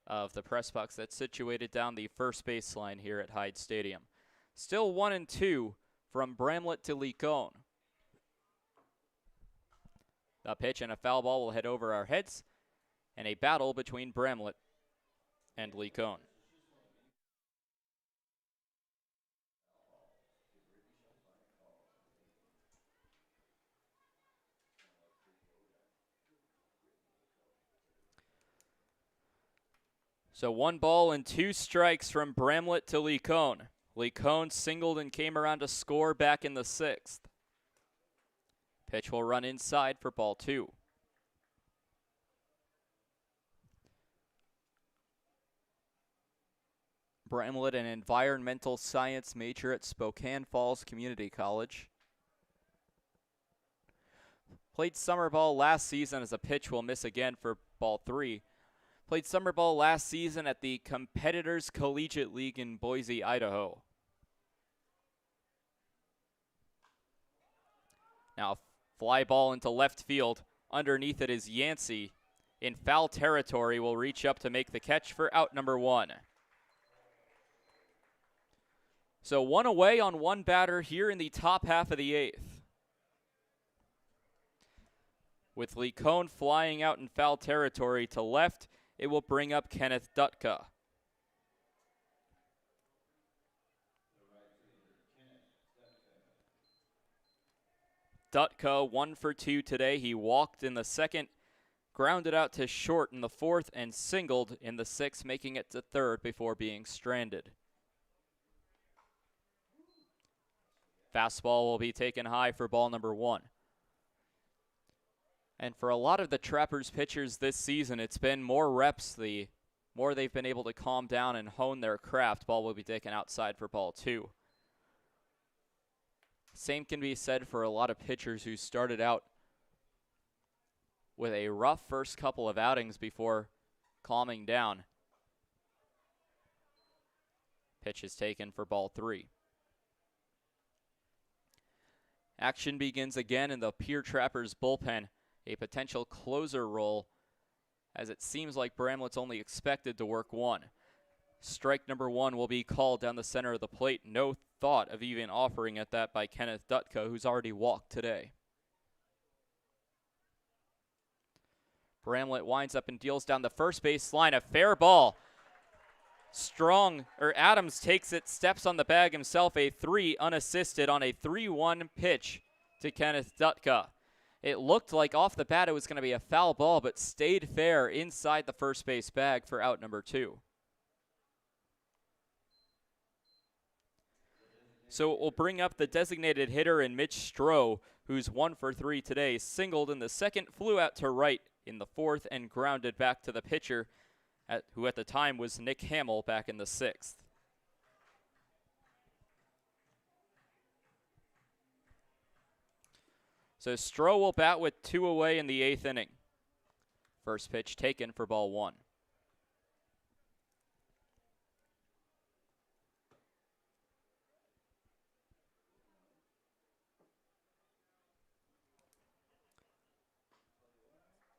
of the press box that's situated down the first baseline here at Hyde Stadium. Still 1-2 from Bramlett to Licone. The pitch and a foul ball will head over our heads, and a battle between Bramlett and Licone. So 1 ball and 2 strikes from Bramlett to Licone. Licone singled and came around to score back in the 6th. Pitch will run inside for ball 2. Bramlett, an environmental science major at Spokane Falls Community College. Played summer ball last season as a pitch will miss again for ball 3. Played summer ball last season at the Competitors Collegiate League in Boise, Idaho. Now, fly ball into left field. Underneath it is Yancey. in foul territory will reach up to make the catch for out number 1. So 1 away on 1 batter here in the top half of the 8th. With Lee Cohn flying out in foul territory to left, it will bring up Kenneth Dutka. Dutka 1 for 2 today. He walked in the 2nd, grounded out to short in the 4th, and singled in the 6th, making it to 3rd before being stranded. Fastball will be taken high for ball number 1. And for a lot of the Trappers pitchers this season, it's been more reps. The more they've been able to calm down and hone their craft, ball will be taken outside for ball 2. Same can be said for a lot of pitchers who started out with a rough first couple of outings before calming down. Pitch is taken for ball 3. Action begins again in the Pierre Trappers bullpen, a potential closer role, as it seems like Bramlett's only expected to work 1. Strike number 1 will be called down the center of the plate. No thought of even offering at that by Kenneth Dutka, who's already walked today. Bramlett winds up and deals down the first base line. A fair ball. Adams takes it, steps on the bag himself, a 3 unassisted on a 3-1 pitch to Kenneth Dutka. It looked like off the bat it was going to be a foul ball, but stayed fair inside the first base bag for out number 2. So it will bring up the designated hitter in Mitch Stroh, who's 1 for 3 today, singled in the 2nd, flew out to right in the 4th, and grounded back to the pitcher, who at the time was Nick Hamill, back in the 6th. So Stroh will bat with 2 away in the 8th inning. First pitch taken for ball 1.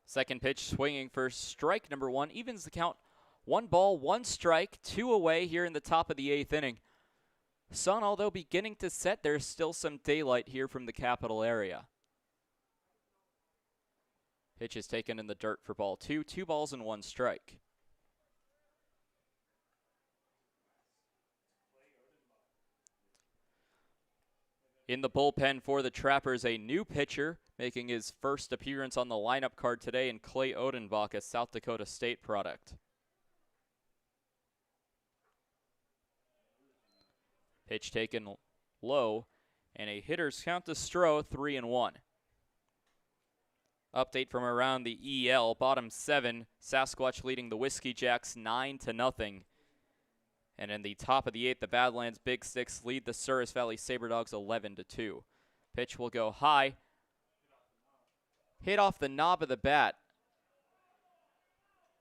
Second pitch swinging for strike number 1. Evens the count. 1 ball, 1 strike, 2 away here in the top of the 8th inning. Sun, although beginning to set, there's still some daylight here from the capital area. Pitch is taken in the dirt for ball 2. 2 balls and 1 strike. In the bullpen for the Trappers, a new pitcher making his first appearance on the lineup card today in Clay Odenbach, a South Dakota State product. Pitch taken low, and a hitter's count to Stroh, 3-1. Update from around the EL, bottom 7, Sasquatch leading the Whiskey Jacks 9-0. And in the top of the 8th, the Badlands Big Sticks lead the Souris Valley Saberdogs 11-2. Pitch will go high. Hit off the knob of the bat.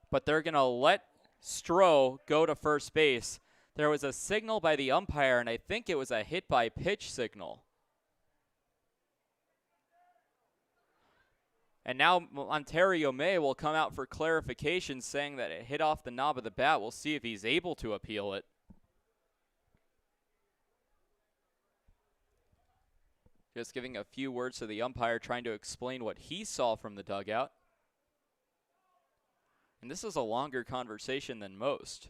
But they're going to let Stroh go to first base. There was a signal by the umpire, and I think it was a hit by pitch signal. And now Ontario May will come out for clarification, saying that it hit off the knob of the bat. We'll see if he's able to appeal it. Just giving a few words to the umpire, trying to explain what he saw from the dugout. And this is a longer conversation than most.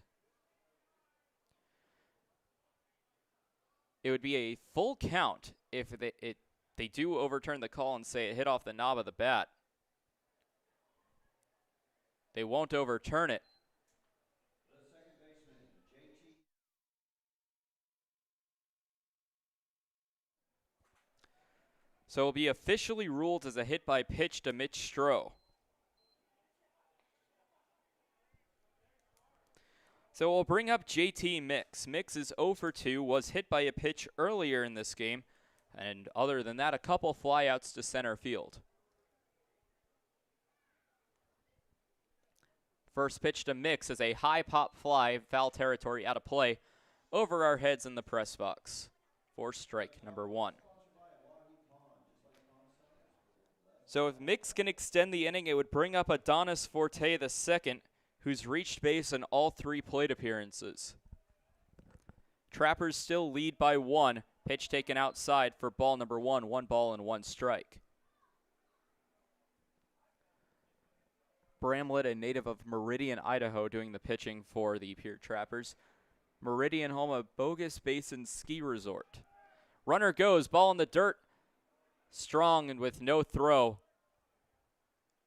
It would be a full count if they do overturn the call and say it hit off the knob of the bat. They won't overturn it. So it will be officially ruled as a hit by pitch to Mitch Stroh. So we'll bring up JT Mix. Mix is 0 for 2, was hit by a pitch earlier in this game, and other than that, a couple flyouts to center field. First pitch to Mix is a high pop fly, foul territory, out of play, over our heads in the press box for strike number 1. So if Mix can extend the inning, it would bring up Adonis Forte II, who's reached base in all 3 plate appearances. Trappers still lead by 1. Pitch taken outside for ball number 1. 1 ball and 1 strike. Bramlett, a native of Meridian, Idaho, doing the pitching for the Pierre Trappers. Meridian, home of Bogus Basin Ski Resort. Runner goes, ball in the dirt. Strong and with no throw,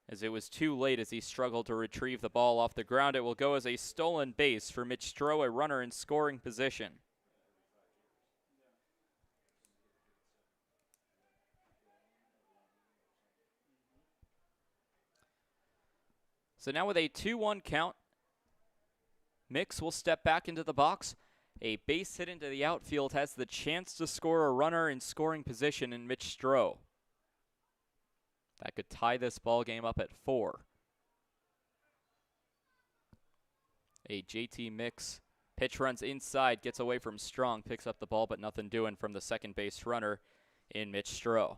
as it was too late as he struggled to retrieve the ball off the ground. It will go as a stolen base for Mitch Stroh, a runner in scoring position. So now with a 2-1 count, Mix will step back into the box. A base hit into the outfield has the chance to score a runner in scoring position in Mitch Stroh. That could tie this ball game up at 4. A JT Mix pitch runs inside, gets away from Strong, picks up the ball, but nothing doing from the second base runner in Mitch Stroh.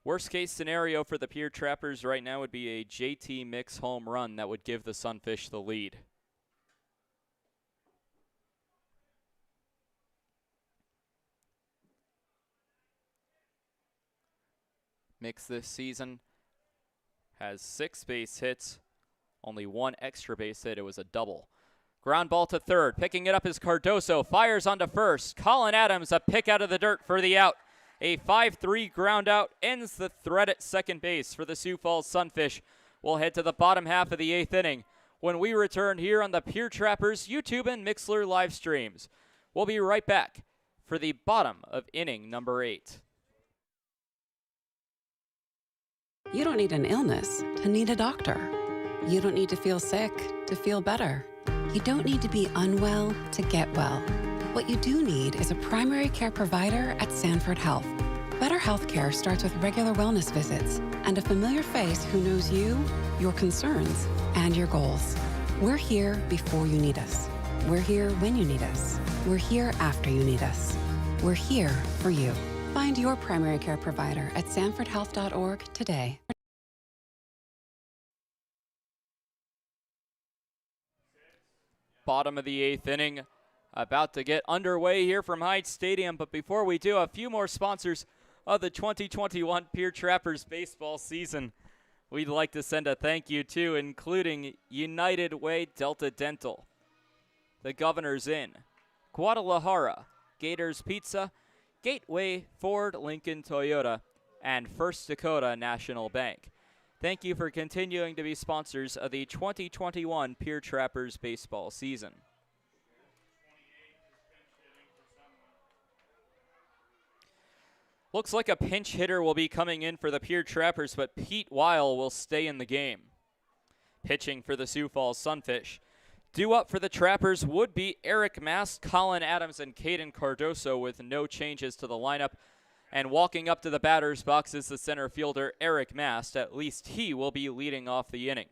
Worst case scenario for the Pierre Trappers right now would be a JT Mix home run that would give the Sunfish the lead. Mix this season has 6 base hits, only 1 extra base hit. It was a double. Ground ball to third. Picking it up is Cardoso. Fires onto first. Colin Adams, a pick out of the dirt for the out. A 5-3 ground out ends the threat at second base for the Sioux Falls Sunfish. We'll head to the bottom half of the 8th inning when we return here on the Pierre Trappers YouTube and Mixlr live streams. We'll be right back for the bottom of inning number 8. You don't need an illness to need a doctor. You don't need to feel sick to feel better. You don't need to be unwell to get well. What you do need is a primary care provider at Sanford Health. Better healthcare starts with regular wellness visits and a familiar face who knows you, your concerns, and your goals. We're here before you need us. We're here when you need us. We're here after you need us. We're here for you. Find your primary care provider at sanfordhealth.org today. Bottom of the 8th inning, about to get underway here from Hyde Stadium. But before we do, a few more sponsors of the 2021 Pierre Trappers baseball season we'd like to send a thank you to, including United Way Delta Dental, the Governor's Inn, Guadalajara, Gators Pizza, Gateway Ford Lincoln Toyota, and First Dakota National Bank. Thank you for continuing to be sponsors of the 2021 Pierre Trappers baseball season. Looks like a pinch hitter will be coming in for the Pierre Trappers, but Pete Weil will stay in the game. Pitching for the Sioux Falls Sunfish. Due up for the Trappers would be Eric Mast, Colin Adams, and Caden Cardoso with no changes to the lineup. And walking up to the batter's box is the center fielder, Eric Mast. At least he will be leading off the inning.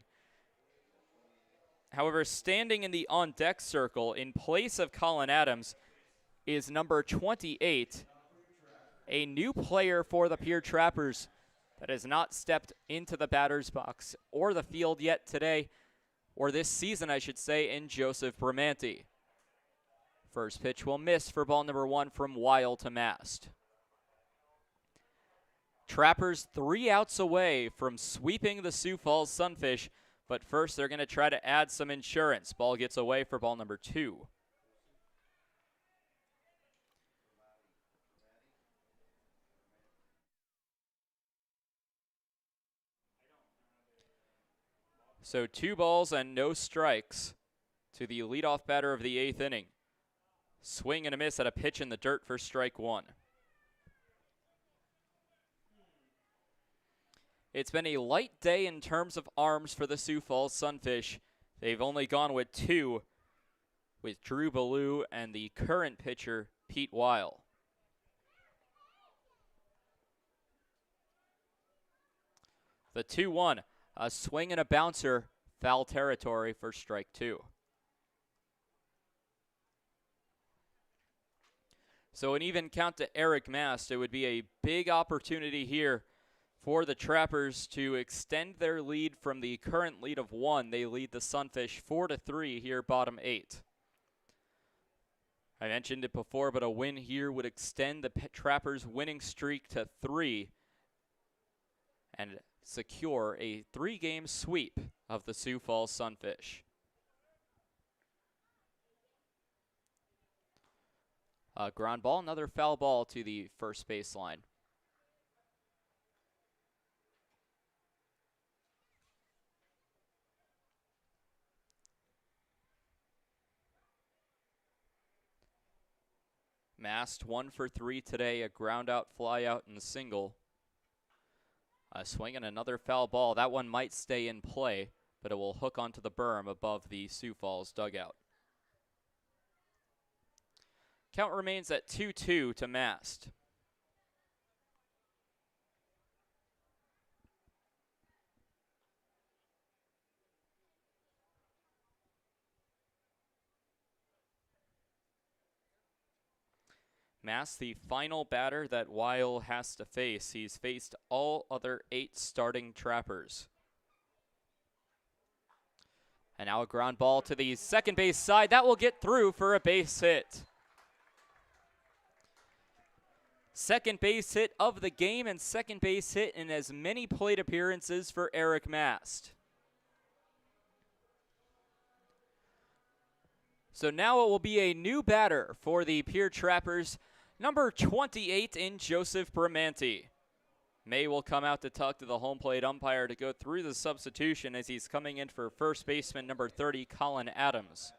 However, standing in the on-deck circle in place of Colin Adams is number 28, a new player for the Pierre Trappers that has not stepped into the batter's box or the field yet today, or this season, I should say, in Joseph Bramante. First pitch will miss for ball number 1 from Weil to Mast. Trappers 3 outs away from sweeping the Sioux Falls Sunfish, but first they're going to try to add some insurance. Ball gets away for ball number 2. So 2 balls and no strikes to the leadoff batter of the 8th inning. Swing and a miss at a pitch in the dirt for strike 1. It's been a light day in terms of arms for the Sioux Falls Sunfish. They've only gone with 2, with Drew Ballou and the current pitcher, Pete Weil. The 2-1. A swing and a bouncer, foul territory for strike 2. So an even count to Eric Mast. It would be a big opportunity here for the Trappers to extend their lead from the current lead of 1. They lead the Sunfish 4-3 here, bottom 8. I mentioned it before, but a win here would extend the Trappers' winning streak to 3 and secure a 3-game sweep of the Sioux Falls Sunfish. Ground ball, another foul ball to the first baseline. Mast 1 for 3 today, a ground out, fly out, and a single. Swinging another foul ball. That one might stay in play, but it will hook onto the berm above the Sioux Falls dugout. Count remains at 2-2 to Mast. Mast, the final batter that Weil has to face. He's faced all other 8 starting Trappers. And now a ground ball to the second base side. That will get through for a base hit. Second base hit of the game and second base hit in as many plate appearances for Eric Mast. So now it will be a new batter for the Pierre Trappers, number 28 in Joseph Bramante. May will come out to talk to the home plate umpire to go through the substitution as he's coming in for first baseman number 30, Colin Adams.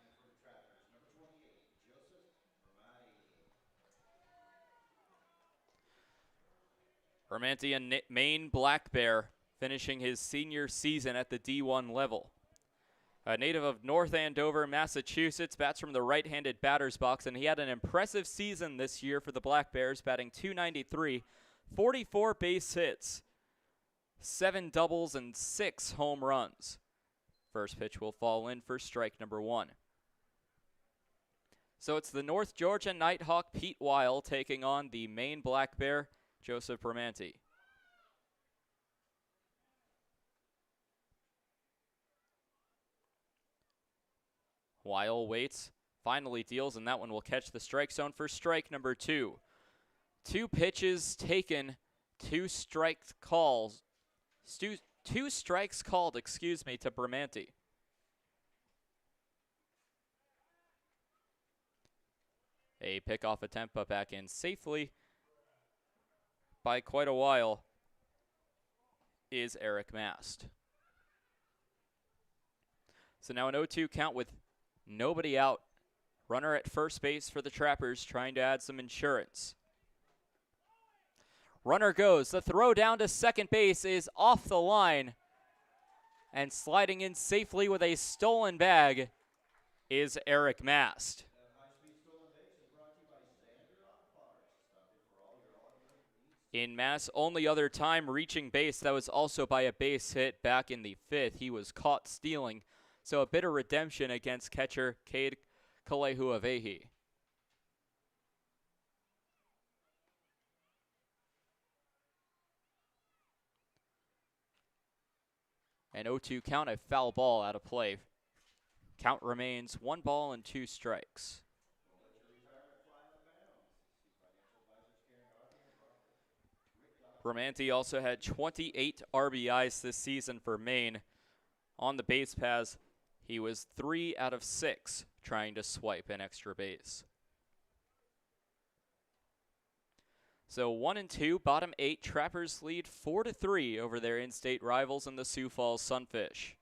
Bramante, a Maine Black Bear, finishing his senior season at the D1 level. A native of North Andover, Massachusetts, bats from the right-handed batter's box, and he had an impressive season this year for the Black Bears, batting .293, 44 base hits, 7 doubles, and 6 home runs. First pitch will fall in for strike number 1. So it's the North Georgia Nighthawk Pete Weil taking on the Maine Black Bear, Joseph Bramante. Weil waits, finally deals, and that one will catch the strike zone for strike number 2. 2 pitches taken, 2 strikes called, to Bramante. A pickoff attempt, but back in safely by quite a while is Eric Mast. So now an 0-2 count with nobody out. Runner at first base for the Trappers, trying to add some insurance. Runner goes. The throw down to second base is off the line. And sliding in safely with a stolen bag is Eric Mast. In Mast's only other time reaching base, that was also by a base hit back in the 5th. He was caught stealing. So a bit of redemption against catcher Cade Kalehuavehi. An 0-2 count, a foul ball out of play. Count remains 1 ball and 2 strikes. Bramante also had 28 RBIs this season for Maine. On the base paths, he was 3 out of 6 trying to swipe an extra base. So 1-2, bottom 8. Trappers lead 4-3 over their in-state rivals in the Sioux Falls Sunfish.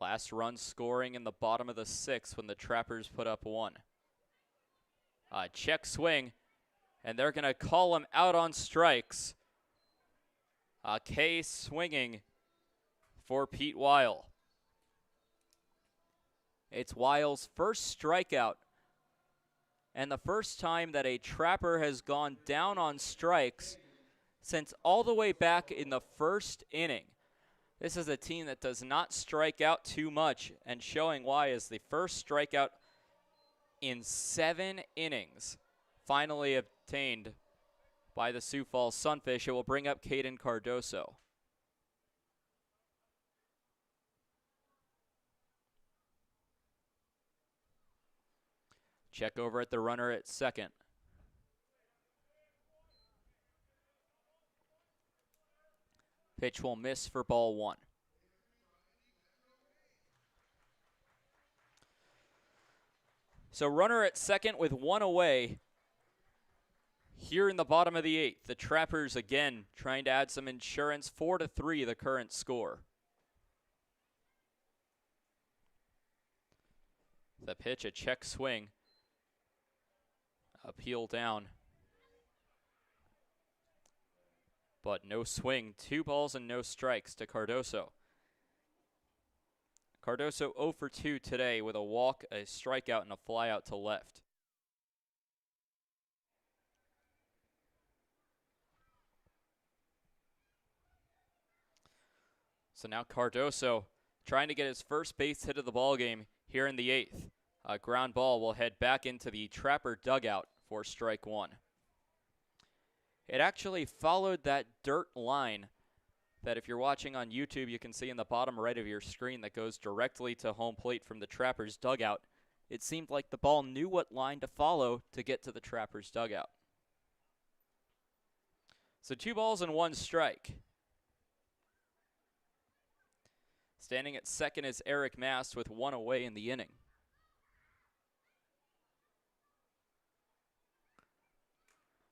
Last run scoring in the bottom of the 6th when the Trappers put up 1. Check swing, and they're going to call him out on strikes. K swinging for Pete Weil. It's Weil's first strikeout, and the first time that a Trapper has gone down on strikes since all the way back in the 1st inning. This is a team that does not strike out too much, and showing why is the first strikeout in 7 innings, finally obtained by the Sioux Falls Sunfish. It will bring up Caden Cardoso. Check over at the runner at second. Pitch will miss for ball 1. So runner at second with 1 away. Here in the bottom of the 8th, the Trappers again trying to add some insurance. 4-3 the current score. The pitch, a check swing. Appeal down. But no swing. 2 balls and no strikes to Cardoso. Cardoso 0 for 2 today with a walk, a strikeout, and a flyout to left. So now Cardoso trying to get his first base hit of the ballgame here in the 8th. A ground ball will head back into the Trapper dugout for strike 1. It actually followed that dirt line that if you're watching on YouTube, you can see in the bottom right of your screen that goes directly to home plate from the Trappers dugout. It seemed like the ball knew what line to follow to get to the Trappers dugout. So 2 balls and 1 strike. Standing at second is Eric Mast with 1 away in the inning.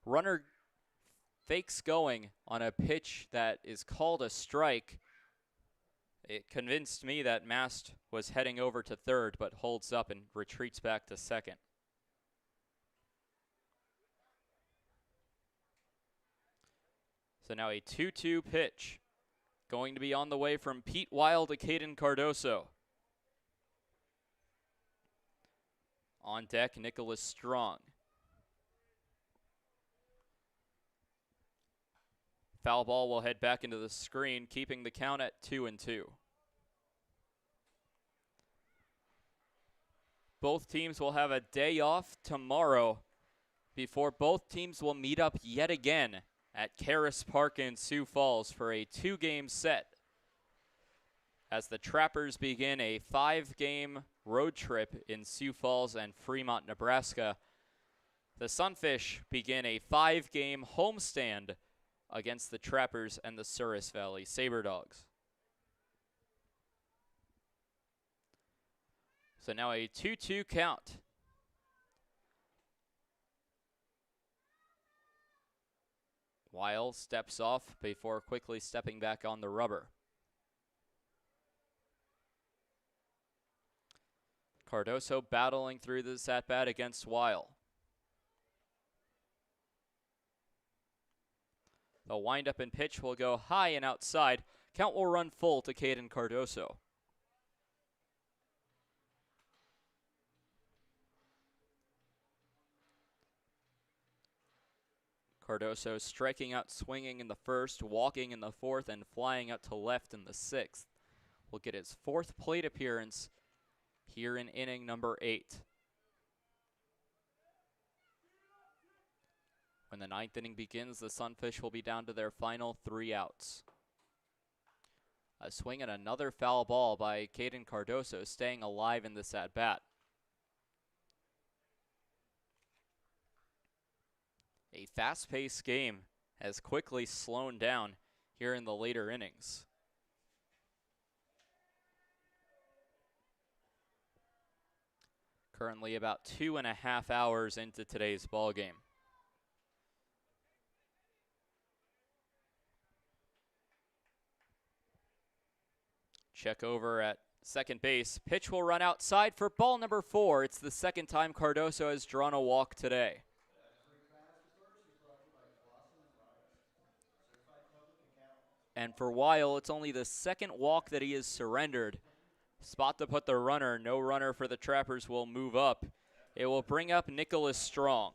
Runner fakes going on a pitch that is called a strike. It convinced me that Mast was heading over to third, but holds up and retreats back to second. So now a 2-2 pitch. Going to be on the way from Pete Wild to Caden Cardoso. On deck, Nicholas Strong. Foul ball will head back into the screen, keeping the count at 2-2. Both teams will have a day off tomorrow before both teams will meet up yet again at Karis Park in Sioux Falls for a 2-game set as the Trappers begin a 5-game road trip in Sioux Falls and Fremont, Nebraska. The Sunfish begin a 5-game homestand against the Trappers and the Souris Valley Saberdogs. So now a 2-2 count. Weil steps off before quickly stepping back on the rubber. Cardoso battling through this at-bat against Weil. The windup and pitch will go high and outside. Count will run full to Caden Cardoso. Cardoso striking out, swinging in the first, walking in the 4th, and flying out to left in the 6th. Will get his 4th plate appearance here in inning number 8. When the 9th inning begins, the Sunfish will be down to their final 3 outs. A swing and another foul ball by Caden Cardoso, staying alive in this at-bat. A fast-paced game has quickly slowed down here in the later innings. Currently about 2.5 hours into today's ball game. Check over at second base. Pitch will run outside for ball number 4. It's the second time Cardoso has drawn a walk today. And for Weil, it's only the 2nd walk that he has surrendered. Spot to put the runner. No runner for the Trappers will move up. It will bring up Nicholas Strong.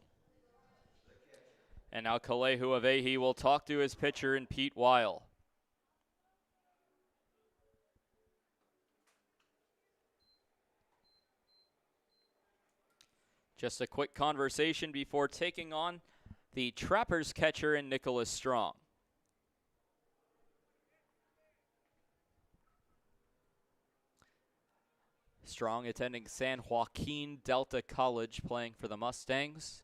And now Kalehu Avehi will talk to his pitcher in Pete Weil. Just a quick conversation before taking on the Trappers catcher in Nicholas Strong. Strong attending San Joaquin Delta College, playing for the Mustangs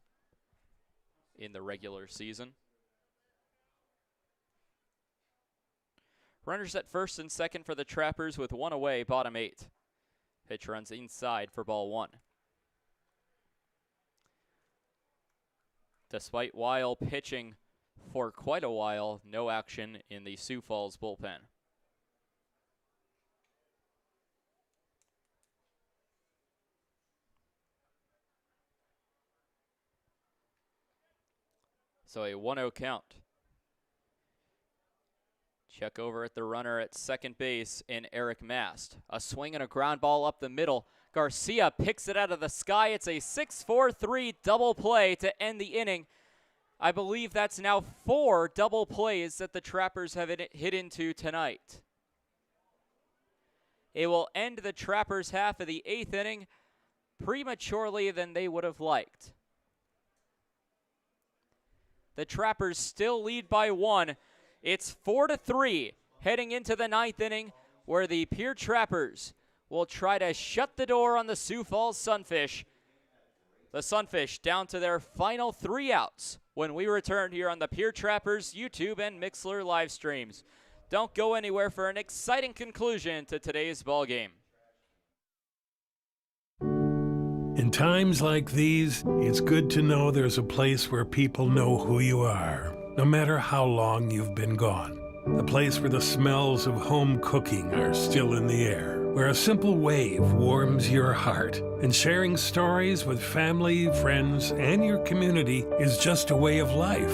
in the regular season. Runners at first and second for the Trappers with one away, bottom 8. Pitch runs inside for ball 1. Despite Weil pitching for quite a while, no action in the Sioux Falls bullpen. So a 1-0 count. Check over at the runner at second base in Eric Mast. A swing and a ground ball up the middle. Garcia picks it out of the sky. It's a 6-4-3 double play to end the inning. I believe that's now 4 double plays that the Trappers have hit into tonight. It will end the Trappers' half of the 8th inning prematurely than they would have liked. The Trappers still lead by 1. It's 4-3 heading into the 9th inning, where the Pierre Trappers will try to shut the door on the Sioux Falls Sunfish. The Sunfish down to their final 3 outs when we return here on the Pierre Trappers YouTube and Mixlr live streams. Don't go anywhere for an exciting conclusion to today's ball game. In times like these, it's good to know there's a place where people know who you are, no matter how long you've been gone. A place where the smells of home cooking are still in the air, where a simple wave warms your heart, and sharing stories with family, friends, and your community is just a way of life.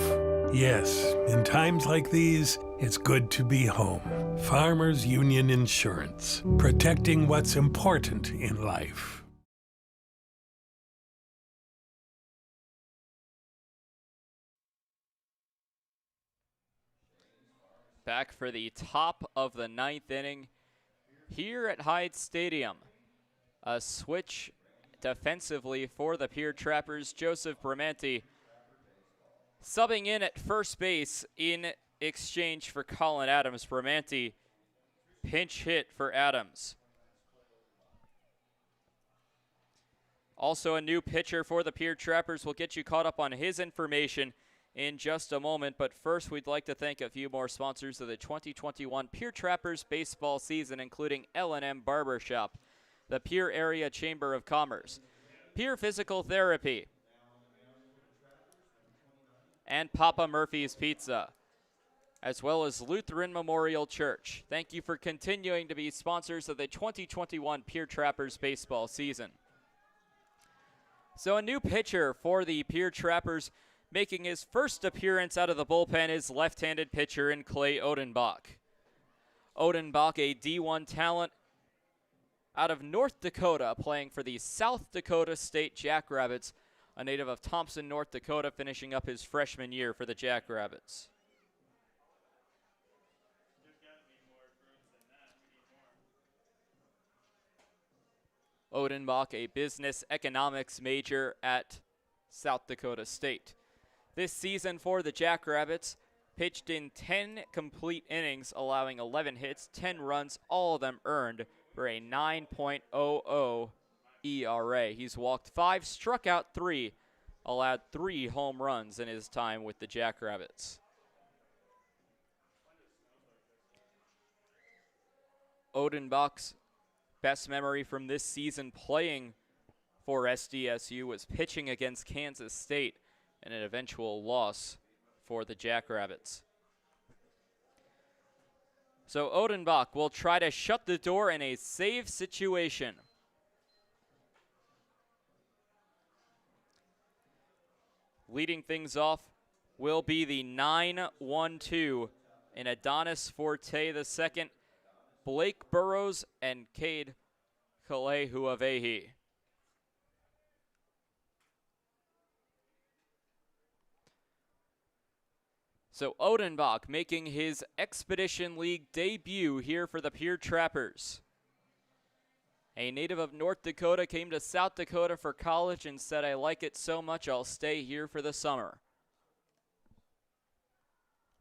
Yes, in times like these, it's good to be home. Farmers Union Insurance, protecting what's important in life. Back for the top of the 9th inning here at Hyde Stadium. A switch defensively for the Pierre Trappers. Joseph Bramante subbing in at first base in exchange for Colin Adams. Bramante pinch hit for Adams. Also a new pitcher for the Pierre Trappers. We'll get you caught up on his information in just a moment, but first we'd like to thank a few more sponsors of the 2021 Pierre Trappers baseball season, including L&M Barbershop, the Pierre Area Chamber of Commerce, Pierre Physical Therapy, and Papa Murphy's Pizza, as well as Lutheran Memorial Church. Thank you for continuing to be sponsors of the 2021 Pierre Trappers baseball season. So a new pitcher for the Pierre Trappers, making his first appearance out of the bullpen, is left-handed pitcher in Clay Odenbach. Odenbach, a D1 talent out of North Dakota, playing for the South Dakota State Jackrabbits, a native of Thompson, North Dakota, finishing up his freshman year for the Jackrabbits. Odenbach, a business economics major at South Dakota State. This season for the Jackrabbits, pitched in 10 complete innings, allowing 11 hits, 10 runs, all of them earned, for a 9.00 ERA. He's walked 5, struck out 3, allowed 3 home runs in his time with the Jackrabbits. Odenbach's best memory from this season playing for SDSU was pitching against Kansas State and an eventual loss for the Jackrabbits. So Odenbach will try to shut the door in a save situation. Leading things off will be the 9-1-2 in Adonis Forte II, Blake Burrows, and Cade Kalehuavehi. So Odenbach making his Expedition League debut here for the Pierre Trappers. A native of North Dakota came to South Dakota for college and said, "I like it so much I'll stay here for the summer."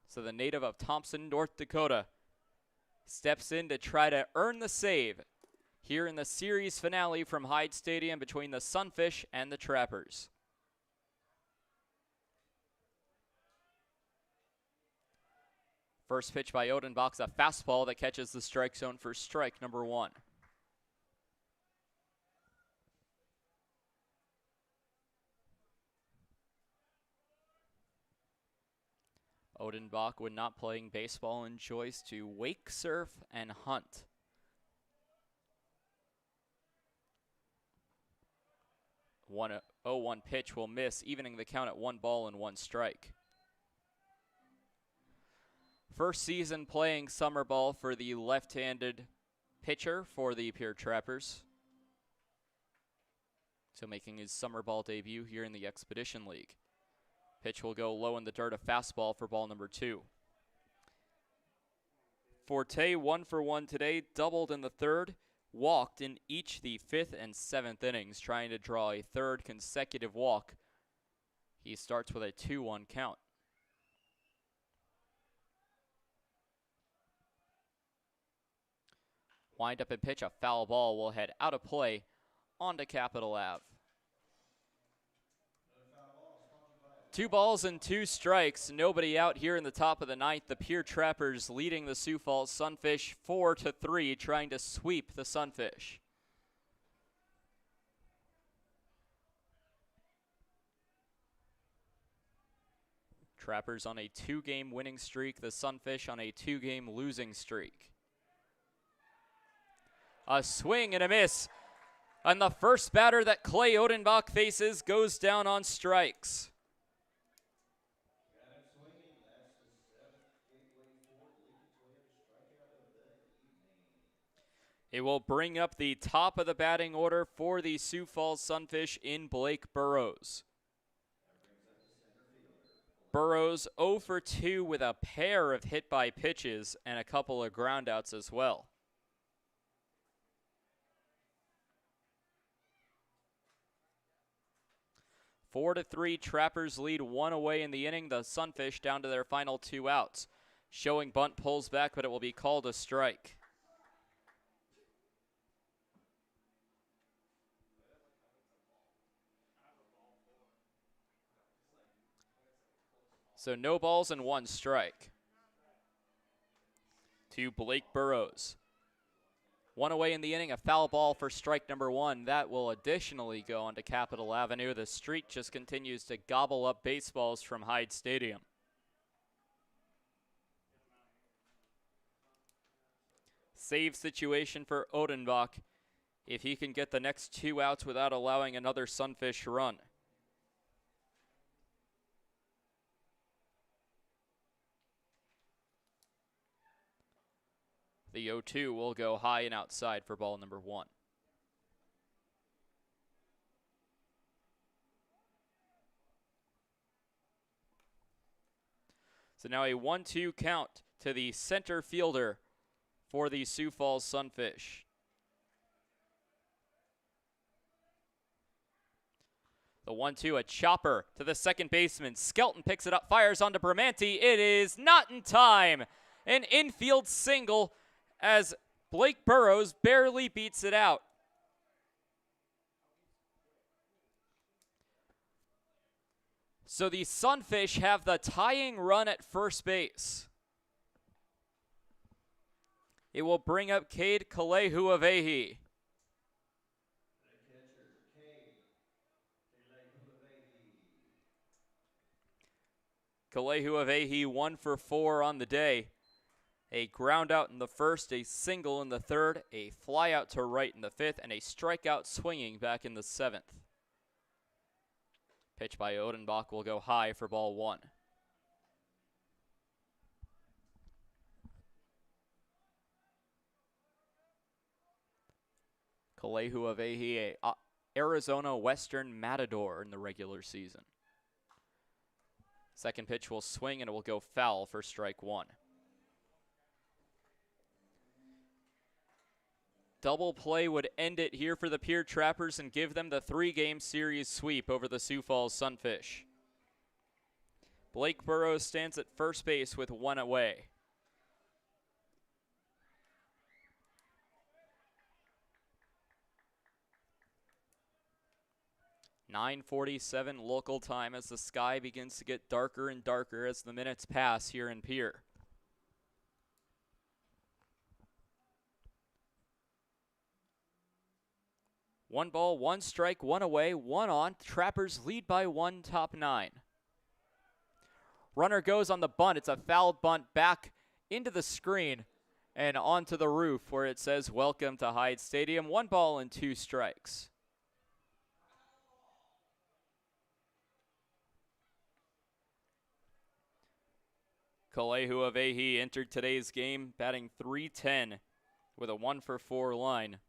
So the native of Thompson, North Dakota steps in to try to earn the save here in the series finale from Hyde Stadium between the Sunfish and the Trappers. First pitch by Odenbach's a fastball that catches the strike zone for strike number 1. Odenbach, when not playing baseball, enjoys to wake surf and hunt. 1-0-1 pitch will miss, evening the count at 1 ball and 1 strike. First season playing summer ball for the left-handed pitcher for the Pierre Trappers. So making his summer ball debut here in the Expedition League. Pitch will go low in the dirt, a fastball for ball number 2. Forte 1 for 1 today, doubled in the third, walked in each the 5th and 7th innings, trying to draw a third consecutive walk. He starts with a 2-1 count. Wind up and pitch, a foul ball will head out of play onto Capitol Ave. 2 balls and 2 strikes, nobody out here in the top of the 9th. The Pierre Trappers leading the Sioux Falls Sunfish 4-3, trying to sweep the Sunfish. Trappers on a 2-game winning streak, the Sunfish on a 2-game losing streak. A swing and a miss, and the first batter that Clay Odenbach faces goes down on strikes. It will bring up the top of the batting order for the Sioux Falls Sunfish in Blake Burrows. Burrows 0 for 2 with a pair of hit by pitches and a couple of groundouts as well. Four to 3, Trappers lead 1 away in the inning. The Sunfish down to their final 2 outs. Showing bunt pulls back, but it will be called a strike. So no balls and 1 strike to Blake Burrows. 1 away in the inning, a foul ball for strike number 1. That will additionally go onto Capitol Avenue. The street just continues to gobble up baseballs from Hyde Stadium. Save situation for Odenbach if he can get the next 2 outs without allowing another Sunfish run. The 0-2 will go high and outside for ball number 1. So now a 1-2 count to the center fielder for the Sioux Falls Sunfish. The 1-2, a chopper to the second baseman. Skelton picks it up, fires onto Bramante. It is not in time. An infield single as Blake Burrows barely beats it out. So the Sunfish have the tying run at first base. It will bring up Cade Kalehuavehi. Kalehuavehi 1 for 4 on the day. A ground out in the first, a single in the third, a fly out to right in the 5th, and a strikeout swinging back in the 7th. Pitch by Odenbach will go high for ball 1. Kalehuavehi, a Arizona Western Matador in the regular season. Second pitch will swing and it will go foul for strike 1. double play would end it here for the Pierre Trappers and give them the 3-game series sweep over the Sioux Falls Sunfish. Blake Burrows stands at first base with 1 away. .9:47 local time as the sky begins to get darker and darker as the minutes pass here in Pierre. One ball, 1 strike, 1 away, 1 on. Trappers lead by 1, top 9. Runner goes on the bunt. It's a foul bunt back into the screen and onto the roof where it says, "Welcome to Hyde Stadium." 1 ball and 2 strikes. Kalehu Avehi entered today's game batting .310 with a 1-for-4 line.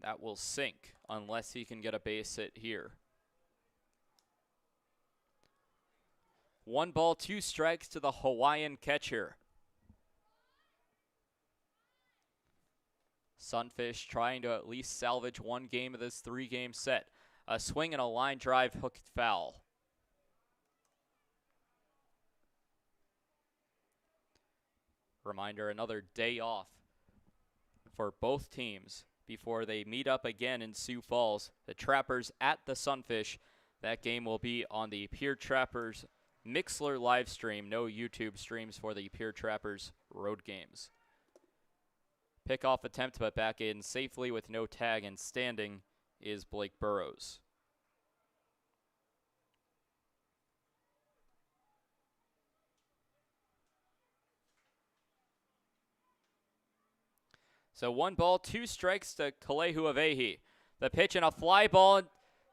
That will sink unless he can get a base hit here. 1 ball, 2 strikes to the Hawaiian catcher. Sunfish trying to at least salvage 1 game of this 3-game set. A swing and a line drive hooked foul. Reminder, another day off for both teams before they meet up again in Sioux Falls. The Trappers at the Sunfish. That game will be on the Pierre Trappers Mixler live stream. No YouTube streams for the Pierre Trappers road games. Pickoff attempt, but back in safely with no tag, and standing is Blake Burrows. So 1 ball, 2 strikes to Kalehu Avehi. The pitch and a fly ball,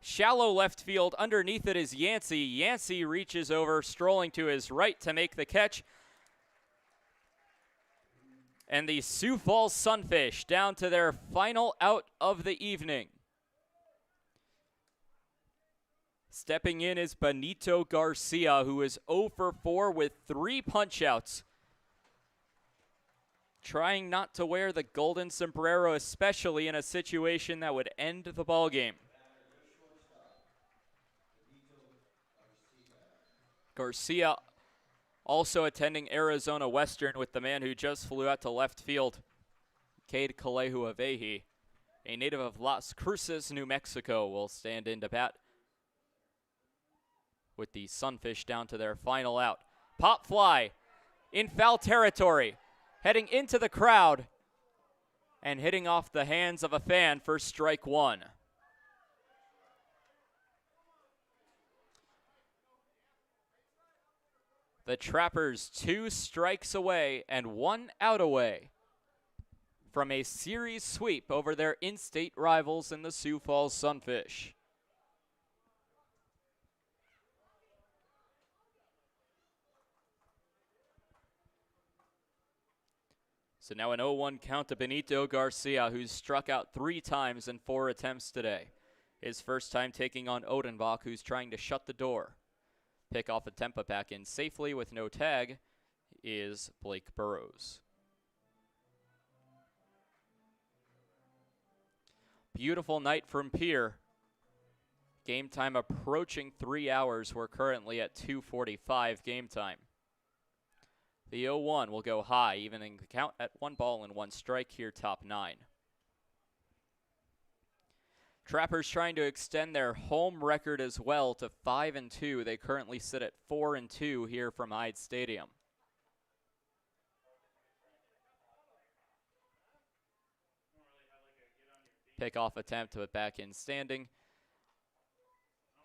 shallow left field. Underneath it is Yancey. Yancey reaches over, strolling to his right to make the catch. And the Sioux Falls Sunfish down to their final out of the evening. Stepping in is Benito Garcia, who is 0 for 4 with 3 punch-outs. Trying not to wear the golden sombrero, especially in a situation that would end the ball game. Garcia also attending Arizona Western with the man who just flew out to left field, Cade Kalehu Avehi, a native of Las Cruces, New Mexico, will stand in to bat with the Sunfish down to their final out. Pop fly in foul territory, heading into the crowd and hitting off the hands of a fan for strike 1. The Trappers 2 strikes away and 1 out away from a series sweep over their in-state rivals in the Sioux Falls Sunfish. So now an 0-1 count to Benito Garcia, who's struck out 3 times in 4 attempts today. His first time taking on Odenbach, who's trying to shut the door. Pick off a tempo back in safely with no tag is Blake Burrows. Beautiful night from Pierre. Game time approaching 3 hours. We're currently at 2:45 game time. The 0-1 will go high, evening the count at 1 ball and 1 strike here, top 9. Trappers trying to extend their home record as well to 5-2. They currently sit at 4-2 here from Hyde Stadium. Pickoff attempt, but back in standing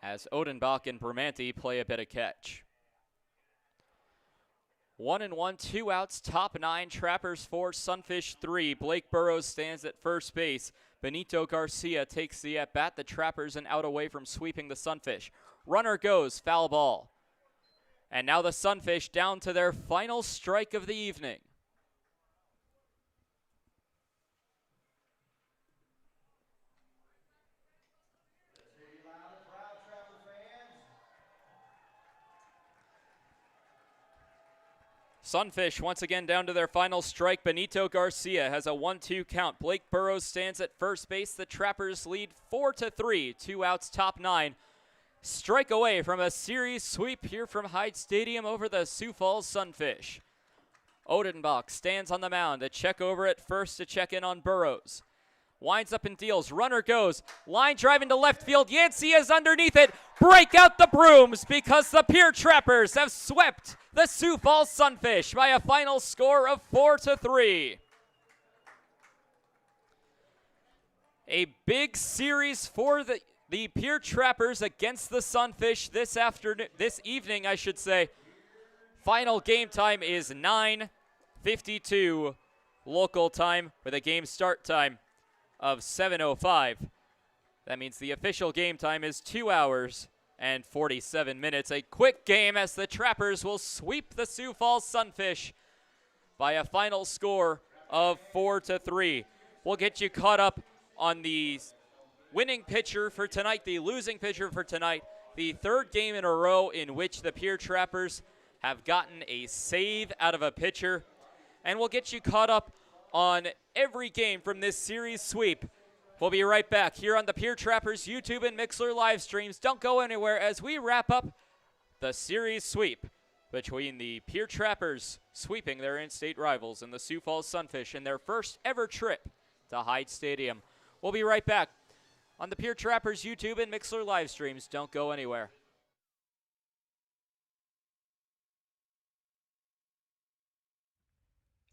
as Odenbach and Bramante play a bit of catch. 1-1, 2 outs, top 9. Trappers 4, Sunfish 3. Blake Burrows stands at first base. Benito Garcia takes the at-bat. The Trappers an out away from sweeping the Sunfish. Runner goes, foul ball. And now the Sunfish down to their final strike of the evening. Sunfish once again down to their final strike. Benito Garcia has a 1-2 count. Blake Burrows stands at first base. The Trappers lead 4-3. 2 outs, top 9. Strike away from a series sweep here from Hyde Stadium over the Sioux Falls Sunfish. Odenbach stands on the mound. A check over at first to check in on Burrows. Winds up and deals. Runner goes. Line drive into left field. Yancey is underneath it. Break out the brooms because the Pierre Trappers have swept the Sioux Falls Sunfish by a final score of 4-3. A big series for the Pierre Trappers against the Sunfish this evening, I should say. Final game time is 9:52 local time with a game start time of 7:05. That means the official game time is 2 hours and 47 minutes. A quick game as the Trappers will sweep the Sioux Falls Sunfish by a final score of 4-3. We'll get you caught up on the winning pitcher for tonight, the losing pitcher for tonight, the third game in a row in which the Pierre Trappers have gotten a save out of a pitcher. And we'll get you caught up on every game from this series sweep. We'll be right back here on the Pierre Trappers YouTube and Mixler live streams. Don't go anywhere as we wrap up the series sweep between the Pierre Trappers sweeping their in-state rivals and the Sioux Falls Sunfish in their first ever trip to Hyde Stadium. We'll be right back on the Pierre Trappers YouTube and Mixler live streams. Don't go anywhere.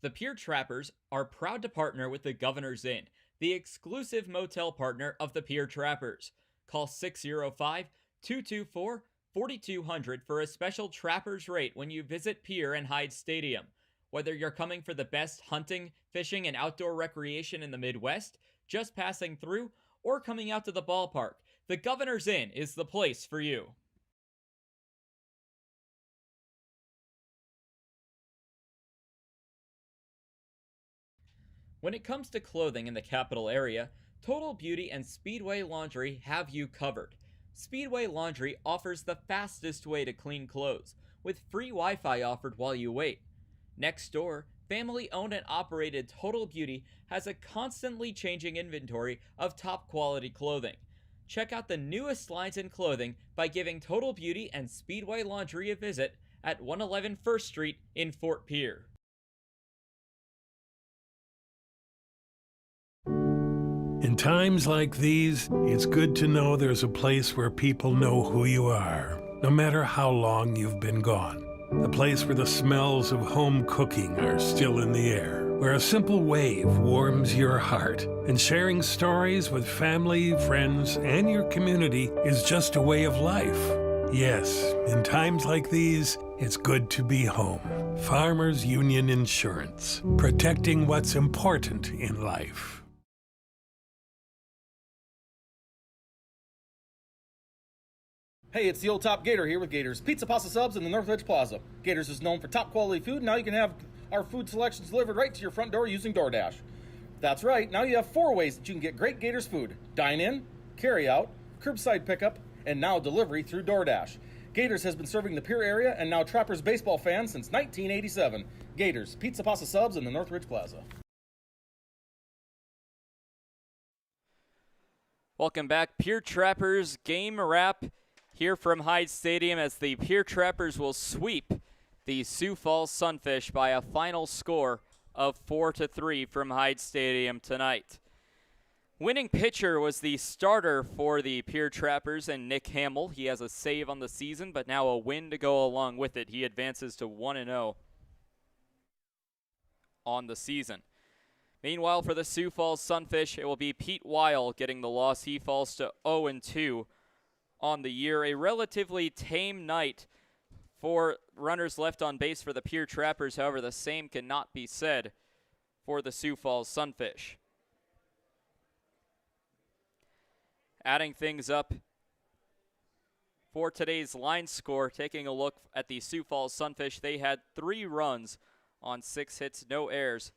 The Pierre Trappers are proud to partner with the Governor's Inn, the exclusive motel partner of the Pierre Trappers. Call 605-224-4200 for a special Trappers rate when you visit Pierre and Hyde Stadium. Whether you're coming for the best hunting, fishing, and outdoor recreation in the Midwest, just passing through, or coming out to the ballpark, the Governor's Inn is the place for you. When it comes to clothing in the capital area, Total Beauty and Speedway Laundry have you covered. Speedway Laundry offers the fastest way to clean clothes, with free Wi-Fi offered while you wait. Next door, family-owned and operated Total Beauty has a constantly changing inventory of top-quality clothing. Check out the newest lines in clothing by giving Total Beauty and Speedway Laundry a visit at 111 First Street in Fort Pierre. In times like these, it's good to know there's a place where people know who you are, no matter how long you've been gone. A place where the smells of home cooking are still in the air, where a simple wave warms your heart, and sharing stories with family, friends, and your community is just a way of life. Yes, in times like these, it's good to be home. Farmers Union Insurance, protecting what's important in life. Hey, it's the old Top Gator here with Gators Pizza, Pasta, Subs in the Northridge Plaza. Gators is known for top quality food. Now you can have our food selections delivered right to your front door using DoorDash. That's right, now you have 4 ways that you can get great Gators food. Dine in, carry out, curbside pickup, and now delivery through DoorDash. Gators has been serving the Pierre area and now Trappers baseball fans since 1987. Gators Pizza, Pasta, Subs in the Northridge Plaza. Welcome back. Pierre Trappers game wrap here from Hyde Stadium as the Pierre Trappers will sweep the Sioux Falls Sunfish by a final score of 4-3 from Hyde Stadium tonight. Winning pitcher was the starter for the Pierre Trappers and Nick Hamill. He has a save on the season, but now a win to go along with it. He advances to 1-0 on the season. Meanwhile, for the Sioux Falls Sunfish, it will be Pete Weil getting the loss. He falls to 0-2 on the year. A relatively tame night for runners left on base for the Pierre Trappers. However, the same cannot be said for the Sioux Falls Sunfish. Adding things up for today's line score, taking a look at the Sioux Falls Sunfish, they had 3 runs on 6 hits, no errors,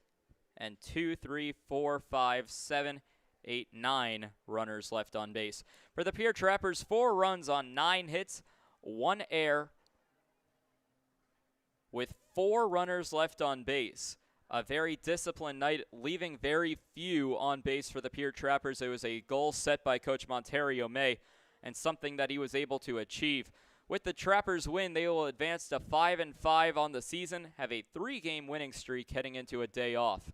and 2, 3, 4, 5, 7, 8, 9 runners left on base. For the Pierre Trappers, 4 runs on 9 hits, 1 error, with 4 runners left on base. A very disciplined night, leaving very few on base for the Pierre Trappers. It was a goal set by Coach Monterio May and something that he was able to achieve. With the Trappers win, they will advance to 5-5 on the season, have a 3-game winning streak heading into a day off.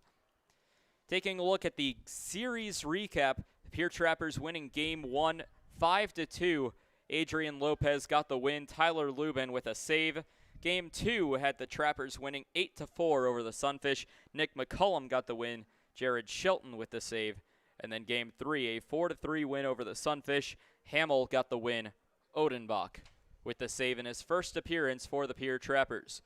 Taking a look at the series recap, the Pierre Trappers winning Game 1 5-2. Adrian Lopez got the win, Tyler Lubin with a save. Game 2 had the Trappers winning 8-4 over the Sunfish. Nick McCullum got the win, Jared Shelton with the save. And then Game 3, a 4-3 win over the Sunfish. Hamill got the win, Odenbach with the save in his first appearance for the Pierre Trappers.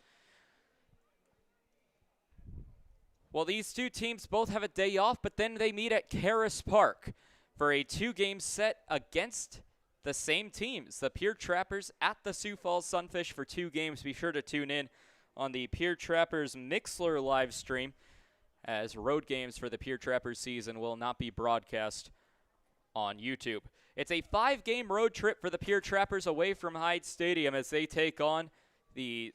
Well, these two teams both have a day off, but then they meet at Caris Park for a 2-game set against the same teams. The Pierre Trappers at the Sioux Falls Sunfish for 2 games. Be sure to tune in on the Pierre Trappers Mixler live stream, as road games for the Pierre Trappers season will not be broadcast on YouTube. It's a 5-game road trip for the Pierre Trappers away from Hyde Stadium as they take on the